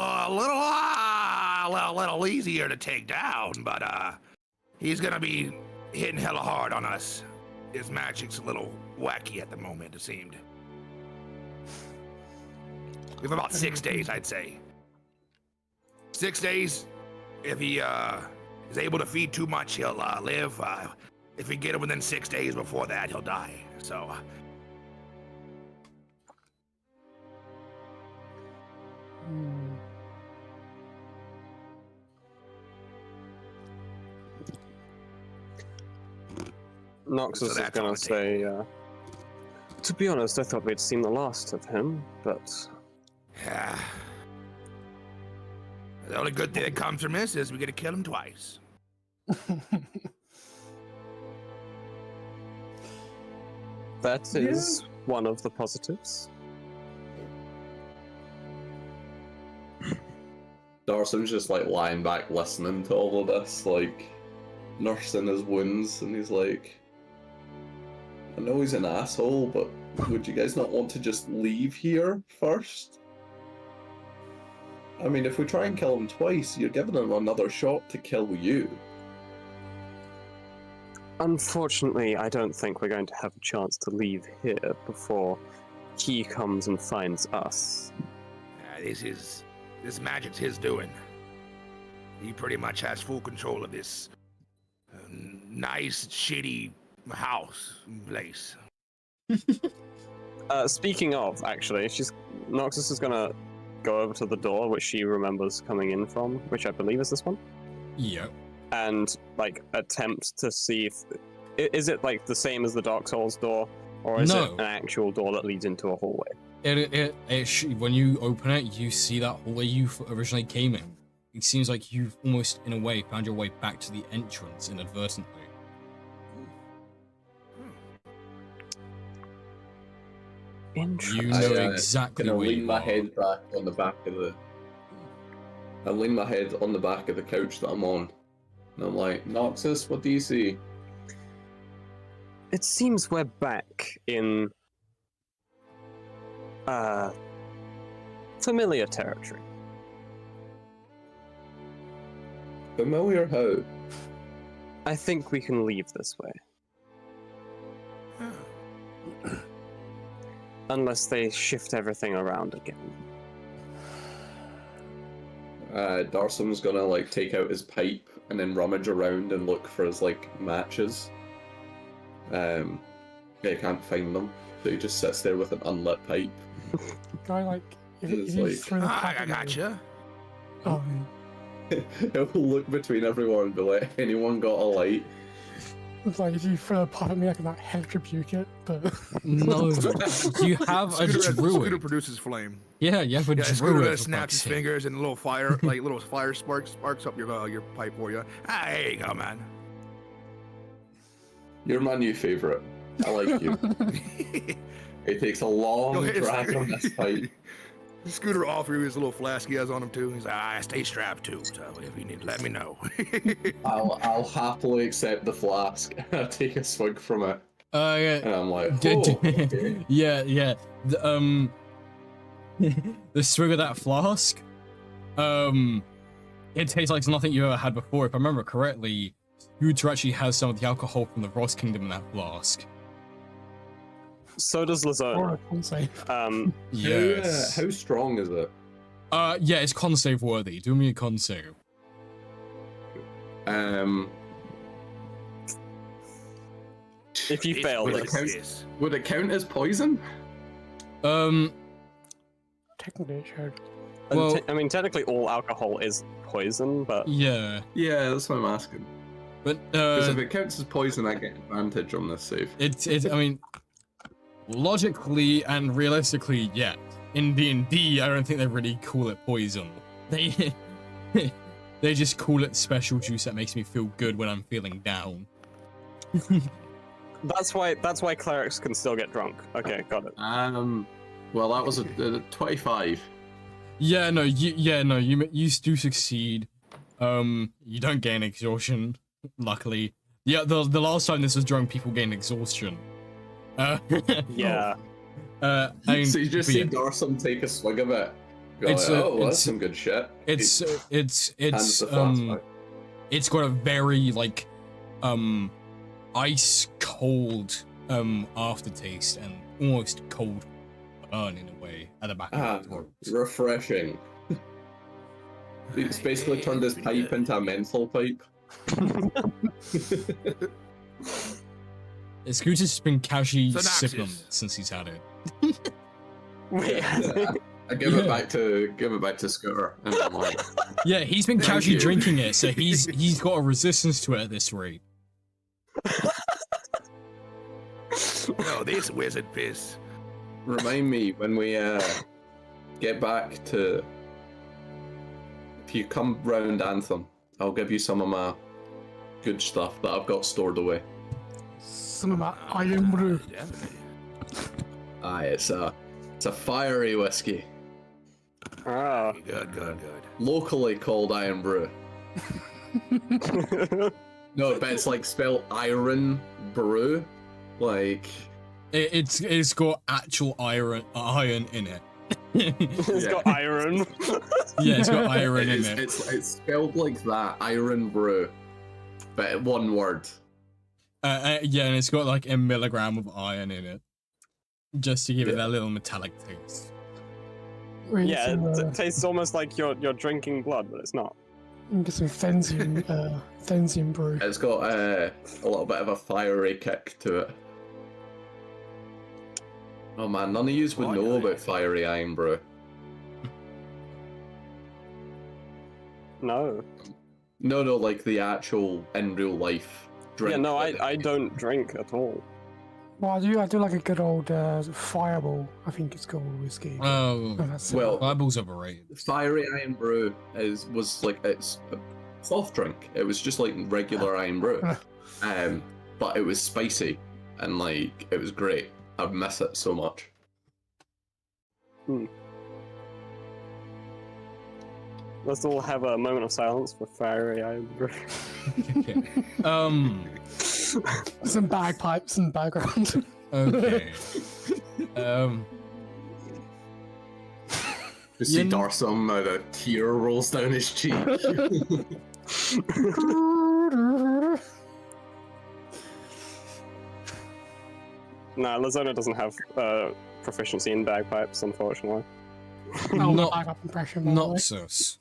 little easier to take down, but he's gonna be hitting hella hard on us. His magic's a little wacky at the moment, it seemed. We have about 6 days, I'd say. 6 days. If he is able to feed too much, he'll live. If we get him within 6 days before that, he'll die. So. Noxus is gonna say, to be honest, I thought we'd seen the last of him, but... Yeah. The only good thing that comes from this is we get to kill him twice. That is one of the positives. Darson's just like lying back listening to all of this, like nursing his wounds, and he's like, I know he's an asshole, but would you guys not want to just leave here first? I mean, if we try and kill him twice, you're giving him another shot to kill you. Unfortunately, I don't think we're going to have a chance to leave here before he comes and finds us. This magic's his doing. He pretty much has full control of this nice, shitty house place. Speaking of, actually, Noxus is gonna go over to the door which she remembers coming in from, which I believe is this one. Yeah. And like attempt to see if is it like the same as the Dark Souls door, or is it an actual door that leads into a hallway? When you open it, you see that hallway you originally came in. it seems like you've almost, in a way, found your way back to the entrance inadvertently. You know exactly where lean you my are. head back on the back of the. I lean my head on the back of the couch that I'm on, and I'm like, Noxus, what do you see? It seems we're back in familiar territory. Familiar how? I think we can leave this way. Unless they shift everything around again. Darsum's gonna like take out his pipe and then rummage around and look for his like matches. Yeah, he can't find them, so he just sits there with an unlit pipe. Guy like, if It's you like, throw the pipe I in gotcha. Oh, He'll look between everyone and be like, anyone got a light? it's like if you throw a pipe at me, I can like electrobute it, but No, you have a Scooter druid. produces flame. Yeah, you have a Yeah, Scooter druid. snaps his fingers and little fire, like little fire sparks up your pipe for you. Ah, there you go, man. You're my new favorite. I like you. It takes a long drag on this pipe. Scooter offers you his little flask he has on him too. He's like, I stay strapped too, so if you need, let me know. I'll happily accept the flask. I'll take a swig from it. Yeah. And I'm like, oh, okay. yeah. The swig of that flask, it tastes like nothing you ever had before. If I remember correctly, Scooter actually has some of the alcohol from the Ross Kingdom in that flask. So does Lazona. Yes. How strong is it? Yeah, it's con save worthy. Do me a con save. If you fail, would it count as poison? technically it should. Well, I mean, technically all alcohol is poison, but yeah, that's what I'm asking. But because if it counts as poison, I get advantage on this save. It's. I mean, logically and realistically, yeah. In D&D, I don't think they really call it poison. They just call it special juice that makes me feel good when I'm feeling down. That's why clerics can still get drunk. Okay, got it. Well, that was a 25. Yeah, no, you do succeed. You don't gain exhaustion, luckily. Yeah, the last time this was drunk, people gained exhaustion. Yeah. So you just see Darsum take a swig of it. Go like, that's some good shit. It's got a very like ice cold aftertaste and almost cold burn in a way at the back of the throat. Refreshing. It's basically turned his pipe into a menthol pipe. Scooter's just been casually sipping on it since he's had it. I give it back to Scooter. And I'm like, yeah, he's been casually drinking it, so he's got a resistance to it at this rate. No, this wizard piss. Remind me when we get back to. If you come round Anthem, I'll give you some of my good stuff that I've got stored away. Some of my iron brew. It's a fiery whiskey. Ah, good. Locally called Iron Brew. No, but it's like spelled Iron Brew, like. It's got actual iron in it. It's got iron. Yeah, it's got iron in it. It's spelled like that, Iron Brew, but one word. Yeah, and it's got like a milligram of iron in it, just to give it that little metallic taste. Yeah, it tastes almost like you're drinking blood, but it's not. You can get some Thensium brew. It's got a little bit of a fiery kick to it. Oh man, none of yous would know about fiery Iron Brew. No. No, like the actual in real life drink. Yeah, no, I don't drink at all. Well, I do like a good old fireball. I think it's called whiskey. Oh, That's it. Well, Fireball's overrated. Fiery Iron Brew was like it's a soft drink. It was just like regular Iron Brew, but it was spicy and like it was great. I miss it so much. Let's all have a moment of silence for Fiery Iron Brew. Okay. Some bagpipes in the background. Okay. You see Darsum, a tear rolls down his cheek. Nah, Lazona doesn't have proficiency in bagpipes, unfortunately. Oh, Not- backup impression. by the way. Noxus.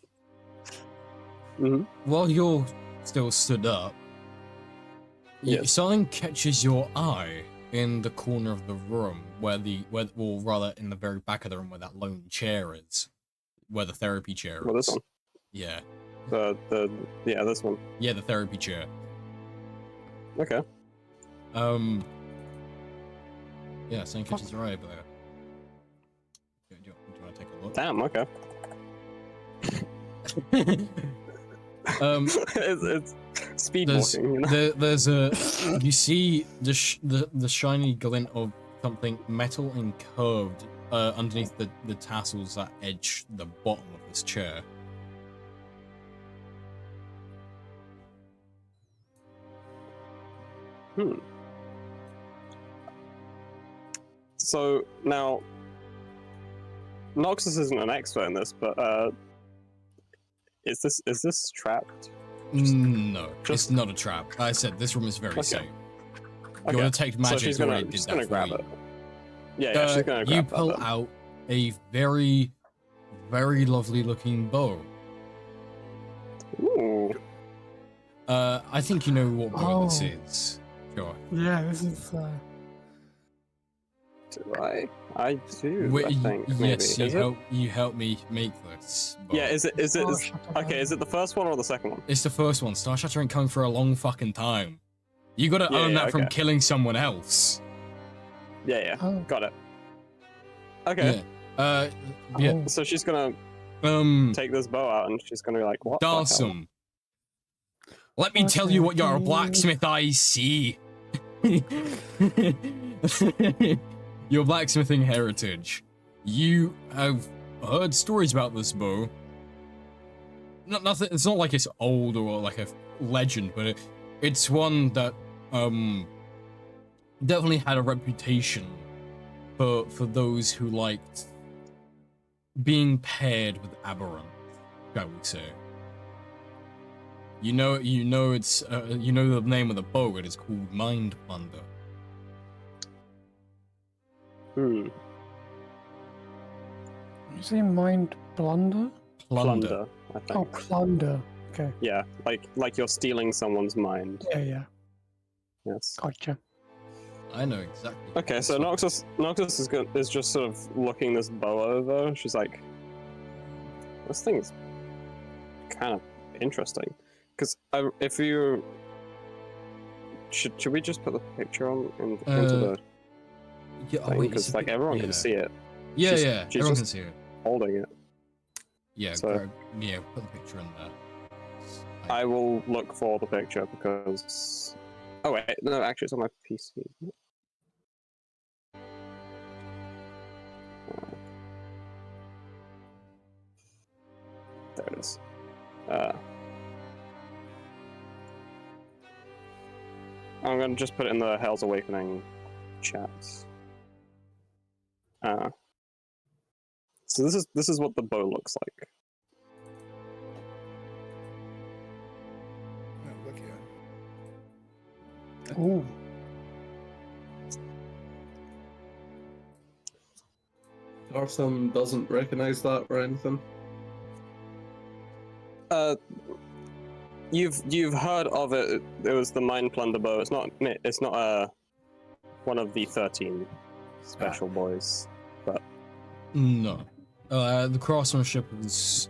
Mhm. While you're still stood up, Yes. something catches your eye in the corner of the room where well, rather in the very back of the room where that lone chair is, where the therapy chair is. Well, this one. Yeah, This one. yeah, the therapy chair. Okay. Yeah, something catches your eye over there. Do you want to take a look? Damn. Okay. it's speed There's, walking. You know? there's a you see the shiny glint of something metal and curved underneath the tassels that edge the bottom of this chair. So now, Noxus isn't an expert in this, but is this trapped? No, it's not a trap. I said this room is very safe. Okay. Your detect magic so she's already gonna, did she's that gonna for grab you. it. Yeah, she's gonna grab You that pull then. out a very, very lovely looking bow. Ooh. I think you know what bow this Oh. is. Sure. Yeah, this is. Do I? I do. Wait, I think maybe. yes, Is it? you helped me make this bow. Yeah. Is it? Oh, shut up, Okay. Is it the first one or the second one? It's the first one. Star Shatter ain't coming for a long fucking time. You gotta Yeah, earn yeah, that from okay. killing someone else. Yeah. Oh. Got it. Okay. Yeah. Yeah. Oh. So she's gonna take this bow out and she's gonna be like, "What?" the hell? Darsum. Let me tell you what your blacksmith eyes see. Your blacksmithing heritage. You have heard stories about this bow. Nothing. It's not like it's old or like a legend, but it's one that definitely had a reputation for those who liked being paired with aberrant, shall we say. You know it's you know the name of the bow. It is called Mind Plunder. You say mind blunder? Plunder. I think. Oh, plunder. Okay. Yeah, like you're stealing someone's mind. Yeah. Yes. Gotcha. I know exactly. Okay, so Noxus is just sort of looking this bow over. She's like, this thing's kind of interesting. Because if you should we just put the picture on into the Yeah, thing? Because like everyone can see it. Yeah, She's everyone just can see it. Holding it. Yeah, So- put the picture in there. I will look for the picture because. Oh wait, no, actually it's on my PC. Isn't it? There it is. I'm gonna just put it in the Hell's Awakening chats. So this is what the bow looks like. Oh, look here. Ooh. Darsum doesn't recognize that or anything. You've heard of it. It was the Mind Plunder bow. It's not one of the 13 special boys, but No. The craftsmanship is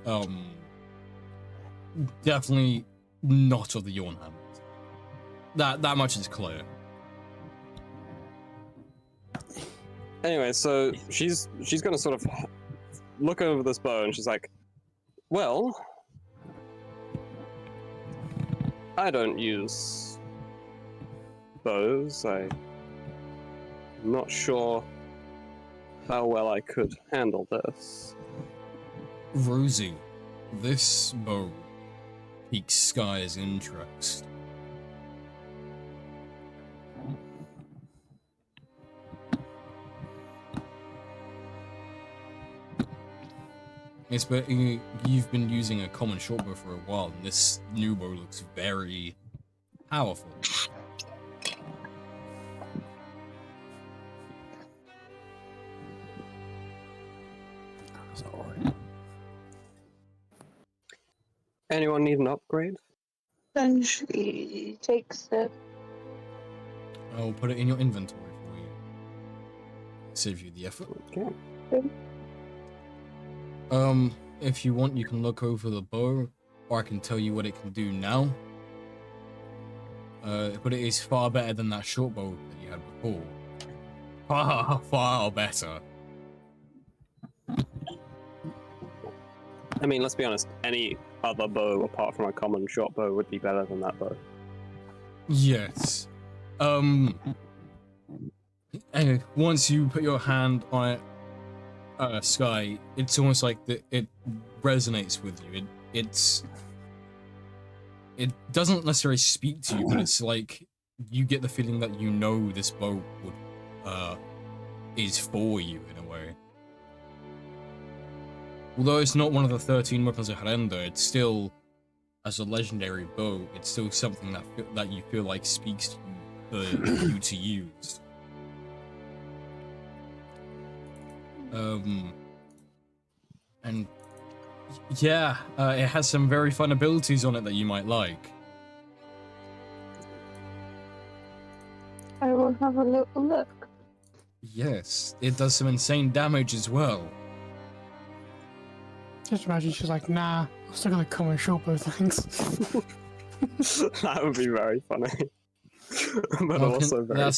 definitely not of the Jornhammar. That much is clear. Anyway, so she's gonna sort of look over this bow and she's like, well, I don't use bows. I'm not sure how well I could handle this. Rosie, this bow piques Sky's interest. Yes, but you've been using a common short bow for a while, and this new bow looks very powerful. Anyone need an upgrade? Then she takes it. I'll put it in your inventory for you. Save you the effort. Okay. If you want, you can look over the bow, or I can tell you what it can do now. But it is far better than that short bow that you had before. Far better. I mean, let's be honest, any other bow apart from a common short bow would be better than that bow. Yes. Anyway, once you put your hand on it, Sky, it's almost like it resonates with you. It doesn't necessarily speak to you, but it's like you get the feeling that you know this bow would is for you in a way. Although it's not one of the 13 weapons of Harenda, it's still, as a legendary bow, it's still something that you feel like speaks to you for you to use. And yeah, it has some very fun abilities on it that you might like. I will have a little look. Yes, it does some insane damage as well. Just imagine she's like, nah, I'm still gonna come and short bow things. That would be very funny. But Okay, also very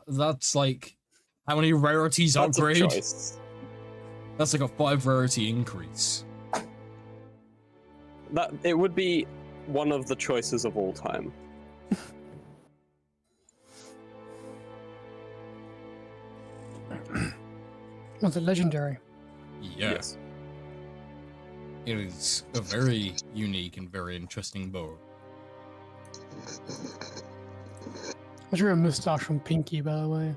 that's like how many rarities That's upgrade? a choice. That's like a 5 rarity increase. That it would be one of the choices of all time. Was it legendary? Yeah. Yes. It is a very unique and very interesting bow. I drew a moustache from Pinky, by the way.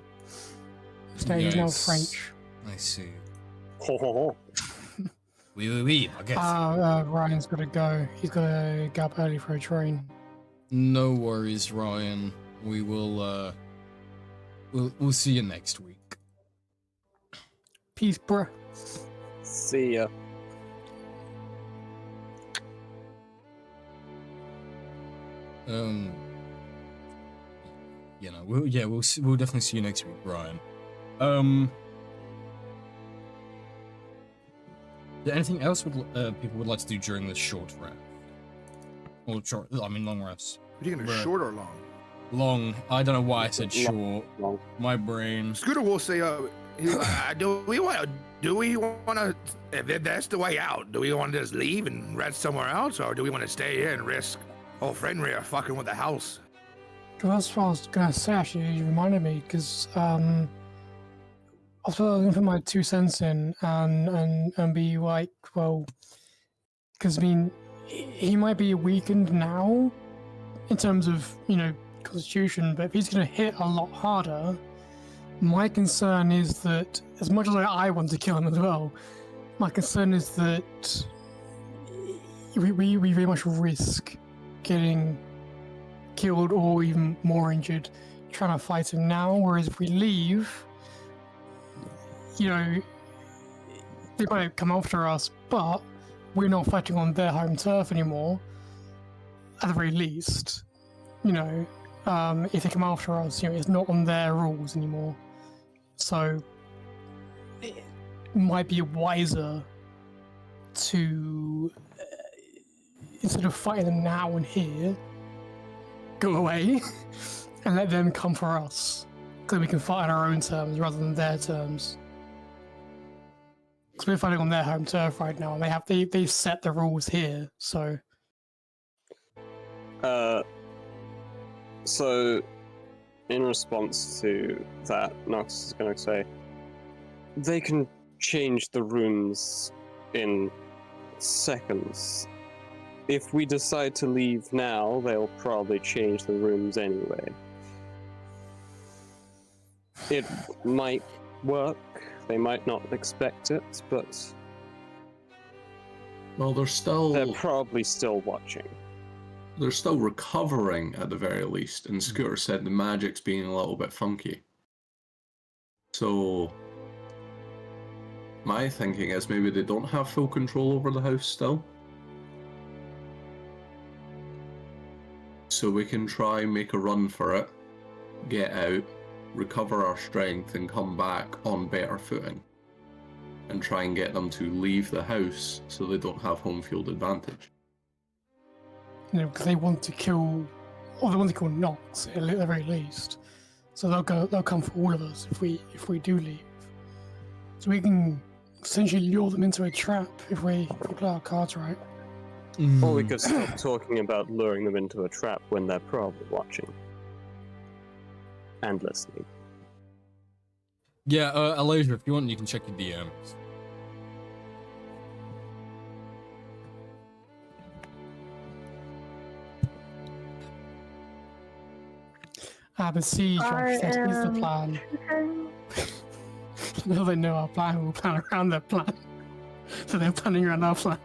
He's now Yes. French. I see. Ho ho ho. Oui, I guess. Ryan's gotta go. He's gotta get up early for a train. No worries, Ryan. We will, we'll see you next week. Peace, bruh. See ya. You know, we'll definitely see you next week, Ryan. Is there anything else people would like to do during this short rest? Or short, I mean long rest. Are you gonna short or long? Long. I don't know why I said Long. short. My brain. Scooter will say, do we want to, if that's the way out, do we want to just leave and rest somewhere else, or do we want to stay here and risk old Fenrir fucking with the house? Well, that's what I was gonna say, actually. You reminded me, because I was going to put my 2 cents in and be like, well, because I mean, he might be weakened now in terms of, you know, constitution, but if he's going to hit a lot harder, my concern is that, as much as I want to kill him as well, my concern is that we very much risk getting killed or even more injured trying to fight him now, whereas if we leave, you know, they might come after us, but we're not fighting on their home turf anymore, at the very least. You know, if they come after us, you know, it's not on their rules anymore. So, it might be wiser to, instead of fighting them now and here, go away and let them come for us. so we can fight on our own terms rather than their terms. Because we're fighting on their home turf right now, and they've set the rules here. So, so in response to that, Nox is going to say, they can change the rooms in seconds. If we decide to leave now, they'll probably change the rooms anyway. It might work. They might not expect it, but Well, they're probably still watching. They're still recovering at the very least, and Scooter said the magic's being a little bit funky. So my thinking is maybe they don't have full control over the house still. So we can try make a run for it, get out, recover our strength, and come back on better footing. And try and get them to leave the house so they don't have home field advantage. you know, because they want to kill, or they want to kill Nox at the very least. So they'll come for all of us if we do leave. So we can essentially lure them into a trap if we play our cards right. Or we could stop talking about luring them into a trap when they're probably watching. And listening. Yeah, Elijah, if you want, you can check your DMs. The siege is the plan. Now they know our plan, we'll plan around their plan. So they're planning around our plan.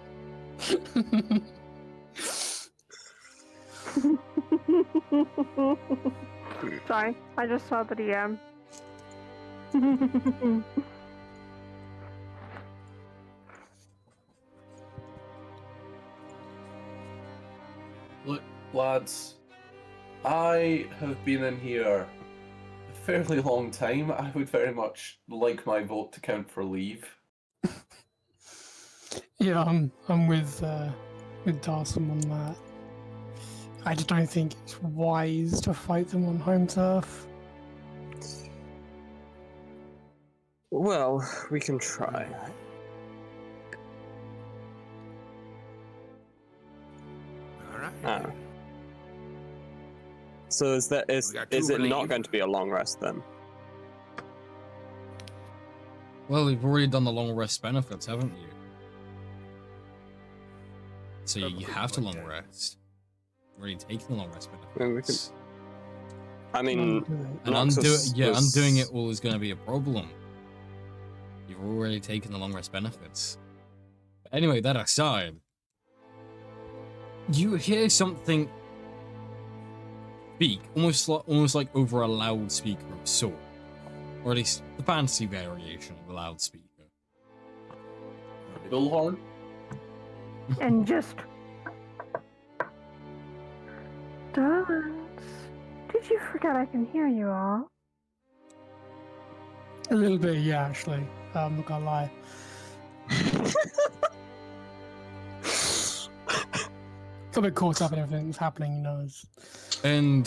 Sorry, I just saw the DM. Look, lads, I have been in here a fairly long time. I would very much like my vote to count for leave. Yeah, I'm with Darson on that. I just don't think it's wise to fight them on home turf. Well, we can try. Alright. So is it not going to be a long rest then? Well, you've already done the long rest benefits, haven't you? So you have to long rest. Already taken the long rest benefits. I mean, and undoing it all is going to be a problem. You've already taken the long rest benefits. But anyway, that aside, you hear something speak, almost like over a loudspeaker of sort, or at least the fantasy variation of a loudspeaker. Bullhorn? And just... Darlings, did you forget I can hear you all? A little bit, yeah, actually. I'm not gonna lie. Got a bit caught up in everything that's happening, you know. And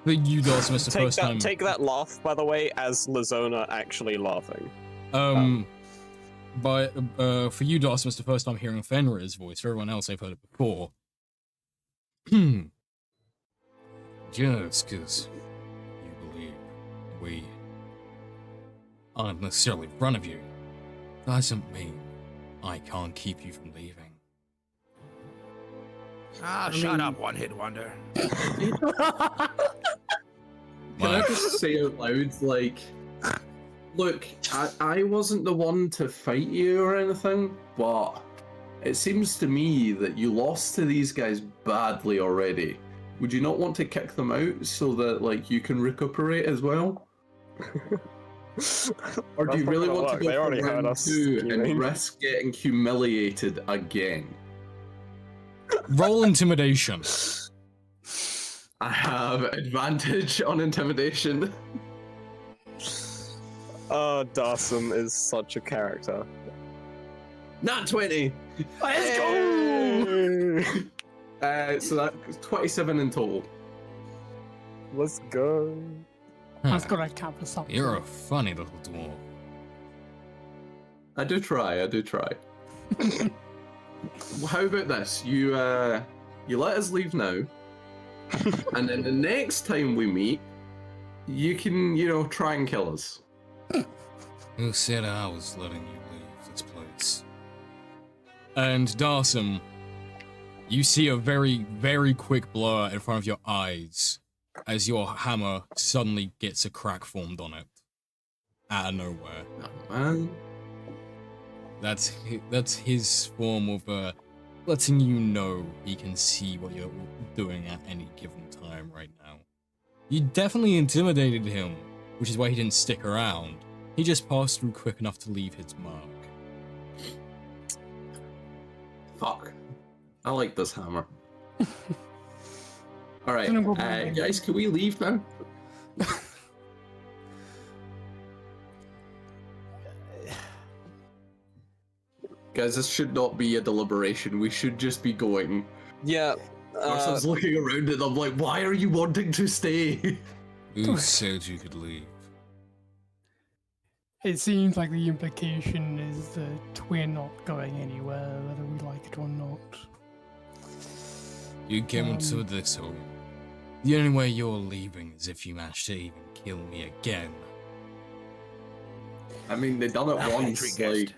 for you, Darson, it's the first time. Take that laugh, by the way, as Lazona actually laughing. But for you, Darson, it's the first time hearing Fenrir's voice. For everyone else, I've heard it before. Just because you believe we aren't necessarily in front of you doesn't mean I can't keep you from leaving. Shut up, one-hit wonder. Can I just say out loud, like, look, I wasn't the one to fight you or anything, but it seems to me that you lost to these guys badly already. Would you not want to kick them out so that, like, you can recuperate as well? Or do you really want to go for round 2 and risk getting humiliated again? Roll intimidation. I have advantage on intimidation. Oh, Darson is such a character. Nat 20! Let's go! So that's 27 in total. Let's go. I've got a cap or something. You're a funny little dwarf. I do try. Well, how about this? You let us leave now, and then the next time we meet, you can, try and kill us. Who said I was letting you leave this place? And Darsum, you see a very, very quick blur in front of your eyes as your hammer suddenly gets a crack formed on it. Out of nowhere. Oh, man. That's his form of letting you know he can see what you're doing at any given time right now. You definitely intimidated him, which is why he didn't stick around. He just passed through quick enough to leave his mark. Fuck. I like this hammer. Alright, guys, can we leave now? Guys, this should not be a deliberation. We should just be going. Yeah. Arson's looking around and I'm like, why are you wanting to stay? Who said you could leave? It seems like the implication is that we're not going anywhere, whether we like it or not. You came into this home. The only way you're leaving is if you manage to even kill me again. I mean, they done it once, like...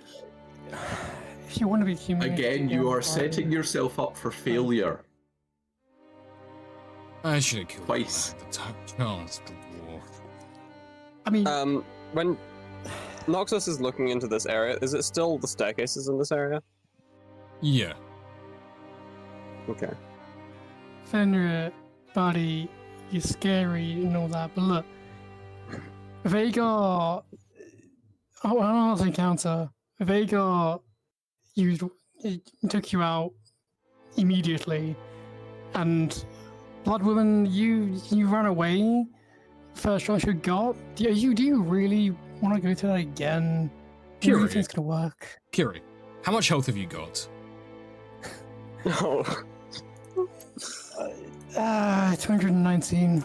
If you want to be human... Again, you are setting yourself up for failure. I should have killed twice. The chance, the dwarf. I mean... when Noxus is looking into this area, is it still the staircases in this area? Yeah. Okay. Fenrir, buddy, you're scary and all that, but look, Vagar, last encounter, Vagar took you out immediately, and Bloodwoman, you ran away. First chance you got. Do you really want to go through that again? Do you really think it's gonna work? Kiri, how much health have you got? No. 219.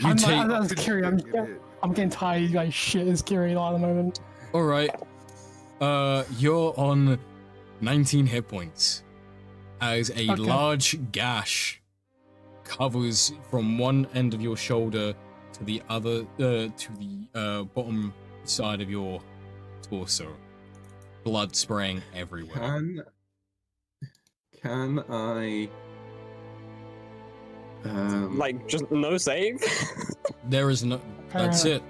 That's Kiri. I'm getting tired like shit as Kiri at the moment. Alright. You're on 19 hit points. As a large gash covers from one end of your shoulder to the other, to the bottom side of your torso. Blood spraying everywhere. Can I... like, just no save? There is no... That's it.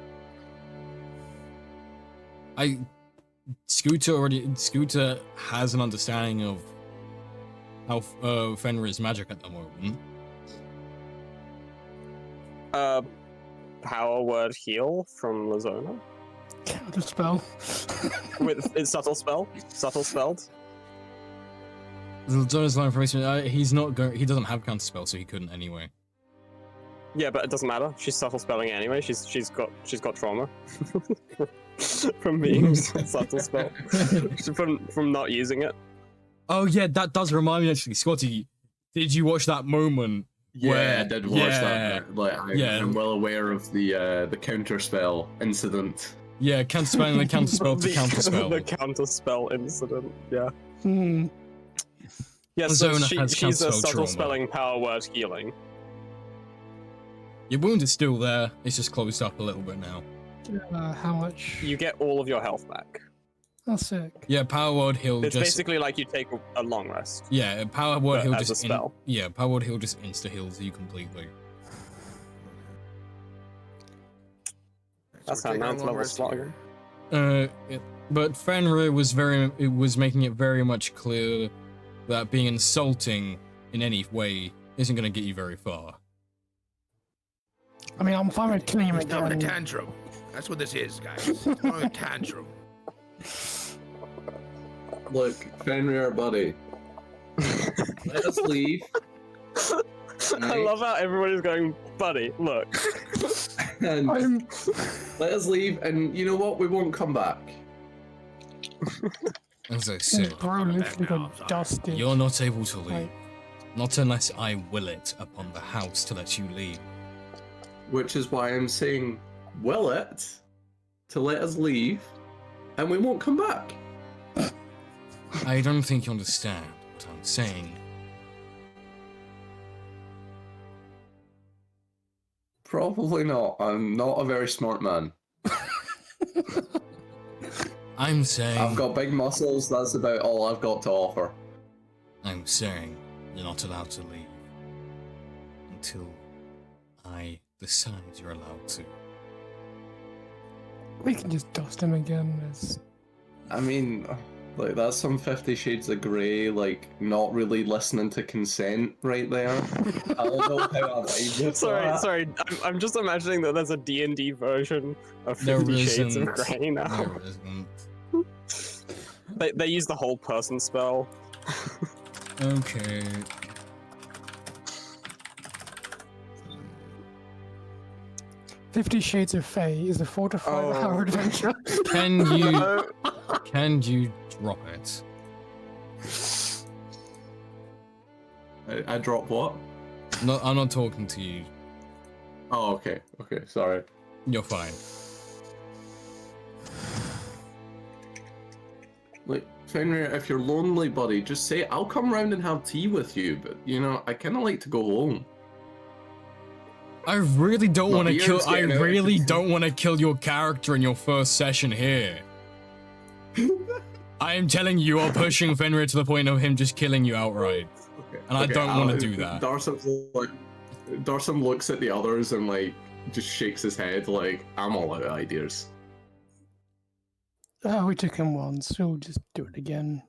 Scooter has an understanding of how Fenrir is magic at the moment. Power word heal from Lazona. Counter spell. With it's subtle spell. Subtle spelled. Lazona's line of information. He's not going. He doesn't have counter spell, so he couldn't anyway. Yeah, but it doesn't matter. She's subtle spelling it anyway. She's got trauma from being subtle spell from not using it. Oh yeah, that does remind me actually, Scotty. Did you watch that moment? Yeah, I did watch that. Like, I'm well aware of the counter spell incident. Yeah, counter spelling the counter spell to counter spell. The counter spell incident. Yeah. Yeah, Lazona so has she's a counterspell subtle trauma. spelling power word healing. Your wound is still there. It's just closed up a little bit now. How much? You get all of your health back. That's sick. Yeah, power word heal. It's basically like you take a long rest. Yeah, power word heal as just a spell. power word heal just insta heals you completely. That's how mount level slot. But Fenrir was making it very much clear that being insulting in any way isn't going to get you very far. I mean, I'm fine with killing him He's throwing a again. tantrum. That's what this is, guys. Throwing a tantrum. Look, Fenrir, buddy. Let us leave. I love how everybody's going, buddy, look. And let us leave, and you know what? We won't come back. As I said, Bro literally got dusted. you're not able to leave. Not unless I will it upon the house to let you leave. which is why I'm saying, will it, to let us leave, and we won't come back. I don't think you understand what I'm saying. Probably not. I'm not a very smart man. I'm saying... I've got big muscles, that's about all I've got to offer. I'm saying you're not allowed to leave until I decide you're allowed to. We can just dust him again as... I mean, like, that's some 50 Shades of Grey, like, not really listening to consent right there. I don't know how I vibe with that. Sorry, I'm just imagining that there's a D&D version of There 50 Shades of isn't. Grey now. There isn't. They use the whole person spell. Okay. "50 Shades of Fey" is a 4 to 5 hour adventure. Can you drop it? I drop what? No, I'm not talking to you. Oh, okay, sorry. You're fine. Like, Fenrir, if you're lonely, buddy, just say, I'll come round and have tea with you, but, you know, I kind of like to go home. I really don't My want to beard's kill. I getting out. really don't want to kill your character in your first session here. I am telling you, you're pushing Fenrir to the point of him just killing you outright, and I don't want to do that. Darsum looks at the others and, like, just shakes his head, like, I'm all out of ideas. Oh, we took him once, we'll just do it again.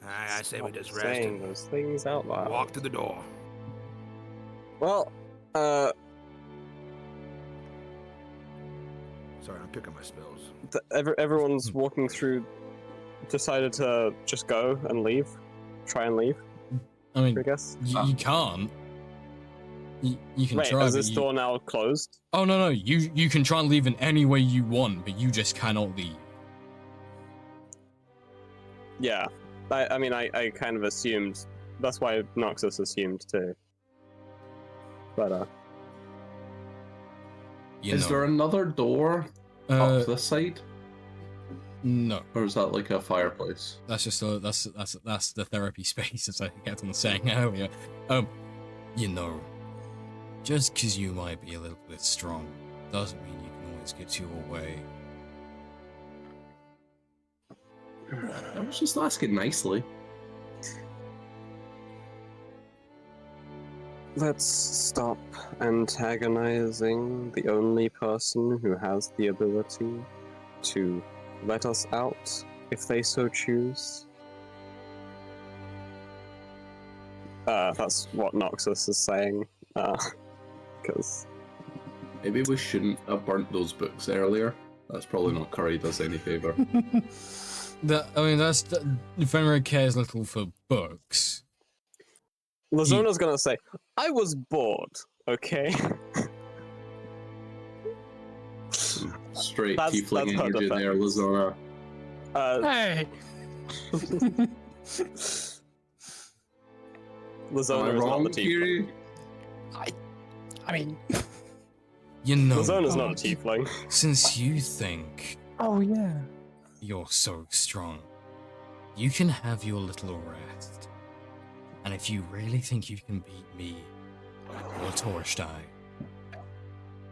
I say we just rest Saying and those things out loud. walk to the door. Well, Sorry, I'm picking my spells. everyone's walking through. Decided to just go and leave. Try and leave. I mean, I guess. you can't. You can Wait, try. is but this door now closed? Oh no, you can try and leave in any way you want, but you just cannot leave. Yeah. I mean, I kind of assumed. That's why Noxus assumed too. But Is there another door up this side? No. Or is that like a fireplace? That's just that's the therapy space, as I kept on saying earlier. You know, just because you might be a little bit strong doesn't mean you can always get your way. I was just asking nicely. let's stop antagonizing the only person who has the ability to let us out if they so choose. That's what Noxus is saying, because... Maybe we shouldn't have burnt those books earlier. That's probably not curried us any favor. Fenrir cares little for books. Lazona's gonna say, I was bored, okay? Straight That's tiefling her energy there, Lazona. Hey! Lazona is not the tiefling. I mean... You know, Lazona's not a tiefling. Since you think Oh, yeah. you're so strong, you can have your little rest. And if you really think you can beat me or Torstein,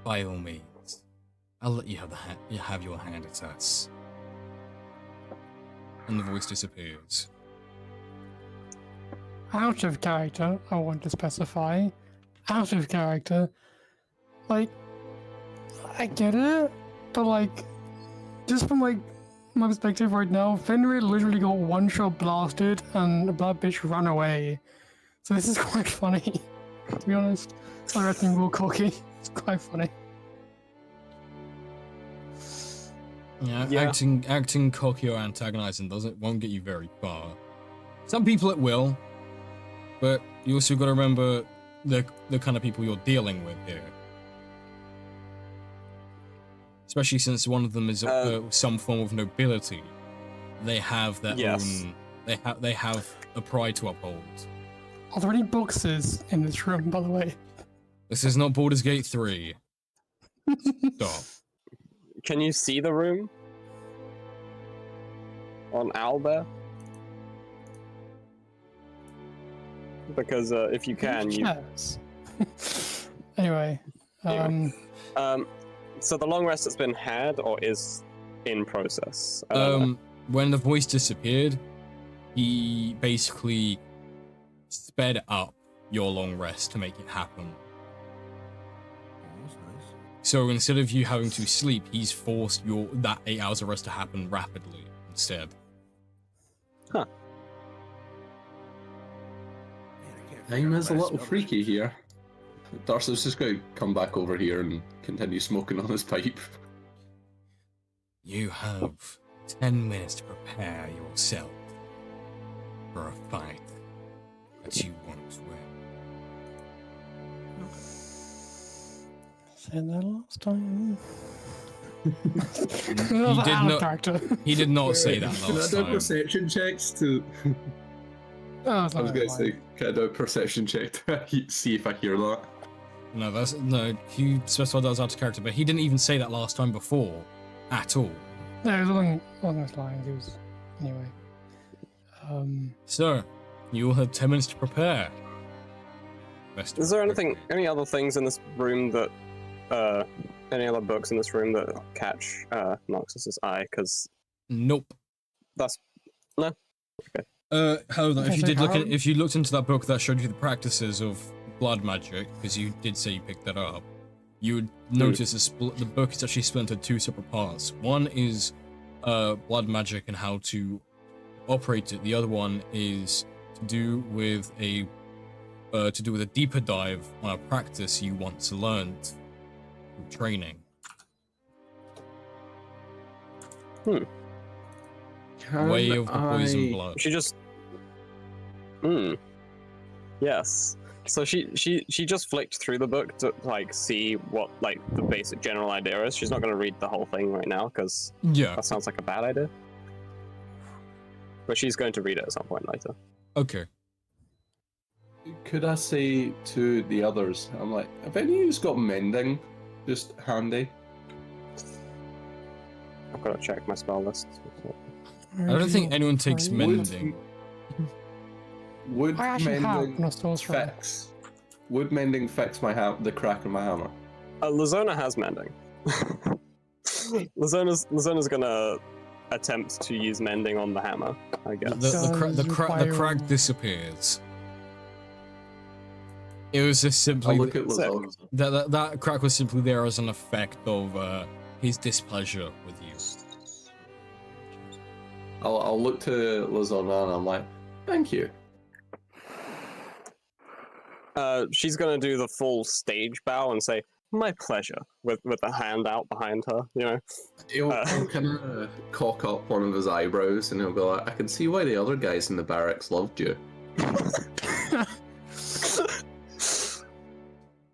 by all means, I'll let you have your hand at us. And the voice disappears. Out of character, I want to specify. Out of character. Like, I get it, but like, just from like my perspective right now, Fenrir literally got one-shot blasted and that bitch ran away. So this is quite funny, to be honest. I reckon real cocky. It's quite funny. Yeah. Acting cocky or antagonizing won't get you very far. Some people it will, but you also got to remember the kind of people you're dealing with here. Especially since one of them is some form of nobility, they have their own. They have a pride to uphold. Are there any boxes in this room, by the way? This is not Baldur's Gate 3. Stop. Can you see the room? On Owlbear? Because if you can, you... Yes. Anyway, so the long rest has been had or is in process? When the voice disappeared, he basically sped up your long rest to make it happen. That's nice. So instead of you having to sleep, he's forced that 8 hours of rest to happen rapidly instead. Huh. Time is a little freaky here. Darcy's just going to come back over here and continue smoking on his pipe. You have 10 minutes to prepare yourself for a fight that you won't win. Said that last time. He did not say that Can I last do time. perception checks to... I was going to say, can I do a perception check to see if I hear that? No, he specified that was out of character, but he didn't even say that last time before, at all. No, it was along those lines. It was anyway. So, you will have 10 minutes to prepare. Is there any other things in this room that, any other books in this room that catch Noxus's eye? Because nope. No. Okay. However, if you looked into that book that showed you the practices of blood magic, because you did say you picked that up, you would notice the book is actually split into 2 separate parts. One is blood magic and how to operate it. The other one is to do with a deeper dive on a practice you want to learn through training. Way of the poison blood. She just. Yes. So she just flicked through the book to see what the basic general idea is. She's not going to read the whole thing right now because that sounds like a bad idea. But she's going to read it at some point later. Okay. Could I say to the others, I'm like, have any of you got mending just handy? I've got to check my spell list. I don't think anyone takes mending. Would I actually mending have Nostal's fix? Would mending fix the crack in my hammer? Lazona has mending. Lazona's gonna attempt to use mending on the hammer, I guess. The crack disappears. It was just simply I'll look at Lazona. that crack was simply there as an effect of his displeasure with you. I'll look to Lazona and I'm like, thank you. She's gonna do the full stage bow and say, "My pleasure," with a hand out behind her. You know. He'll kind of cock up one of his eyebrows and he'll go, "I can see why the other guys in the barracks loved you."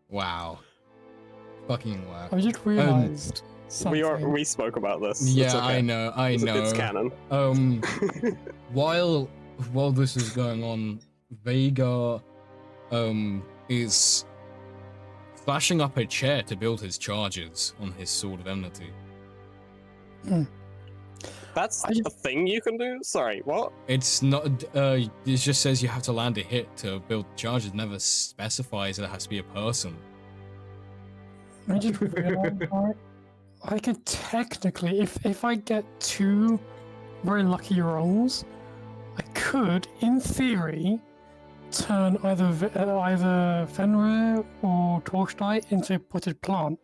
Wow. Fucking wow. I just realized something. We spoke about this. Yeah, It's okay. I know. It's canon. While this is going on, Vega is flashing up a chair to build his charges on his Sword of Enmity. That's a thing you can do? Sorry, what? It's not, it just says you have to land a hit to build charges. It never specifies that it has to be a person. I just realized, I could technically, if I get 2 very lucky rolls, I could, in theory, turn either Fenrir or Torchlight into a potted plant,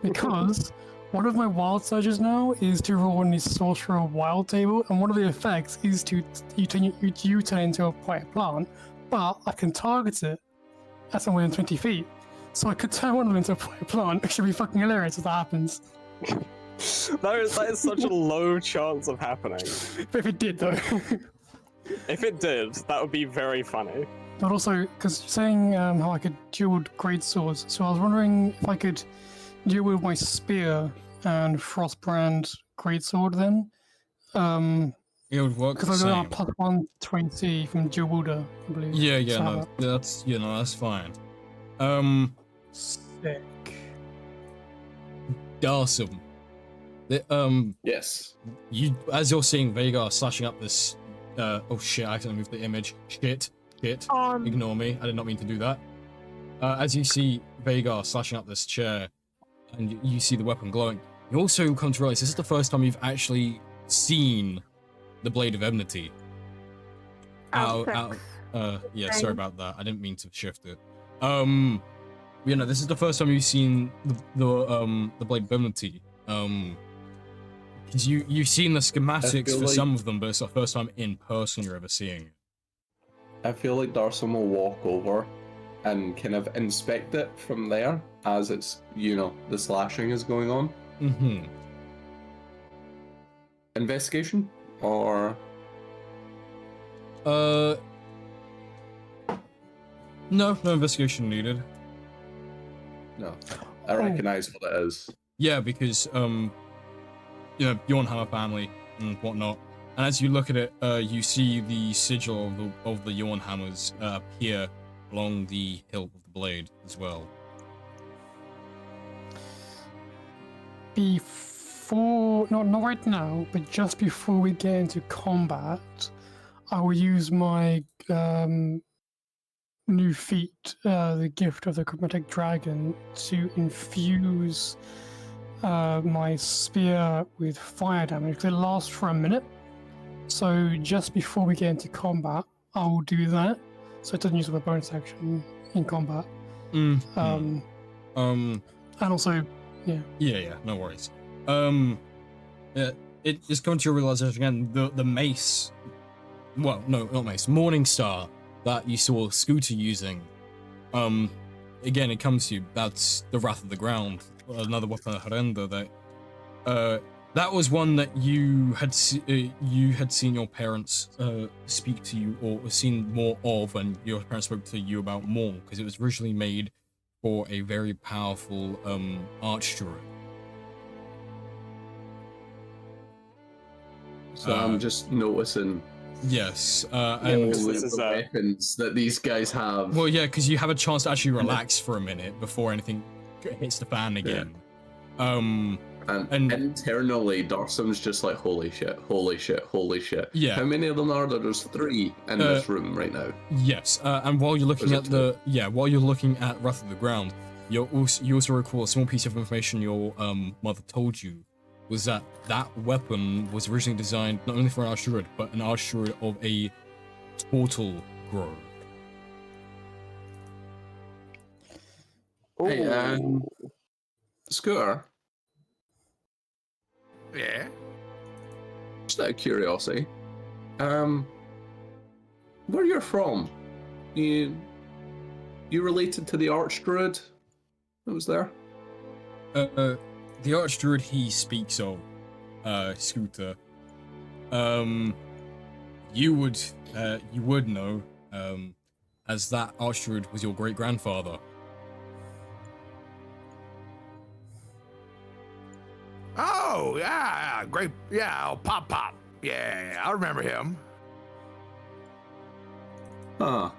because one of my wild surges now is to roll on the Sorcerer Wild table, and one of the effects is to you turn into a potted plant, but I can target it at somewhere in 20 feet. So I could turn one of them into a potted plant. It should be fucking hilarious if that happens. That is such a low chance of happening. But if it did, though. If it did, that would be very funny. But also, because saying how I could dual wield great swords, so I was wondering if I could dual wield my spear and Frostbrand greatsword then. It would work the because I same. got a +120 from dual wielder, I believe. Yeah, So, no, that's that's fine. Sick. Darsum. Yes. You, as you're seeing Vagar slashing up this. Oh shit! I accidentally moved the image. Shit. Ignore me. I did not mean to do that. As you see Vagar slashing up this chair, and you see the weapon glowing, you also come to realize this is the first time you've actually seen the Blade of Enmity. Yeah, sorry about that. I didn't mean to shift it. You know, this is the first time you've seen the Blade of Enmity. Because you've seen the schematics for some of them, but it's the first time in person you're ever seeing it. I feel like Darsum will walk over and kind of inspect it from there as it's, you know, the slashing is going on. Mm-hmm. Investigation? Or... No investigation needed. No. I recognize what it is. Yeah, because, you know, Jornhammer family and whatnot. And as you look at it, you see the sigil of the Jornhammars appear along the hilt of the blade as well. Before, not right now, but just before we get into combat, I will use my new feat, the gift of the chromatic dragon, to infuse my spear with fire damage, because it lasts for a minute. So just before we get into combat, I will do that, so it doesn't use up a bonus action in combat. And also, yeah, no worries. It just comes to your realization again, the mace, well, no, not mace, Morningstar that you saw Scooter using, again, it comes to you, that's the Wrath of the Ground, another weapon of Horrenda that was one that you had seen your parents speak to you, or seen more of, and your parents spoke to you about more, because it was originally made for a very powerful archdruid. So I'm just noticing. Yes, and the weapons that these guys have. Well, yeah, because you have a chance to actually relax for a minute before anything hits the fan again. Yeah. And internally, Darsum's just like, holy shit. Yeah. How many of them are there? There's 3 in this room right now. Yes, and while you're looking at while you're looking at Wrath of the Ground, you also recall a small piece of information your mother told you, was that weapon was originally designed not only for an archdruid, but an archdruid of a turtle grove. Hey, Scooter. Yeah? Just out of curiosity, where you're from? You related to the archdruid that was there? The archdruid he speaks of, Scooter, you would know, as that archdruid was your great grandfather. Oh, yeah, great, yeah, Pop. Yeah, I remember him. Huh.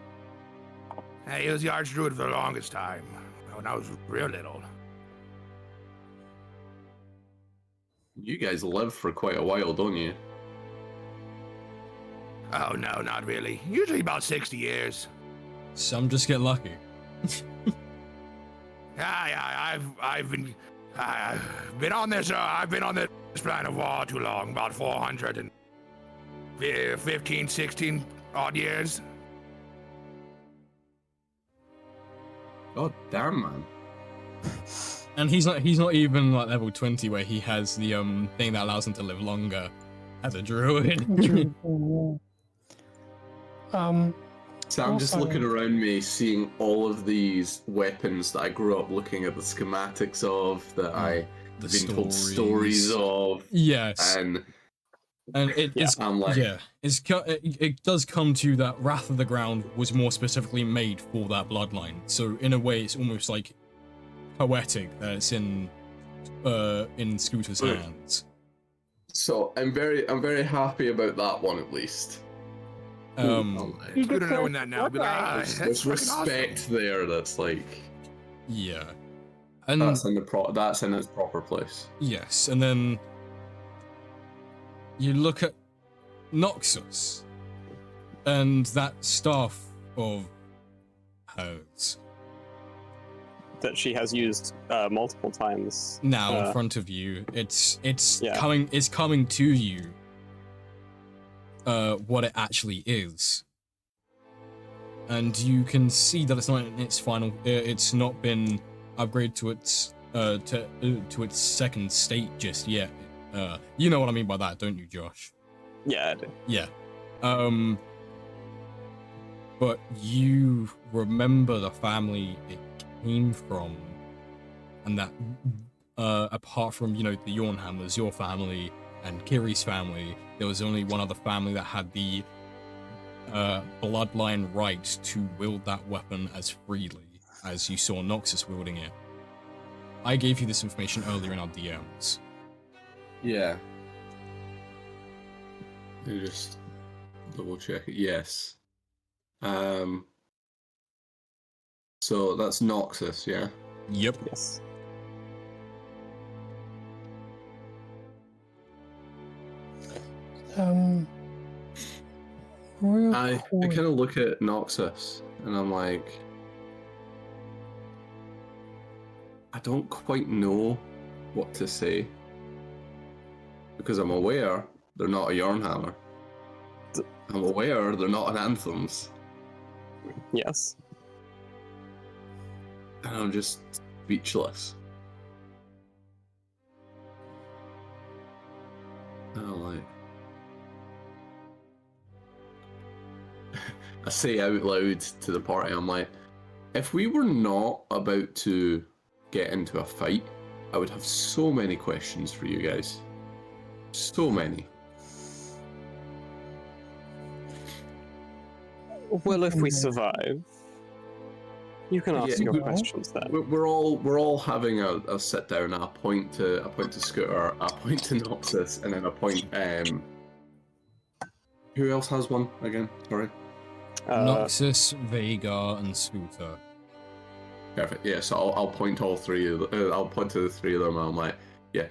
Hey, he was the archdruid for the longest time, when I was real little. You guys live for quite a while, don't you? Oh, no, not really. Usually about 60 years. Some just get lucky. I've been on this plan of war too long, about 415, 16 odd years. God damn, man. And he's not even like level 20 where he has the thing that allows him to live longer as a druid. So I'm just looking around me, seeing all of these weapons that I grew up looking at the schematics of, that I've been told stories of. Yes. And it does come to that Wrath of the Ground was more specifically made for that bloodline. So in a way, it's almost like poetic that it's in Scooter's hands. So I'm very happy about that one, at least. It's good to knowing that now. Be like, there's respect awesome. there. That's like, Yeah. And That's in its proper place. yes, and then you look at Noxus and that staff of hers That she has used multiple times. now in front of you. It's Yeah. coming to you. What it actually is, and you can see that it's not in its final. It's not been upgraded to its to its second state just yet. You know what I mean by that, don't you, Josh? Yeah, I do. Yeah. But you remember the family it came from, and that apart from, you know, the Jornhammars, your family, and Kiri's family, there was only one other family that had the bloodline right to wield that weapon as freely as you saw Noxus wielding it. I gave you this information earlier in our DMs. Yeah. Let me just double check it. Yes. So that's Noxus, yeah? Yep. Yes. Real I quick. kind of look at Noxus and I'm like, I don't quite know what to say because I'm aware they're not a Jornhammer. I'm aware they're not an Anthems, Yes. and I'm just speechless. And I'm like, I say out loud to the party, I'm like, if we were not about to get into a fight, I would have so many questions for you guys. So many. Well, if we survive, you can ask Yeah, your we- questions then. We're all having a sit down. I point to Scooter, I point to Noxus, and then I point who else has one again? Sorry. Noxus, Vhagar, and Scooter. Perfect. Yeah, so I'll point to all three. I'll point to the three of them. And I'm like, yeah,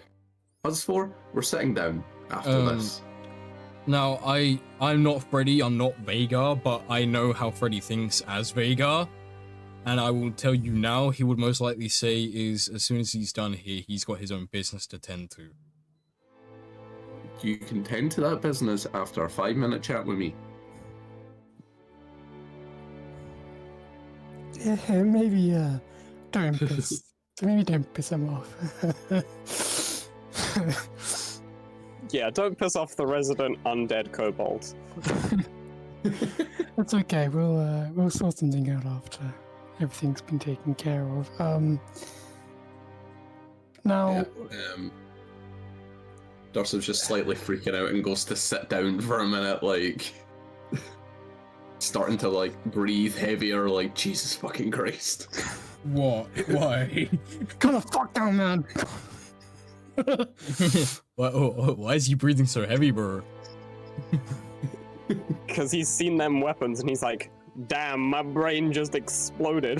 us four, we're sitting down after this. Now, I'm not Freddy, I'm not Vhagar, but I know how Freddy thinks as Vhagar. And I will tell you now, he would most likely say is, as soon as he's done here, he's got his own business to tend to. You can tend to that business after a 5-minute chat with me. Yeah, maybe don't piss. Maybe don't piss him off. Yeah, don't piss off the resident undead kobold. That's okay. We'll sort something out after everything's been taken care of. Now, Darcy's just slightly freaking out and goes to sit down for a minute, like starting to like breathe heavier, like Jesus fucking Christ. What? Why? Calm the fuck down, man. Why is he breathing so heavy, bro? Because he's seen them weapons and he's like, damn, my brain just exploded.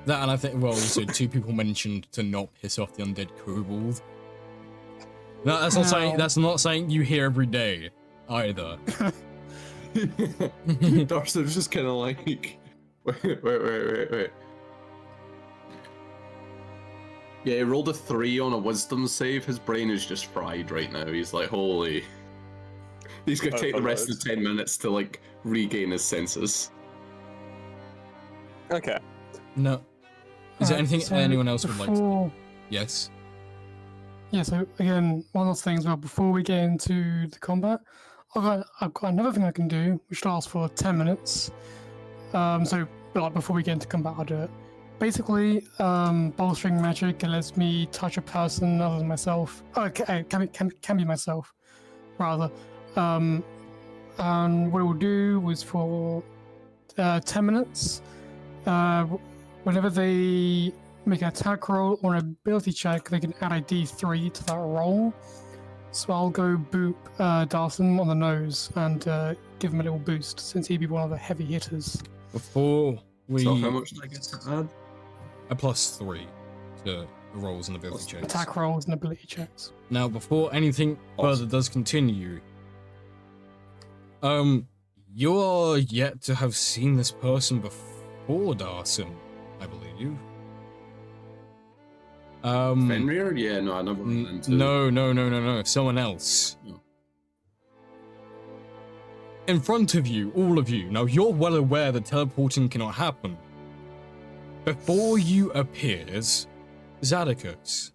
That, and I think, well, also 2 people mentioned to not piss off the undead kobold. No, that's not something you hear every day, either. Darcy's just kind of like, wait. Yeah, he rolled a 3 on a wisdom save. His brain is just fried right now. He's like, holy. He's gonna take the rest of the 10 minutes to like regain his senses. Okay. No. Is there anything so anyone else would like to do? before- Yes. Yeah, so again, one of those things where before we get into the combat, I've got another thing I can do, which lasts for 10 minutes. So like before we get into combat, I'll do it. Basically, bolstering magic, it lets me touch a person other than myself. Okay, can be myself, rather. And what it will do was for 10 minutes, whenever they make an attack roll or an ability check, they can add a d3 to that roll. So I'll go boop Darson on the nose and give him a little boost, since he'd be one of the heavy hitters. Before we... So how much do I get to add? a +3 to the rolls and ability checks. Attack rolls and ability checks. Now, before anything further does continue, you are yet to have seen this person before, Darson, I believe. Fenrir? Yeah, no, I never run into. No. Someone else. No. In front of you, all of you. Now, you're well aware that teleporting cannot happen. Before you appears Zadokos.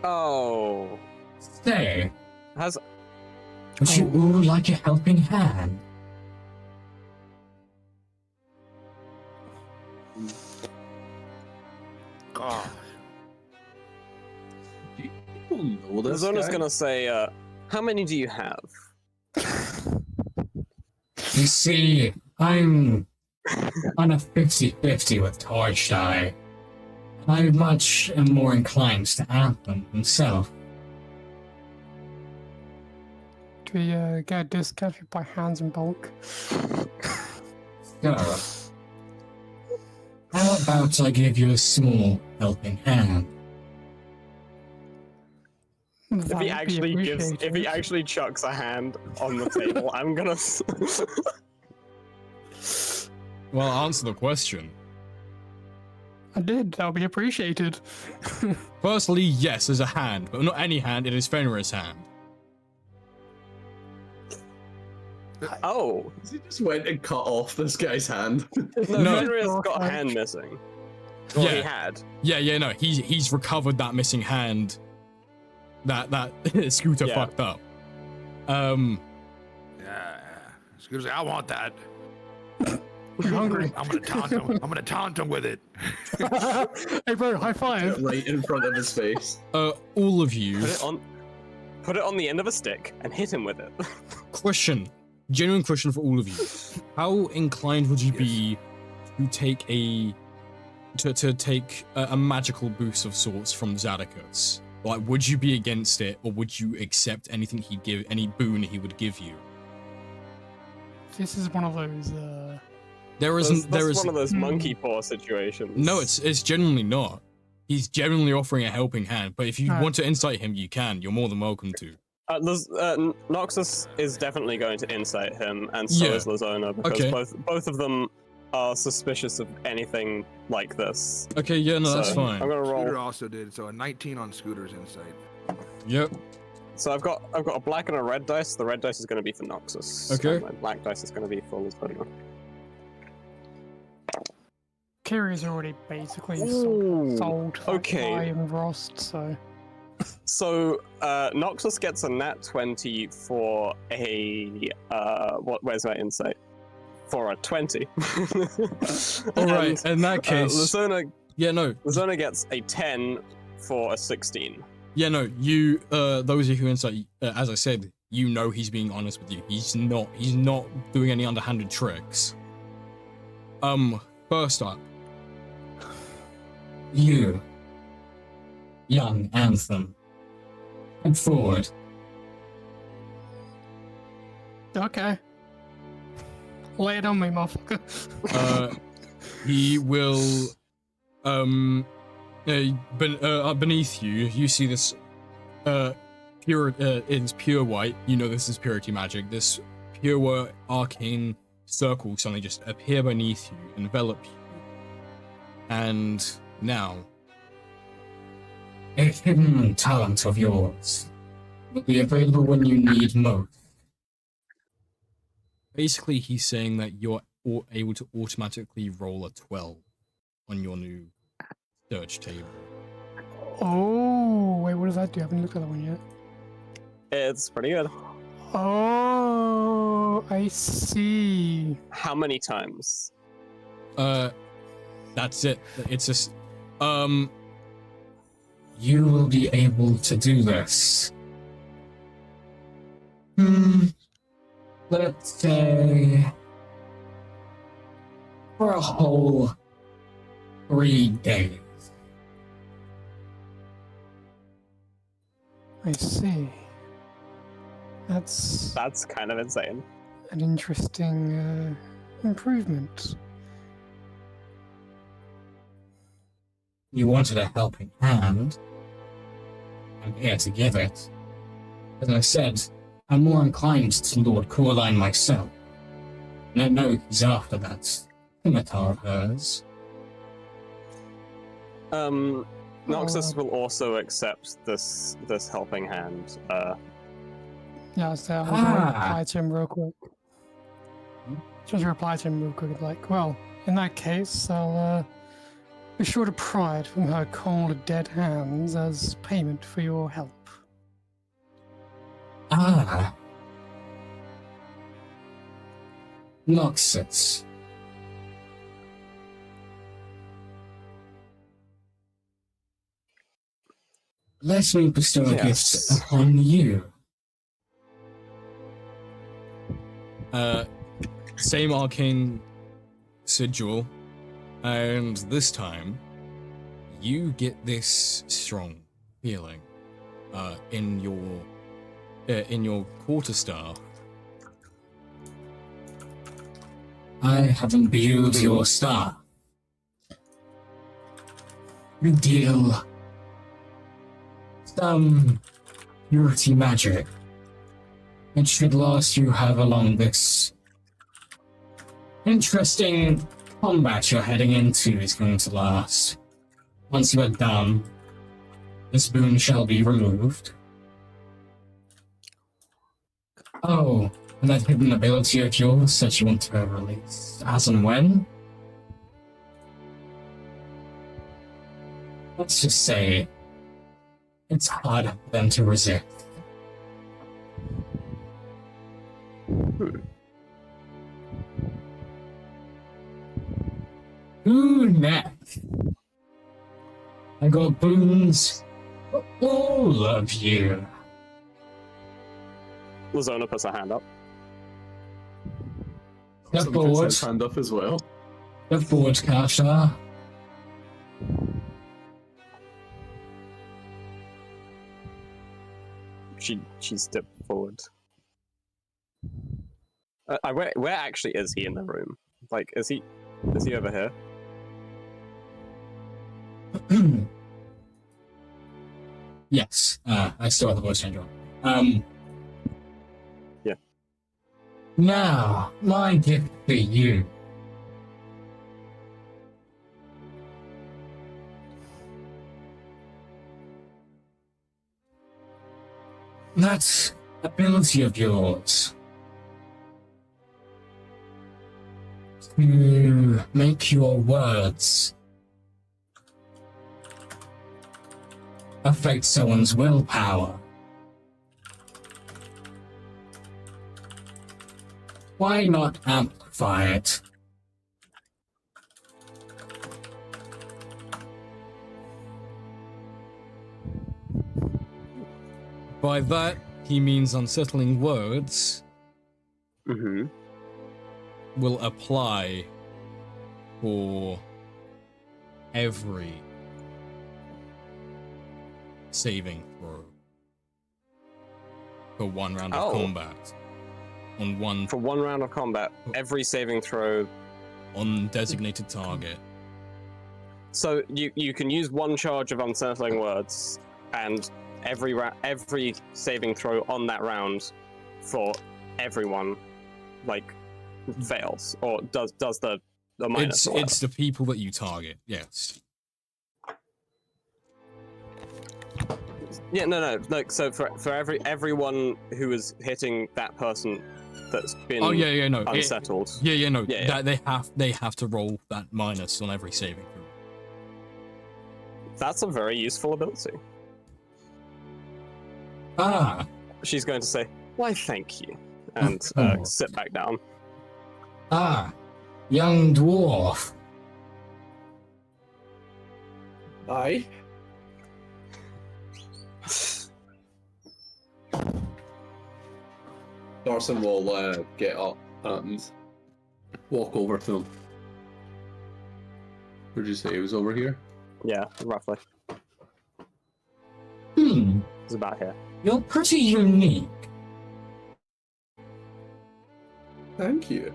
Oh. Say, Would you all like a helping hand? God. People know this Zona's guy? gonna say, how many do you have? You see, I'm on a 50-50 with Torch Die. I much am more inclined to Anthem himself. Do we get a discount if you buy hands in bulk? So, how about I give you a small helping hand? If he actually chucks a hand on the table, I'm gonna. Well, answer the question. I did. That would be appreciated. Firstly, yes, there's a hand, but not any hand. It is Fenrir's hand. Oh. He just went and cut off this guy's hand. No, Fenrir's got a hand missing. Well, he had. Yeah, no, he's recovered that missing hand. That Scooter fucked up. Yeah. Excuse me, I want that. You're hungry. I'm gonna taunt him with it. Hey bro, high five. Right in front of his face. All of you. Put it on the end of a stick and hit him with it. Genuine question for all of you. How inclined would you be to take a magical boost of sorts from Zadokos? Like, would you be against it, or would you accept anything he'd give, any boon he would give you? This is one of those. That's one of those monkey paw situations. No, it's genuinely not. He's genuinely offering a helping hand, but if you want to incite him, you can. You're more than welcome to. Noxus is definitely going to incite him, and so is Lazona, because both of them are suspicious of anything like this. Okay, yeah, no, that's fine. I'm gonna roll. Scooter also did, so a 19 on Scooter's insight. Yep. So I've got a black and a red dice. The red dice is going to be for Noxus. Okay. And my black dice is going to be for Lazona. Kiri's already basically sold okay. and Rost, so. So Noxus gets a nat 20 for a where's my insight? For a 20. All right. In that case, Lazona. Yeah, no. Lazona gets a 10 for a 16. Yeah, no. You, those of you who insight, as I said, you know he's being honest with you. He's not doing any underhanded tricks. First up, you, young Anthem, come forward. Okay. Lay it on me, motherfucker. He will, beneath you, you see this, pure, it's pure white. You know this is purity magic. This pure arcane circle suddenly just appear beneath you, envelop you. And now, a hidden talent of yours will be available when you need most. Basically, he's saying that you're able to automatically roll a 12 on your new search table. Oh, wait, what does that do? I haven't looked at that one yet. It's pretty good. Oh, I see. How many times? That's it. It's just, You will be able to do this. Let's say for a whole 3 days. I see. That's kind of insane. An interesting improvement. you wanted a helping hand. I'm here to give it. As I said, I'm more inclined to Lord Coraline myself. And I know he's after that scimitar of hers. Noxus will also accept this helping hand. Yeah, so I'm gonna reply to him real quick. Just reply to him real quick, like, well, in that case, I'll be sure to pry it from her cold, dead hands as payment for your help. Noxus. Let me bestow a gift upon you. Same arcane sigil, and this time you get this strong feeling in your quarterstaff. I have imbued your staff. You deal some purity magic. It should last you however long this interesting combat you're heading into is going to last. Once you are done, this boon shall be removed. Oh, and that hidden ability of yours that you want to release as and when? Let's just say it's hard for them to resist. Who next? I got boons for all of you. Lazona puts her hand up. Step forward. Hand up as well. Step forward, Kasha. She stepped forward. Where actually is he in the room? Like, is he over here? Yes, I still have the voice change on. Yeah. Now, my gift for you. That ability of yours to make your words affect someone's willpower. Why not amplify it? By that, he means unsettling words will apply for every saving throw for one round of combat. For one round of combat, every saving throw on designated target. So you can use one charge of unsettling words, and every saving throw on that round for everyone, like, fails or does the minus. It's the people that you target. Yes. Yeah, no. Like, so for everyone who is hitting that person that's been unsettled. They have to roll that minus on every saving throw. That's a very useful ability. She's going to say, "Why, thank you," and sit back down. Young dwarf. Aye. Darson will get up and walk over to him. Where did you say he was over here? Yeah, roughly. It's about here. You're pretty unique. Thank you.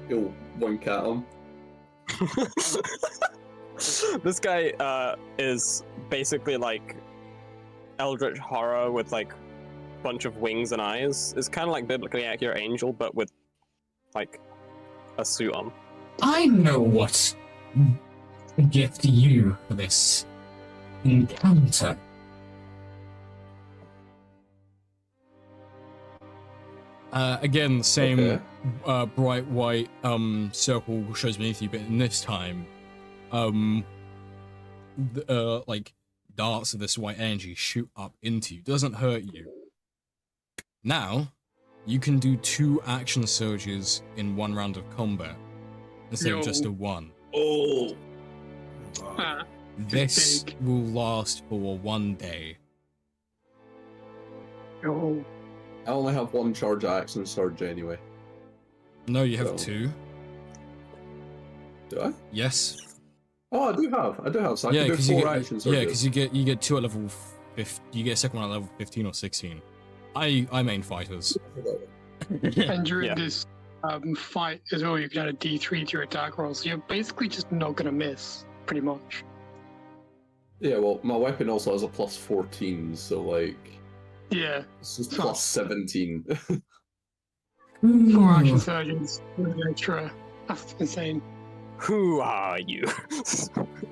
He'll wink at him. This guy is basically like eldritch horror with like a bunch of wings and eyes. It's kind of like biblically accurate angel, but with like a suit on. I know what to gift you for this encounter. Again, the same Okay. bright white circle shows beneath you, but in this time, like darts of this white energy shoot up into you. Doesn't hurt you. Now, you can do 2 action surges in 1 round of combat instead of just a 1. Oh. This will last for 1 day. Oh. I only have 1 charge action surge anyway. No, you have So- 2. Do I? Yes. Oh, I do have. So I Yeah, can do because 4 action surges. you get 2 at level 50. You get a second one at level 15 or 16. I main fighters. And during Yeah. this fight as well, you can add a D3 to your attack roll, so you're basically just not gonna miss, pretty much. Yeah, well, my weapon also has a plus 14, so like, Yeah, this is So- plus 17. 4 action surgeons with an extra. That's insane. Who are you?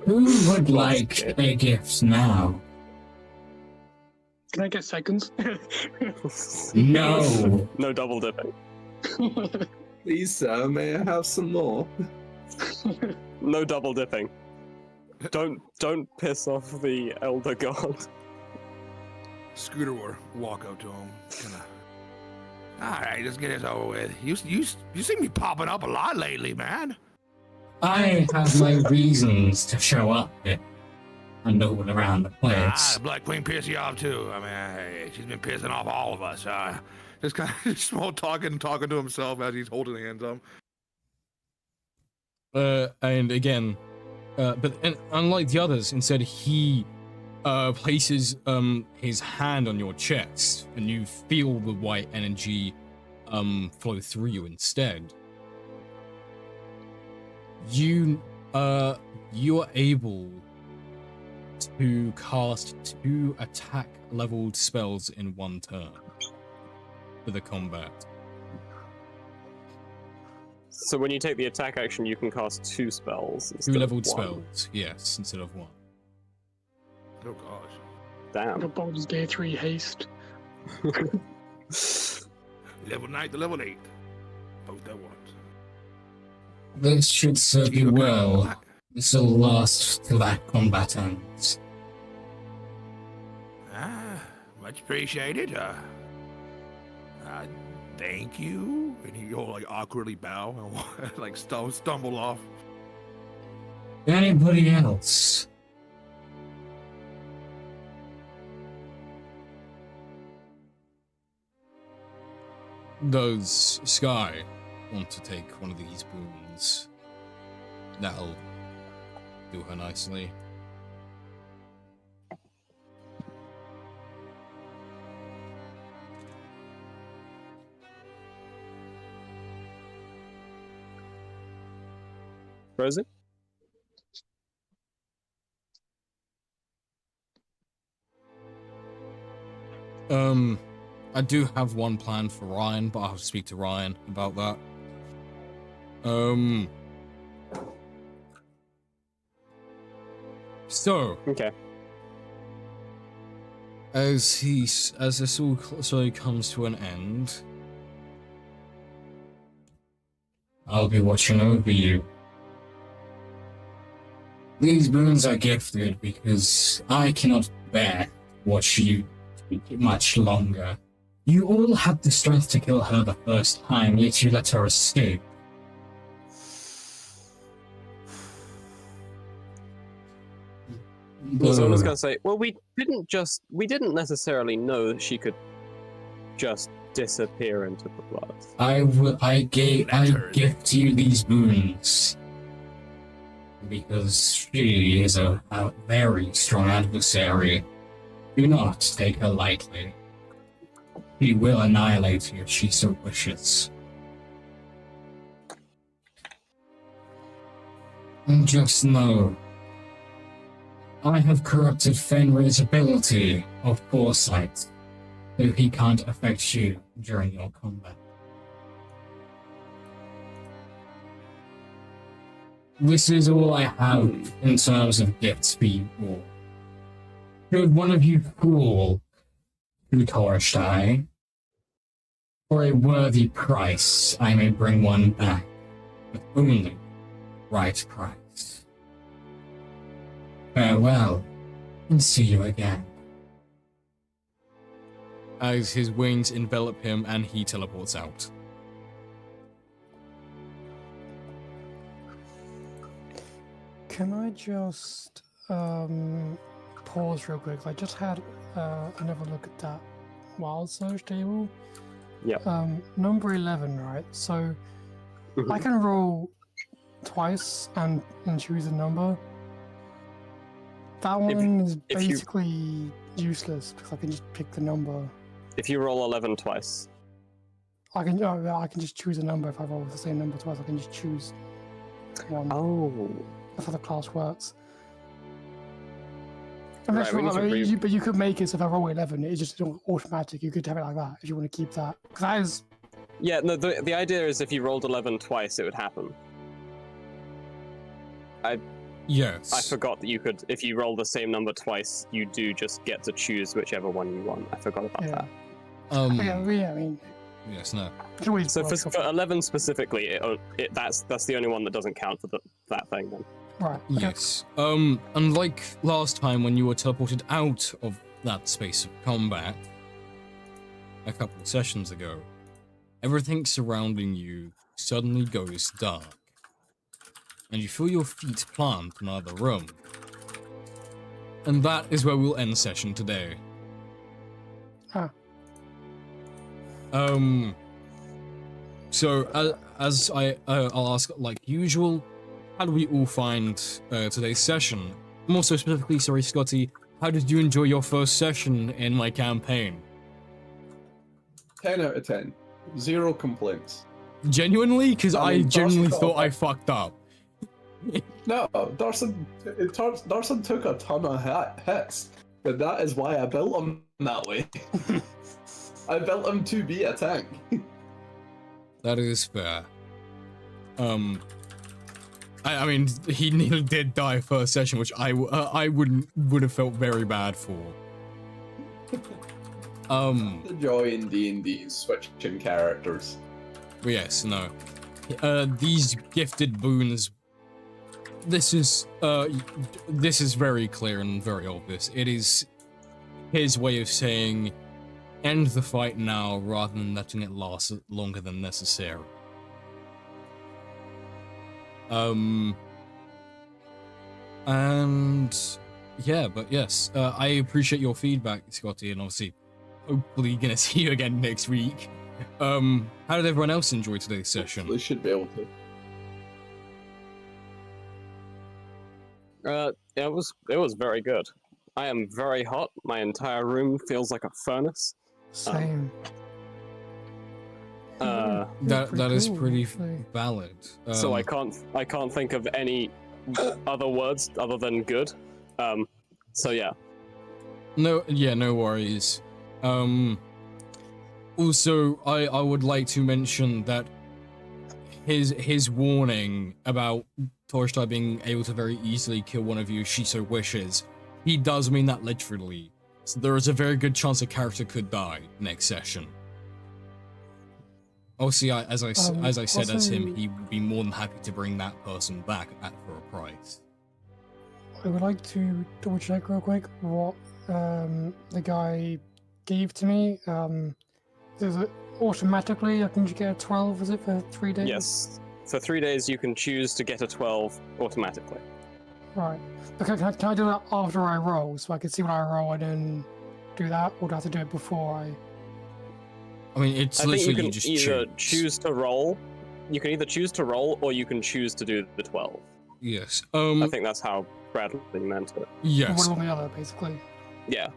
Who would like a gift now? Can I get seconds? No. No double dipping. Please, sir, may I have some more? No double dipping. Don't piss off the elder god. Scooter will walk up to him, kinda. All right, let's get this over with. You see me popping up a lot lately, man. I have my reasons to show up here and all around the Ah, place. the Black Queen pissed you off too. I mean, she's been pissing off all of us. Just kind of small talking to himself as he's holding hands up. And again, and unlike the others, instead he places his hand on your chest, and you feel the white energy flow through you instead. You are able to cast 2 attack leveled spells in 1 turn for the combat. So when you take the attack action, you can cast 2 spells. 2 instead of leveled 1. spells, yes, instead of 1. Oh gosh. Damn. The Baldur's Gate 3 haste. Level 9 to level 8. Both at once. This should serve you well. This will last till that combat ends. Much appreciated. Thank you. And he'll like awkwardly bow and like stumble off. Anybody else? Does Sky want to take one of these boons? That'll do her nicely. Rosie? I do have one plan for Ryan, but I'll have to speak to Ryan about that. So, Okay. as this all slowly comes to an end, I'll be watching over you. These boons are gifted because I cannot bear to watch you much longer. You all had the strength to kill her the first time, yet you let her escape. Someone's gonna say, well, we didn't necessarily know that she could just disappear into the blood. I gift you these boons because she is a very strong adversary. Do not take her lightly. She will annihilate you if she so wishes. And just know I have corrupted Fenrir's ability of foresight, so he can't affect you during your combat. This is all I have in terms of gifts for you all. Should one of you fall to Torstein, for a worthy price, I may bring one back, but only right price. Farewell, and see you again. As his wings envelop him and he teleports out. Can I just pause real quick? I just had another look at that wild search table. Yeah. Number 11, right? So I can roll twice and choose a number. That one is basically useless because I can just pick the number. If you roll 11 twice. I can just choose a number. If I roll the same number twice, I can just choose one. Oh. That's how the class works. Right, But you could make it so if I roll 11, it's just automatic. You could have it like that if you want to keep that. Because that is... Yeah, no, the idea is if you rolled 11 twice, it would happen. Yes. I forgot that you could, if you roll the same number twice, you do just get to choose whichever one you want. I forgot about that. Yeah, I mean... Yes, no. So for 11 specifically, that's the only one that doesn't count for that thing then. Right. Yes. Unlike last time when you were teleported out of that space of combat, a couple of sessions ago, everything surrounding you suddenly goes dark, and you feel your feet plant in another room. And that is where we'll end session today. Huh. So as I'll ask like usual, how do we all find today's session? More so specifically, sorry, Scotty, how did you enjoy your first session in my campaign? 10 out of 10. 0 complaints. Genuinely? Because I genuinely Darson thought I fucked up. No, Darson took a ton of hits, and that is why I built him that way. I built him to be a tank. That is fair. I mean, he nearly did die first session, which I would have felt very bad for. The joy in D&D switching characters. But yes, no. These gifted boons. This is very clear and very obvious. It is his way of saying, end the fight now rather than letting it last longer than necessary. And yeah, but yes, I appreciate your feedback, Scotty, and obviously, hopefully gonna see you again next week. How did everyone else enjoy today's session? They should be able to. It was very good. I am very hot. My entire room feels like a furnace. Same. That is pretty valid. So I can't think of any other words other than good. So yeah. No worries. Also, I would like to mention that his warning about Torstein being able to very easily kill one of you if she so wishes, he does mean that literally. So there is a very good chance a character could die next session. Obviously, as I said, as him, he would be more than happy to bring that person back for a price. I would like to double check real quick what the guy gave to me. Is it automatically I can just get a 12? Is it for 3 days? Yes, for 3 days you can choose to get a 12 automatically. Right. Okay, can I do that after I roll, so I can see what I roll and then do that, or do I have to do it before I? I mean, it's I think literally you can just either choose to roll. You can either choose to roll, or you can choose to do the 12. Yes. I think that's how Bradley meant it. Yes. One or the other, basically. Yeah.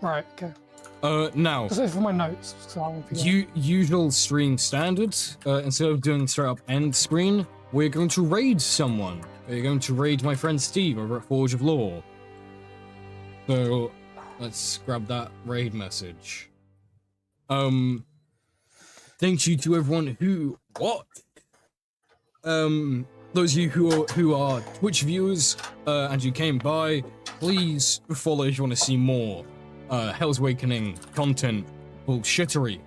Right. Okay. Now. Just for my notes, so I won't forget. Usual stream standards. Instead of doing straight up end screen, we're going to raid someone. We're going to raid my friend Steve over at Forge of Law. So let's grab that raid message. Thank you to everyone who those of you who are Twitch viewers and you came by, please follow if you want to see more Hell's Awakening content, bullshittery.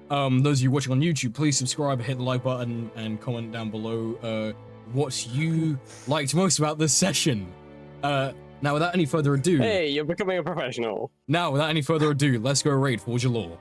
Those of you watching on YouTube, please subscribe, hit the like button, and comment down below what you liked most about this session. Now, without any further ado... Hey, you're becoming a professional. Now, without any further ado, let's go raid Forge of Law.